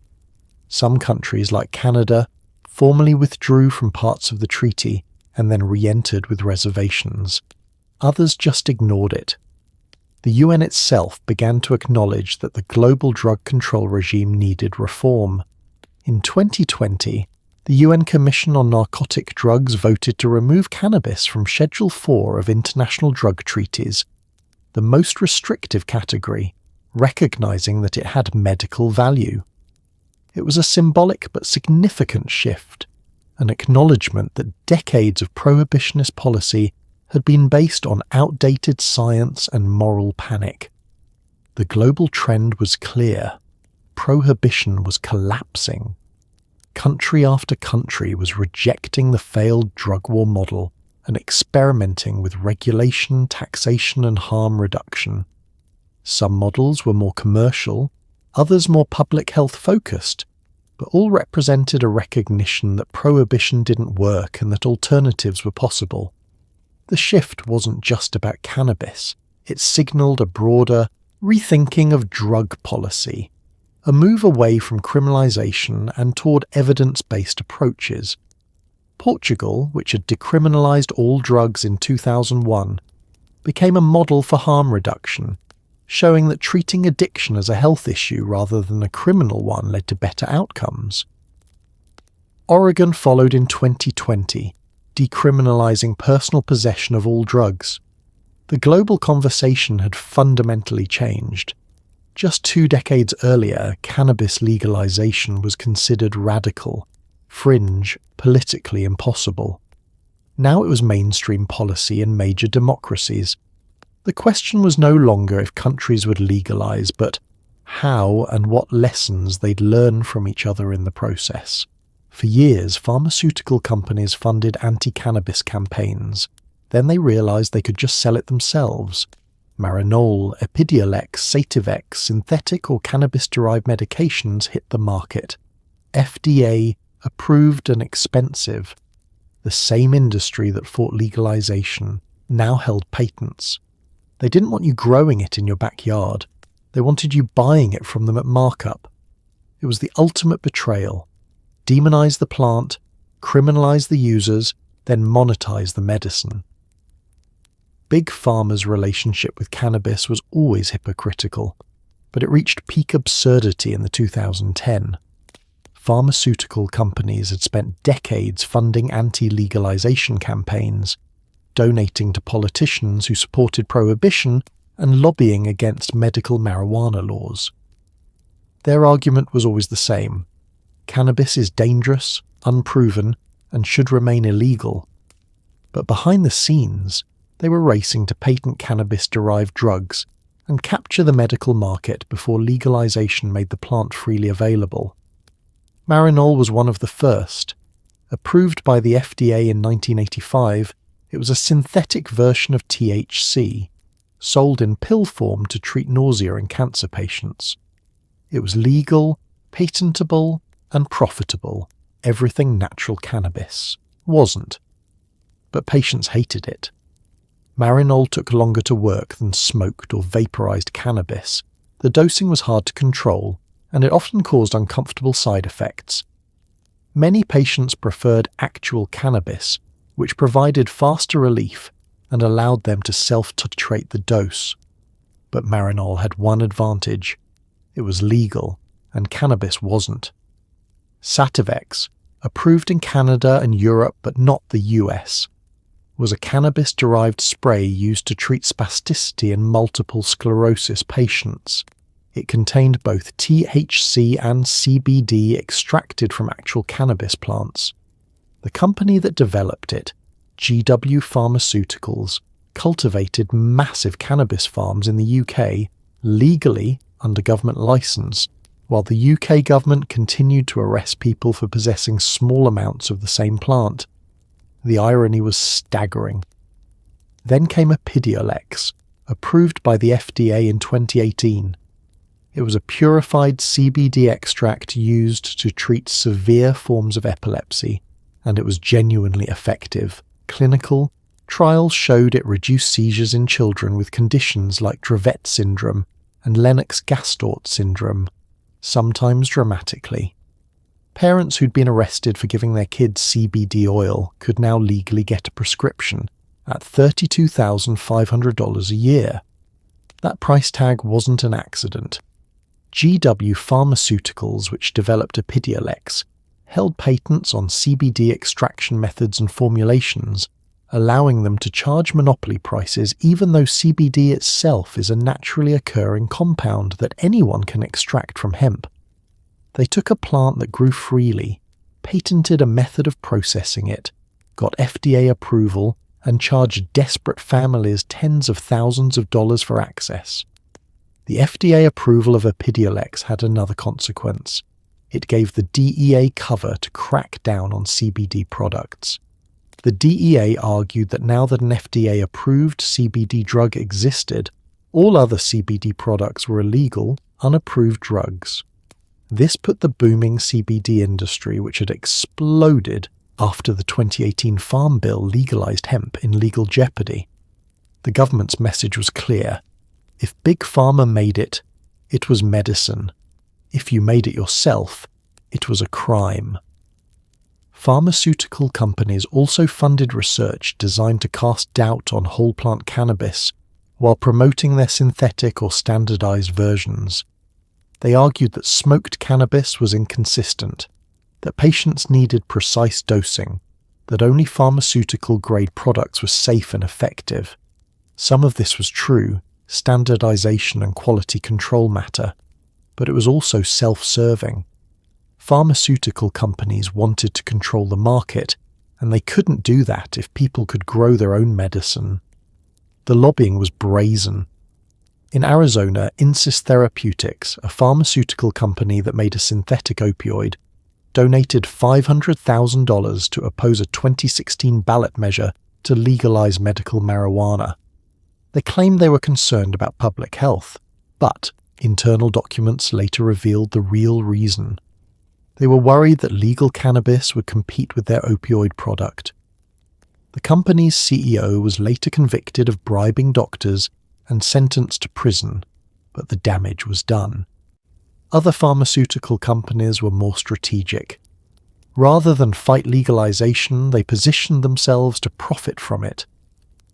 Some countries, like Canada, formally withdrew from parts of the treaty and then re-entered with reservations. Others just ignored it. The UN itself began to acknowledge that the global drug control regime needed reform. In 2020, the UN Commission on Narcotic Drugs voted to remove cannabis from Schedule 4 of international drug treaties, the most restrictive category, recognizing that it had medical value. It was a symbolic but significant shift, an acknowledgement that decades of prohibitionist policy had been based on outdated science and moral panic. The global trend was clear. Prohibition was collapsing. Country after country was rejecting the failed drug war model and experimenting with regulation, taxation, and harm reduction. Some models were more commercial, others more public health focused, but all represented a recognition that prohibition didn't work and that alternatives were possible. The shift wasn't just about cannabis. It signaled a broader rethinking of drug policy, a move away from criminalization and toward evidence-based approaches. Portugal, which had decriminalized all drugs in 2001, became a model for harm reduction, showing that treating addiction as a health issue rather than a criminal one led to better outcomes. Oregon followed in 2020, decriminalizing personal possession of all drugs. The global conversation had fundamentally changed. Just 2 decades earlier, cannabis legalization was considered radical, fringe, politically impossible. Now it was mainstream policy in major democracies. The question was no longer if countries would legalize, but how and what lessons they'd learn from each other in the process. For years, pharmaceutical companies funded anti-cannabis campaigns. Then they realized they could just sell it themselves. Marinol, Epidiolex, Sativex, synthetic or cannabis-derived medications hit the market. FDA, approved and expensive. The same industry that fought legalization now held patents. They didn't want you growing it in your backyard. They wanted you buying it from them at markup. It was the ultimate betrayal. Demonize the plant, criminalize the users, then monetize the medicine. Big Pharma's relationship with cannabis was always hypocritical, but it reached peak absurdity in the 2010. Pharmaceutical companies had spent decades funding anti-legalization campaigns, donating to politicians who supported prohibition and lobbying against medical marijuana laws. Their argument was always the same: cannabis is dangerous, unproven, and should remain illegal. But behind the scenes, they were racing to patent cannabis-derived drugs and capture the medical market before legalization made the plant freely available. Marinol was one of the first. Approved by the FDA in 1985, it was a synthetic version of THC, sold in pill form to treat nausea in cancer patients. It was legal, patentable, and profitable, everything natural cannabis wasn't. But patients hated it. Marinol took longer to work than smoked or vaporized cannabis. The dosing was hard to control, and it often caused uncomfortable side effects. Many patients preferred actual cannabis, which provided faster relief and allowed them to self-titrate the dose. But Marinol had one advantage: it was legal, and cannabis wasn't. Sativex, approved in Canada and Europe but not the US, was a cannabis-derived spray used to treat spasticity in multiple sclerosis patients. It contained both THC and CBD extracted from actual cannabis plants. The company that developed it, GW Pharmaceuticals, cultivated massive cannabis farms in the UK legally under government license, while the UK government continued to arrest people for possessing small amounts of the same plant. The irony was staggering. Then came Epidiolex, approved by the FDA in 2018. It was a purified CBD extract used to treat severe forms of epilepsy, and it was genuinely effective. Clinical trials showed it reduced seizures in children with conditions like Dravet syndrome and Lennox-Gastaut syndrome, sometimes dramatically. Parents who'd been arrested for giving their kids CBD oil could now legally get a prescription at $32,500 a year. That price tag wasn't an accident. GW Pharmaceuticals, which developed Epidiolex, held patents on CBD extraction methods and formulations, allowing them to charge monopoly prices even though CBD itself is a naturally occurring compound that anyone can extract from hemp. They took a plant that grew freely, patented a method of processing it, got FDA approval, and charged desperate families tens of thousands of dollars for access. The FDA approval of Epidiolex had another consequence. It gave the DEA cover to crack down on CBD products. The DEA argued that now that an FDA-approved CBD drug existed, all other CBD products were illegal, unapproved drugs. This put the booming CBD industry, which had exploded after the 2018 Farm Bill legalized hemp, in legal jeopardy. The government's message was clear. If Big Pharma made it, it was medicine. If you made it yourself, it was a crime. Pharmaceutical companies also funded research designed to cast doubt on whole plant cannabis while promoting their synthetic or standardized versions. They argued that smoked cannabis was inconsistent, that patients needed precise dosing, that only pharmaceutical-grade products were safe and effective. Some of this was true, standardization and quality control matter, but it was also self-serving. Pharmaceutical companies wanted to control the market, and they couldn't do that if people could grow their own medicine. The lobbying was brazen. In Arizona, Insys Therapeutics, a pharmaceutical company that made a synthetic opioid, donated $500,000 to oppose a 2016 ballot measure to legalize medical marijuana. They claimed they were concerned about public health, but internal documents later revealed the real reason. They were worried that legal cannabis would compete with their opioid product. The company's CEO was later convicted of bribing doctors and sentenced to prison, but the damage was done. Other pharmaceutical companies were more strategic. Rather than fight legalization, they positioned themselves to profit from it.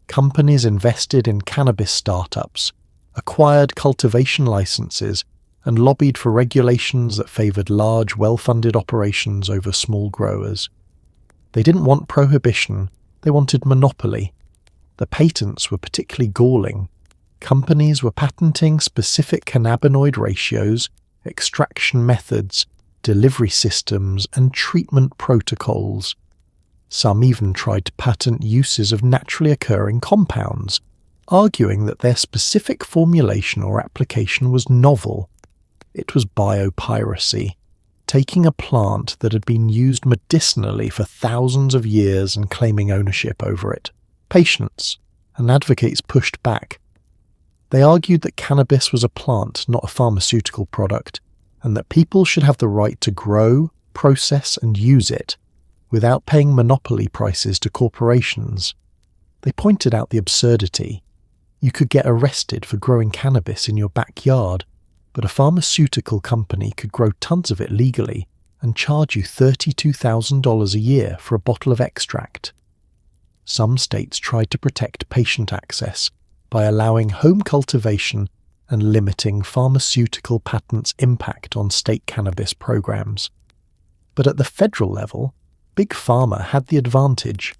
Companies invested in cannabis startups, acquired cultivation licenses, and lobbied for regulations that favoured large, well-funded operations over small growers. They didn't want prohibition, they wanted monopoly. The patents were particularly galling. Companies were patenting specific cannabinoid ratios, extraction methods, delivery systems, and treatment protocols. Some even tried to patent uses of naturally occurring compounds, arguing that their specific formulation or application was novel. It was biopiracy, taking a plant that had been used medicinally for thousands of years and claiming ownership over it. Patients and advocates pushed back. They argued that cannabis was a plant, not a pharmaceutical product, and that people should have the right to grow, process, and use it without paying monopoly prices to corporations. They pointed out the absurdity. You could get arrested for growing cannabis in your backyard, but a pharmaceutical company could grow tons of it legally and charge you $32,000 a year for a bottle of extract. Some states tried to protect patient access by allowing home cultivation and limiting pharmaceutical patents' impact on state cannabis programs. But at the federal level, Big Pharma had the advantage.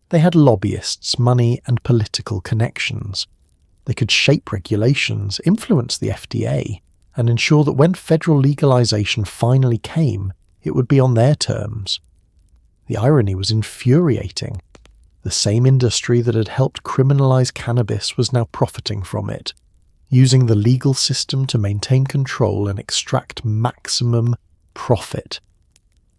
They had lobbyists, money, and political connections. They could shape regulations, influence the FDA, and ensure that when federal legalization finally came, it would be on their terms. The irony was infuriating. The same industry that had helped criminalize cannabis was now profiting from it, using the legal system to maintain control and extract maximum profit.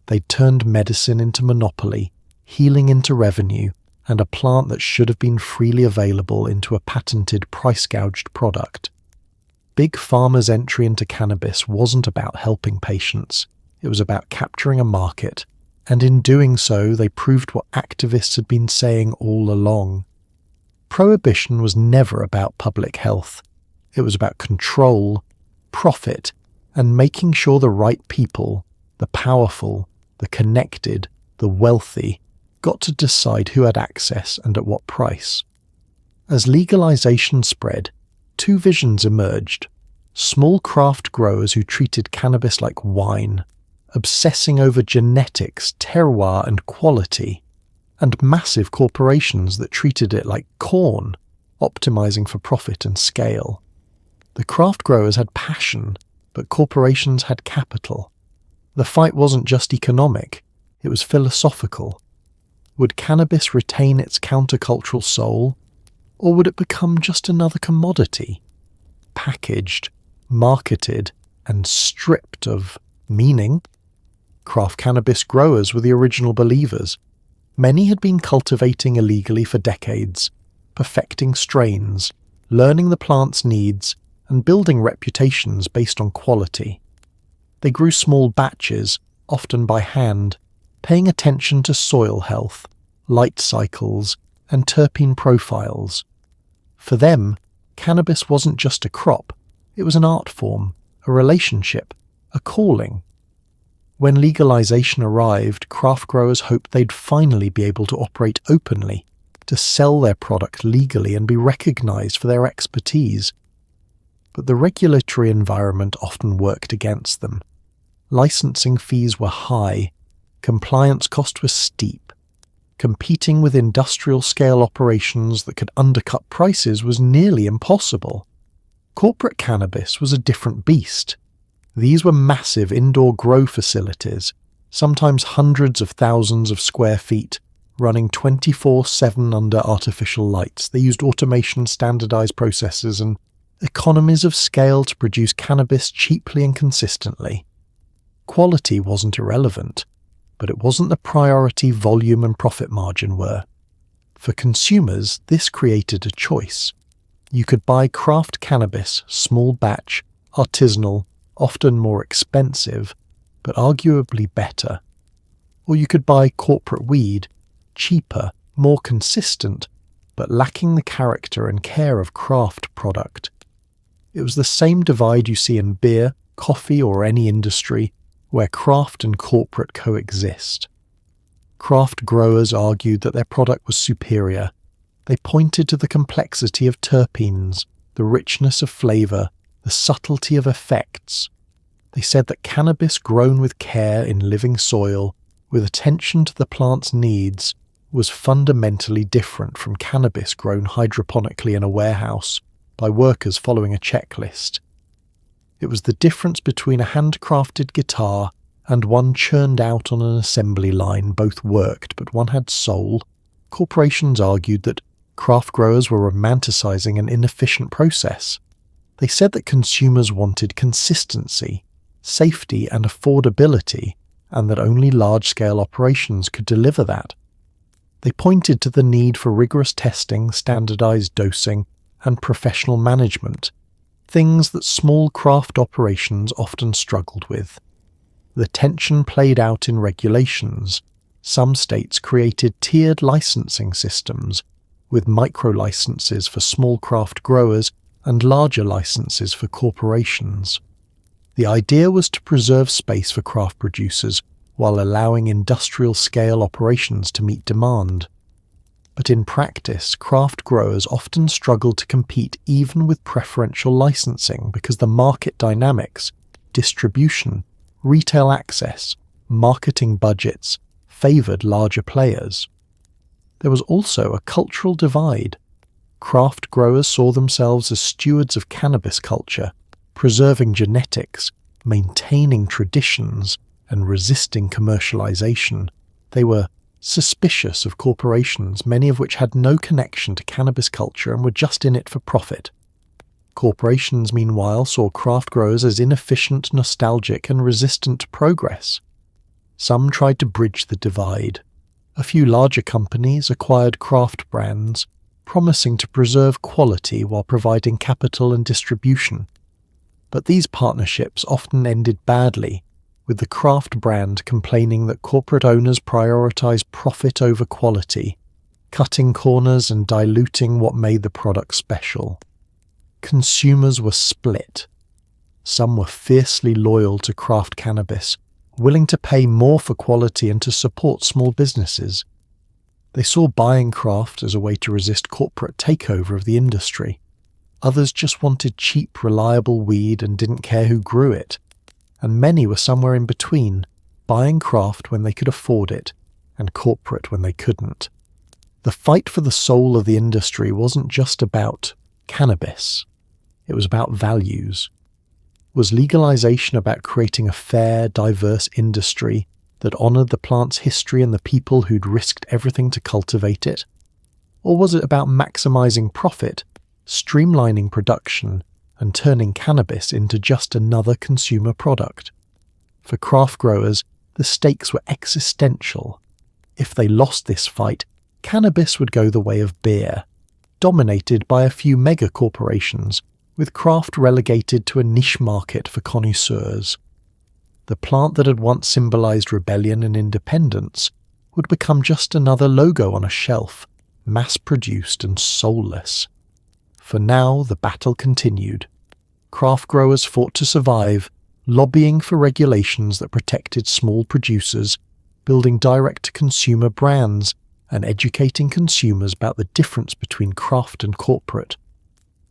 They'd turned medicine into monopoly, healing into revenue, and a plant that should have been freely available into a patented price-gouged product. Big Pharma's entry into cannabis wasn't about helping patients, it was about capturing a market, and in doing so they proved what activists had been saying all along. Prohibition was never about public health. It was about control, profit, and making sure the right people, the powerful, the connected, the wealthy, got to decide who had access and at what price. As legalization spread, two visions emerged. Small craft growers who treated cannabis like wine, obsessing over genetics, terroir, and quality, and massive corporations that treated it like corn, optimizing for profit and scale. The craft growers had passion, but corporations had capital. The fight wasn't just economic, it was philosophical. Would cannabis retain its countercultural soul, or would it become just another commodity, packaged, marketed, and stripped of meaning? Craft cannabis growers were the original believers. Many had been cultivating illegally for decades, perfecting strains, learning the plant's needs, and building reputations based on quality. They grew small batches, often by hand, paying attention to soil health, light cycles, and terpene profiles. For them, cannabis wasn't just a crop, it was an art form, a relationship, a calling. When legalization arrived, craft growers hoped they'd finally be able to operate openly, to sell their product legally and be recognized for their expertise. But the regulatory environment often worked against them. Licensing fees were high, compliance costs were steep. Competing with industrial-scale operations that could undercut prices was nearly impossible. Corporate cannabis was a different beast. These were massive indoor grow facilities, sometimes hundreds of thousands of square feet, running 24/7 under artificial lights. They used automation, standardized processes, and economies of scale to produce cannabis cheaply and consistently. Quality wasn't irrelevant, but it wasn't the priority volume and profit margin were. For consumers, this created a choice. You could buy craft cannabis, small batch, artisanal, often more expensive, but arguably better. Or you could buy corporate weed, cheaper, more consistent, but lacking the character and care of craft product. It was the same divide you see in beer, coffee, or any industry where craft and corporate coexist. Craft growers argued that their product was superior. They pointed to the complexity of terpenes, the richness of flavour, the subtlety of effects. They said that cannabis grown with care in living soil, with attention to the plant's needs, was fundamentally different from cannabis grown hydroponically in a warehouse by workers following a checklist. It was the difference between a handcrafted guitar and one churned out on an assembly line. Both worked, but one had soul. Corporations argued that craft growers were romanticizing an inefficient process. They said that consumers wanted consistency, safety and affordability, and that only large-scale operations could deliver that. They pointed to the need for rigorous testing, standardized dosing, and professional management, things that small craft operations often struggled with. The tension played out in regulations. Some states created tiered licensing systems, with micro-licenses for small craft growers and larger licenses for corporations. The idea was to preserve space for craft producers while allowing industrial-scale operations to meet demand. But in practice, craft growers often struggled to compete even with preferential licensing because the market dynamics, distribution, retail access, marketing budgets favoured larger players. There was also a cultural divide. Craft growers saw themselves as stewards of cannabis culture, preserving genetics, maintaining traditions, and resisting commercialization. They were suspicious of corporations, many of which had no connection to cannabis culture and were just in it for profit. Corporations, meanwhile, saw craft growers as inefficient, nostalgic, and resistant to progress. Some tried to bridge the divide. A few larger companies acquired craft brands, promising to preserve quality while providing capital and distribution. But these partnerships often ended badly, with the craft brand complaining that corporate owners prioritize profit over quality, cutting corners and diluting what made the product special. Consumers were split. Some were fiercely loyal to craft cannabis, willing to pay more for quality and to support small businesses. They saw buying craft as a way to resist corporate takeover of the industry. Others just wanted cheap, reliable weed and didn't care who grew it. And many were somewhere in between, buying craft when they could afford it, and corporate when they couldn't. The fight for the soul of the industry wasn't just about cannabis. It was about values. Was legalization about creating a fair, diverse industry that honoured the plant's history and the people who'd risked everything to cultivate it? Or was it about maximising profit, streamlining production, and turning cannabis into just another consumer product? For craft growers, the stakes were existential. If they lost this fight, cannabis would go the way of beer, dominated by a few mega corporations, with craft relegated to a niche market for connoisseurs. The plant that had once symbolized rebellion and independence would become just another logo on a shelf, mass-produced and soulless. For now, the battle continued. Craft growers fought to survive, lobbying for regulations that protected small producers, building direct-to-consumer brands, and educating consumers about the difference between craft and corporate.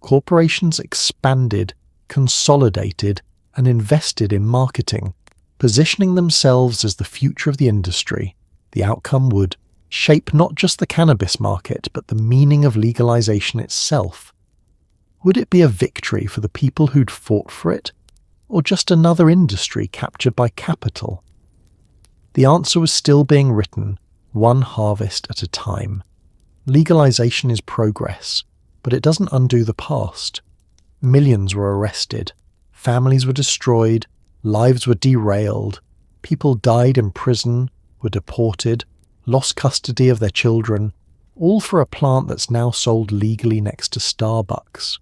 Corporations expanded, consolidated, and invested in marketing, positioning themselves as the future of the industry. The outcome would shape not just the cannabis market, but the meaning of legalization itself. Would it be a victory for the people who'd fought for it, or just another industry captured by capital? The answer was still being written, one harvest at a time. Legalization is progress, but it doesn't undo the past. Millions were arrested, families were destroyed, lives were derailed, people died in prison, were deported, lost custody of their children, all for a plant that's now sold legally next to Starbucks.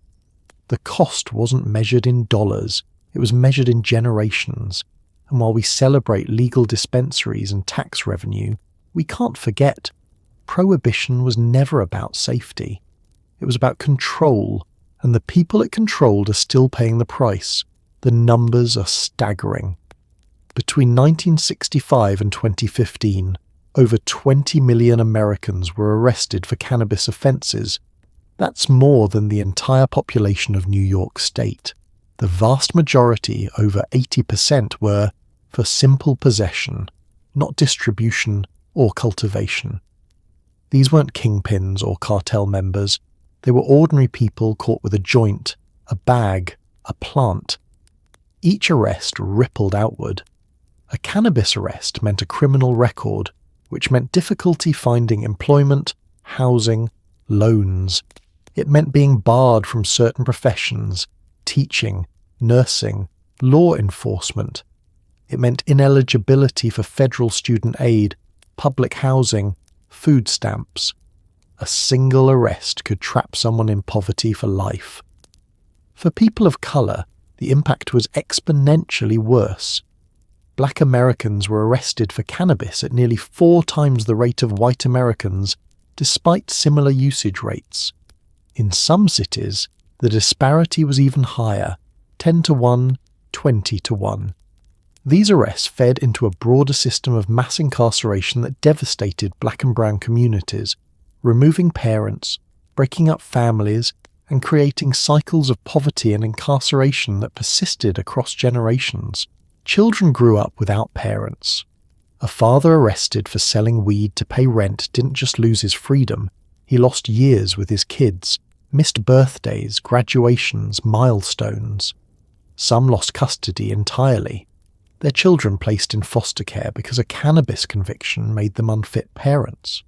The cost wasn't measured in dollars, it was measured in generations. And while we celebrate legal dispensaries and tax revenue, we can't forget, prohibition was never about safety. It was about control, and the people it controlled are still paying the price. The numbers are staggering. Between 1965 and 2015, Over 20 million Americans were arrested for cannabis offences. That's more than the entire population of New York State. The vast majority, over 80%, were for simple possession, not distribution or cultivation. These weren't kingpins or cartel members. They were ordinary people caught with a joint, a bag, a plant. Each arrest rippled outward. A cannabis arrest meant a criminal record, which meant difficulty finding employment, housing, loans. It meant being barred from certain professions, teaching, nursing, law enforcement. It meant ineligibility for federal student aid, public housing, food stamps. A single arrest could trap someone in poverty for life. For people of colour, the impact was exponentially worse. Black Americans were arrested for cannabis at nearly 4 times the rate of white Americans, despite similar usage rates. In some cities, the disparity was even higher, 10 to 1, 20 to 1. These arrests fed into a broader system of mass incarceration that devastated black and brown communities, removing parents, breaking up families, and creating cycles of poverty and incarceration that persisted across generations. Children grew up without parents. A father arrested for selling weed to pay rent didn't just lose his freedom, he lost years with his kids, missed birthdays, graduations, milestones. Some lost custody entirely. Their children placed in foster care because a cannabis conviction made them unfit parents.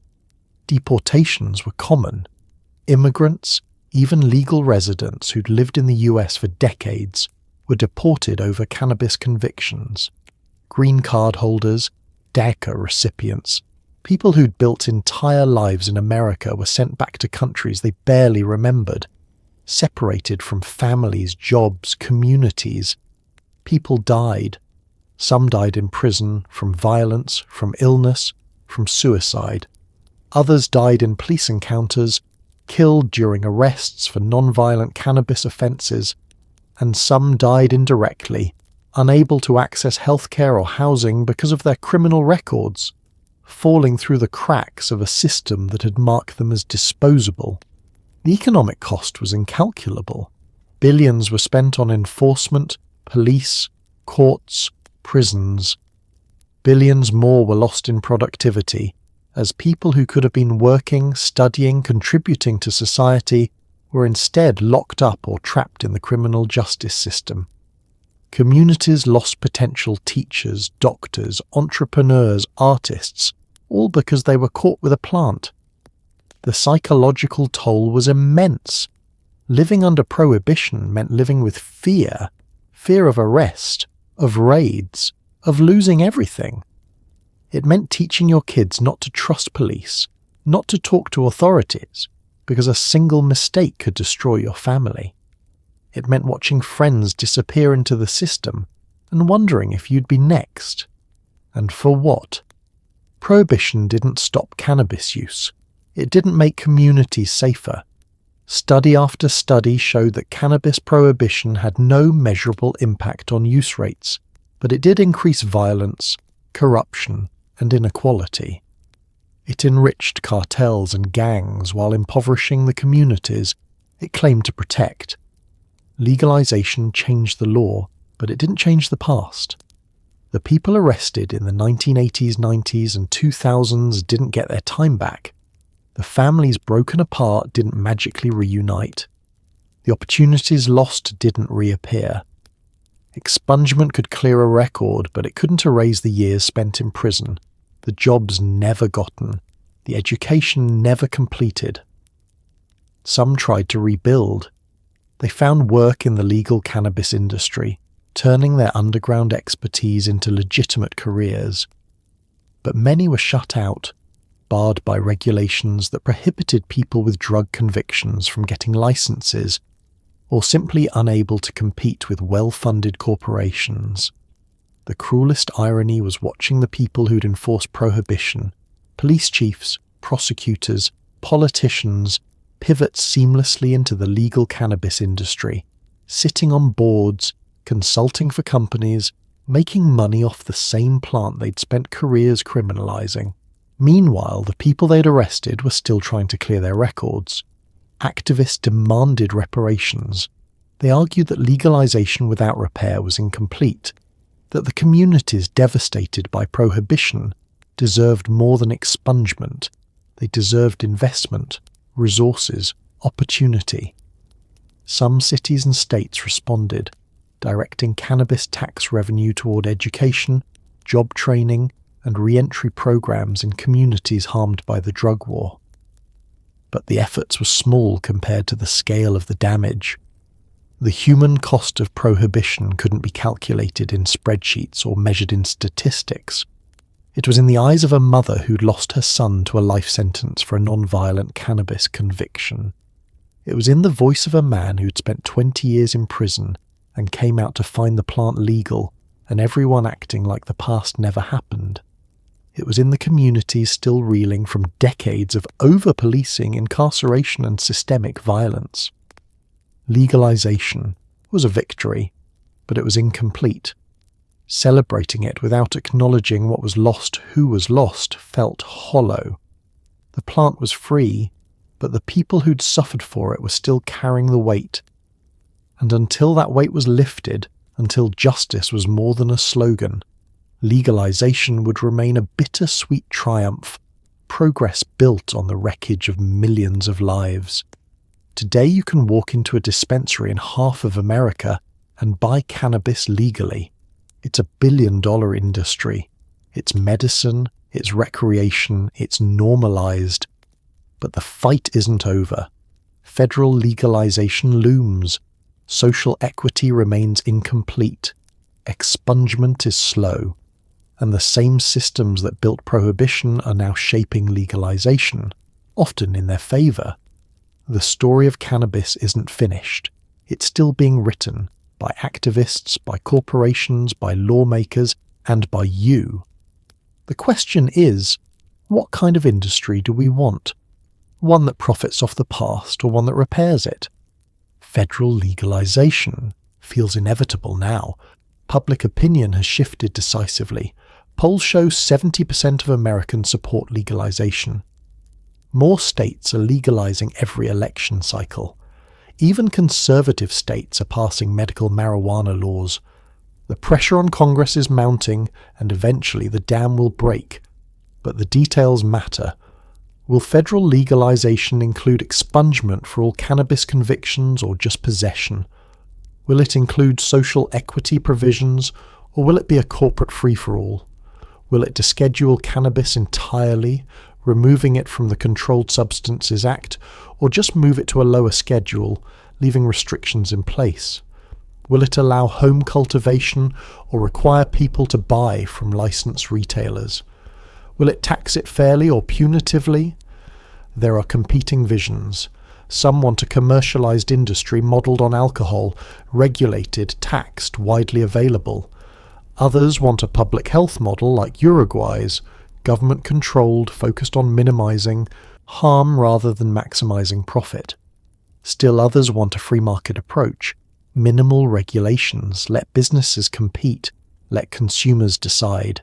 Deportations were common. Immigrants, even legal residents who'd lived in the US for decades, were deported over cannabis convictions. Green card holders, DACA recipients, people who'd built entire lives in America were sent back to countries they barely remembered, separated from families, jobs, communities. People died. Some died in prison from violence, from illness, from suicide. Others died in police encounters, killed during arrests for non-violent cannabis offences, and some died indirectly, unable to access healthcare or housing because of their criminal records, falling through the cracks of a system that had marked them as disposable. The economic cost was incalculable. Billions were spent on enforcement, police, courts, prisons. Billions more were lost in productivity, as people who could have been working, studying, contributing to society were instead locked up or trapped in the criminal justice system. Communities lost potential teachers, doctors, entrepreneurs, artists, all because they were caught with a plant. The psychological toll was immense. Living under prohibition meant living with fear of arrest, of raids, of losing everything. It meant teaching your kids not to trust police, not to talk to authorities, because a single mistake could destroy your family. It meant watching friends disappear into the system and wondering if you'd be next. And for what? Prohibition didn't stop cannabis use. It didn't make communities safer. Study after study showed that cannabis prohibition had no measurable impact on use rates, but it did increase violence, corruption, and inequality. It enriched cartels and gangs while impoverishing the communities it claimed to protect. Legalization changed the law, but it didn't change the past. The people arrested in the 1980s, 90s, and 2000s didn't get their time back. The families broken apart didn't magically reunite. The opportunities lost didn't reappear. Expungement could clear a record, but it couldn't erase the years spent in prison, the jobs never gotten, the education never completed. Some tried to rebuild. They found work in the legal cannabis industry, turning their underground expertise into legitimate careers. But many were shut out, barred by regulations that prohibited people with drug convictions from getting licenses, or simply unable to compete with well-funded corporations. The cruelest irony was watching the people who'd enforced prohibition, police chiefs, prosecutors, politicians, pivot seamlessly into the legal cannabis industry, sitting on boards, consulting for companies, making money off the same plant they'd spent careers criminalizing. Meanwhile, the people they'd arrested were still trying to clear their records. Activists demanded reparations. They argued that legalization without repair was incomplete, that the communities devastated by prohibition deserved more than expungement. They deserved investment, resources, opportunity. Some cities and states responded, directing cannabis tax revenue toward education, job training, and re-entry programs in communities harmed by the drug war. But the efforts were small compared to the scale of the damage. The human cost of prohibition couldn't be calculated in spreadsheets or measured in statistics. It was in the eyes of a mother who'd lost her son to a life sentence for a non-violent cannabis conviction. It was in the voice of a man who'd spent 20 years in prison and came out to find the plant legal and everyone acting like the past never happened. It was in the communities still reeling from decades of over-policing, incarceration and systemic violence. Legalization was a victory, but it was incomplete. Celebrating it without acknowledging what was lost, who was lost, felt hollow. The plant was free, but the people who'd suffered for it were still carrying the weight. And until that weight was lifted, until justice was more than a slogan, legalization would remain a bittersweet triumph, progress built on the wreckage of millions of lives. Today you can walk into a dispensary in half of America and buy cannabis legally. It's a billion-dollar industry. It's medicine, it's recreation, it's normalized. But the fight isn't over. Federal legalization looms. Social equity remains incomplete. Expungement is slow. And the same systems that built prohibition are now shaping legalization, often in their favor. The story of cannabis isn't finished. It's still being written by activists, by corporations, by lawmakers, and by you. The question is, what kind of industry do we want? One that profits off the past or one that repairs it? Federal legalization feels inevitable now. Public opinion has shifted decisively. Polls show 70% of Americans support legalization. More states are legalizing every election cycle. Even conservative states are passing medical marijuana laws. The pressure on Congress is mounting, and eventually the dam will break. But the details matter. Will federal legalization include expungement for all cannabis convictions or just possession? Will it include social equity provisions, or will it be a corporate free-for-all? Will it deschedule cannabis entirely, removing it from the Controlled Substances Act, or just move it to a lower schedule, leaving restrictions in place? Will it allow home cultivation or require people to buy from licensed retailers? Will it tax it fairly or punitively? There are competing visions. Some want a commercialized industry modelled on alcohol, regulated, taxed, widely available. Others want a public health model like Uruguay's, government-controlled, focused on minimizing harm rather than maximizing profit. Still others want a free market approach, minimal regulations, let businesses compete, let consumers decide.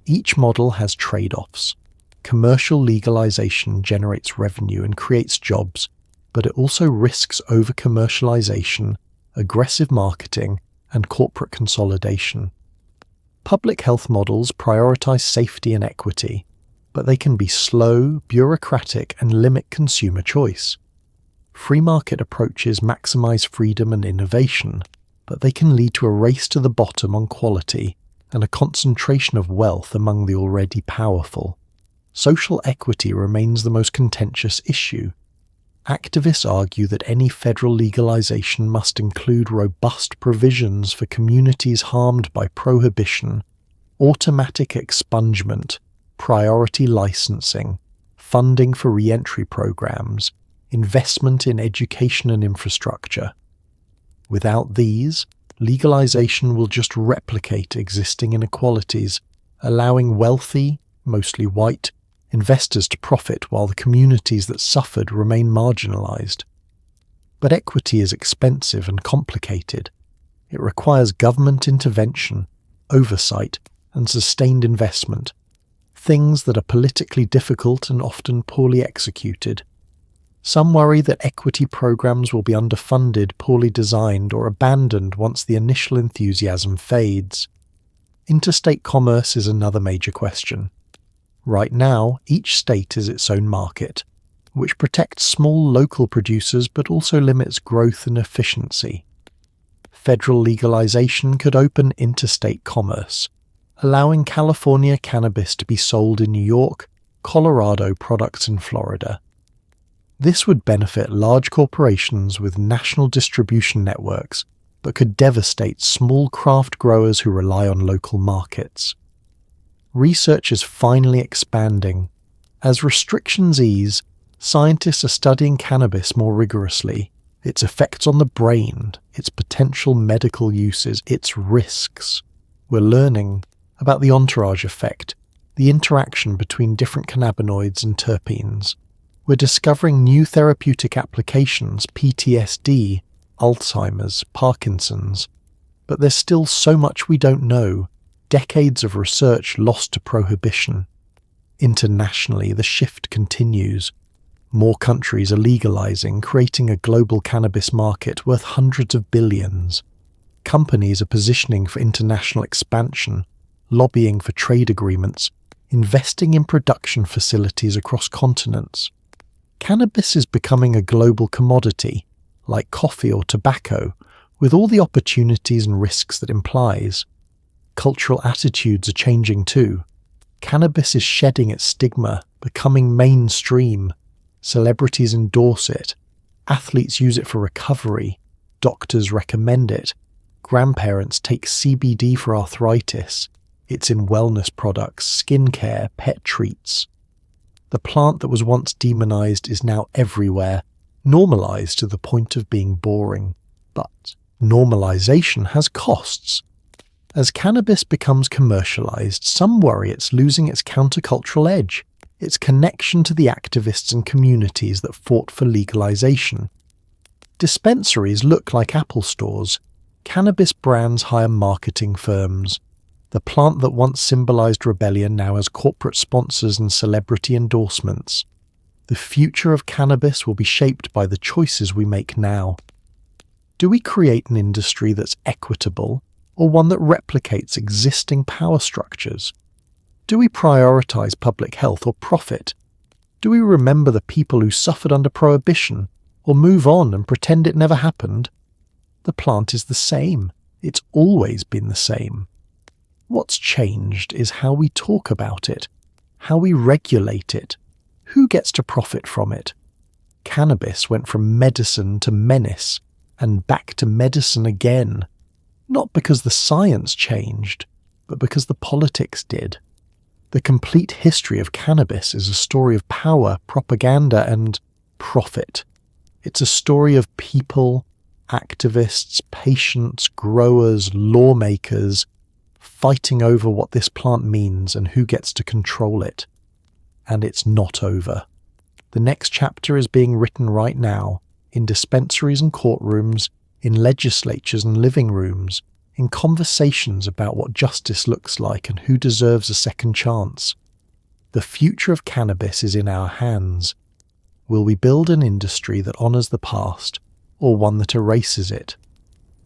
Each model has trade-offs. Commercial legalization generates revenue and creates jobs, but it also risks over-commercialization, aggressive marketing, and corporate consolidation. Public health models prioritize safety and equity, but they can be slow, bureaucratic, and limit consumer choice. Free market approaches maximize freedom and innovation, but they can lead to a race to the bottom on quality and a concentration of wealth among the already powerful. Social equity remains the most contentious issue. Activists argue that any federal legalization must include robust provisions for communities harmed by prohibition, automatic expungement, priority licensing, funding for re-entry programs, investment in education and infrastructure. Without these, legalization will just replicate existing inequalities, allowing wealthy, mostly white, investors to profit while the communities that suffered remain marginalized. But equity is expensive and complicated. It requires government intervention, oversight, and sustained investment. things that are politically difficult and often poorly executed. Some worry that equity programs will be underfunded, poorly designed, or abandoned once the initial enthusiasm fades. Interstate commerce is another major question. Right now, each state is its own market, which protects small local producers but also limits growth and efficiency. Federal legalization could open interstate commerce, allowing California cannabis to be sold in New York, Colorado products in Florida. This would benefit large corporations with national distribution networks, but could devastate small craft growers who rely on local markets. Research is finally expanding. As restrictions ease, scientists are studying cannabis more rigorously, its effects on the brain, its potential medical uses, its risks. We're learning about the entourage effect, the interaction between different cannabinoids and terpenes. We're discovering new therapeutic applications, PTSD, Alzheimer's, Parkinson's. But there's still so much we don't know, decades of research lost to prohibition. Internationally, the shift continues. More countries are legalizing, creating a global cannabis market worth hundreds of billions. Companies are positioning for international expansion, lobbying for trade agreements, investing in production facilities across continents. Cannabis is becoming a global commodity, like coffee or tobacco, with all the opportunities and risks that implies. Cultural attitudes are changing too. Cannabis is shedding its stigma, becoming mainstream. Celebrities endorse it. Athletes use it for recovery. Doctors recommend it. Grandparents take CBD for arthritis. It's in wellness products, skincare, pet treats. The plant that was once demonized is now everywhere, normalized to the point of being boring. But normalization has costs. As cannabis becomes commercialized, some worry it's losing its countercultural edge, its connection to the activists and communities that fought for legalization. Dispensaries look like Apple stores. Cannabis brands hire marketing firms. The plant that once symbolized rebellion now has corporate sponsors and celebrity endorsements. The future of cannabis will be shaped by the choices we make now. Do we create an industry that's equitable, or one that replicates existing power structures? Do we prioritize public health or profit? Do we remember the people who suffered under prohibition, or move on and pretend it never happened? The plant is the same. It's always been the same. What's changed is how we talk about it, how we regulate it, who gets to profit from it. Cannabis went from medicine to menace, and back to medicine again, not because the science changed, but because the politics did. The complete history of cannabis is a story of power, propaganda, and profit. It's a story of people, activists, patients, growers, lawmakers, fighting over what this plant means and who gets to control it. And it's not over. The next chapter is being written right now, in dispensaries and courtrooms, in legislatures and living rooms, in conversations about what justice looks like and who deserves a second chance. The future of cannabis is in our hands. Will we build an industry that honors the past, or one that erases it?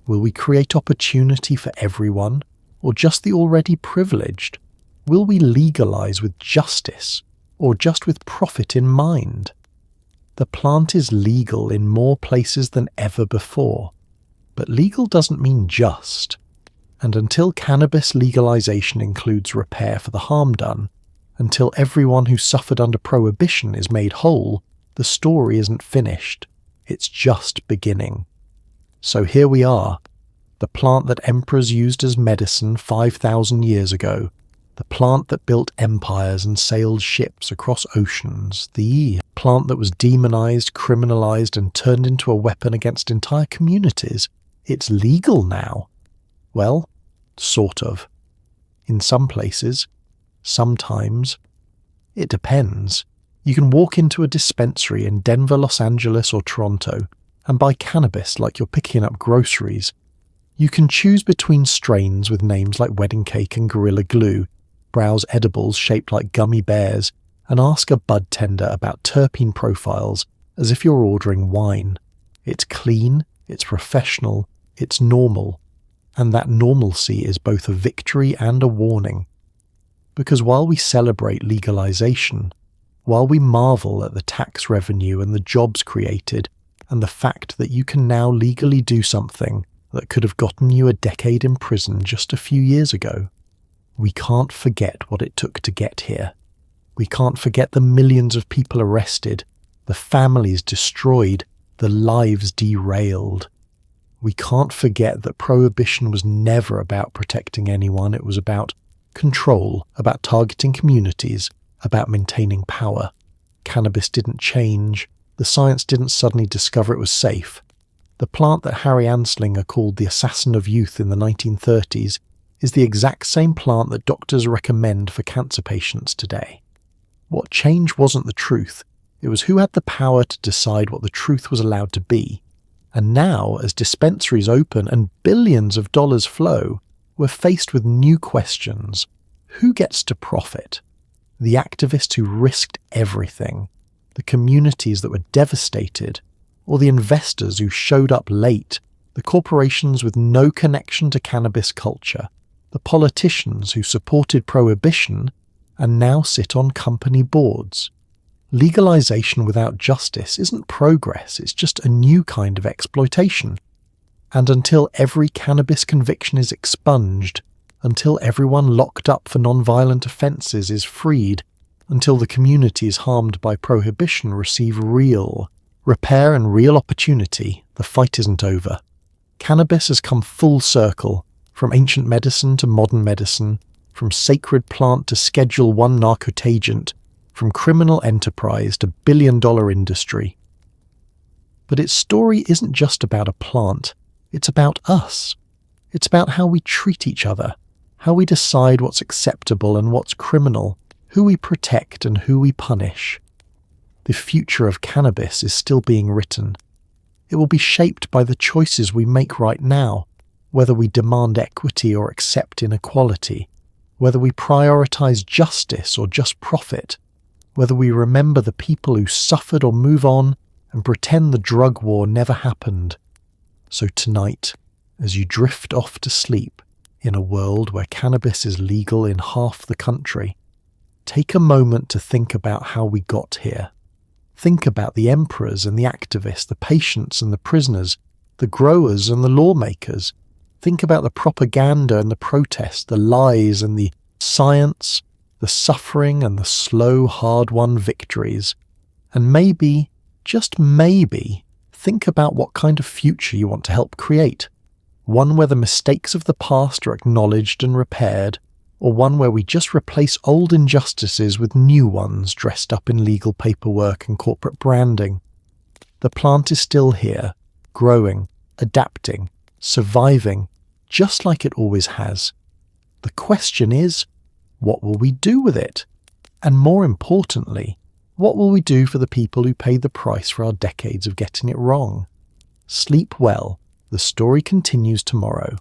Will we create opportunity for everyone, or just the already privileged? Will we legalize with justice, or just with profit in mind? The plant is legal in more places than ever before, but legal doesn't mean just. And until cannabis legalization includes repair for the harm done, until everyone who suffered under prohibition is made whole, the story isn't finished. It's just beginning. So here we are, the plant that emperors used as medicine 5,000 years ago, the plant that built empires and sailed ships across oceans, the plant that was demonized, criminalized, and turned into a weapon against entire communities. It's legal now. Well, sort of. In some places. Sometimes. It depends. You can walk into a dispensary in Denver, Los Angeles, or Toronto and buy cannabis like you're picking up groceries. You can choose between strains with names like Wedding Cake and Gorilla Glue, browse edibles shaped like gummy bears and ask a bud tender about terpene profiles as if you're ordering wine. It's clean, it's professional, it's normal, and that normalcy is both a victory and a warning. Because while we celebrate legalization, while we marvel at the tax revenue and the jobs created, and the fact that you can now legally do something that could have gotten you a decade in prison just a few years ago, we can't forget what it took to get here. We can't forget the millions of people arrested, the families destroyed, the lives derailed. We can't forget that prohibition was never about protecting anyone. It was about control, about targeting communities, about maintaining power. Cannabis didn't change. The science didn't suddenly discover it was safe. The plant that Harry Anslinger called the assassin of youth in the 1930s is the exact same plant that doctors recommend for cancer patients today. What changed wasn't the truth. It was who had the power to decide what the truth was allowed to be. And now, as dispensaries open and billions of dollars flow, we're faced with new questions. Who gets to profit? The activists who risked everything, the communities that were devastated, or the investors who showed up late, the corporations with no connection to cannabis culture, the politicians who supported prohibition and now sit on company boards. Legalization without justice isn't progress, it's just a new kind of exploitation. And until every cannabis conviction is expunged, until everyone locked up for non-violent offences is freed, until the communities harmed by prohibition receive real repair and real opportunity, the fight isn't over. Cannabis has come full circle, from ancient medicine to modern medicine, from sacred plant to Schedule I narcotagent, from criminal enterprise to billion-dollar industry. But its story isn't just about a plant, it's about us. It's about how we treat each other, how we decide what's acceptable and what's criminal, who we protect and who we punish. The future of cannabis is still being written. It will be shaped by the choices we make right now, whether we demand equity or accept inequality, whether we prioritize justice or just profit, whether we remember the people who suffered or move on and pretend the drug war never happened. So tonight, as you drift off to sleep in a world where cannabis is legal in half the country, take a moment to think about how we got here. Think about the emperors and the activists, the patients and the prisoners, the growers and the lawmakers. Think about the propaganda and the protests, the lies and the science, the suffering and the slow, hard-won victories. And maybe, just maybe, think about what kind of future you want to help create. One where the mistakes of the past are acknowledged and repaired, or one where we just replace old injustices with new ones dressed up in legal paperwork and corporate branding. The plant is still here, growing, adapting, surviving, just like it always has. The question is, what will we do with it? And more importantly, what will we do for the people who paid the price for our decades of getting it wrong? Sleep well. The story continues tomorrow.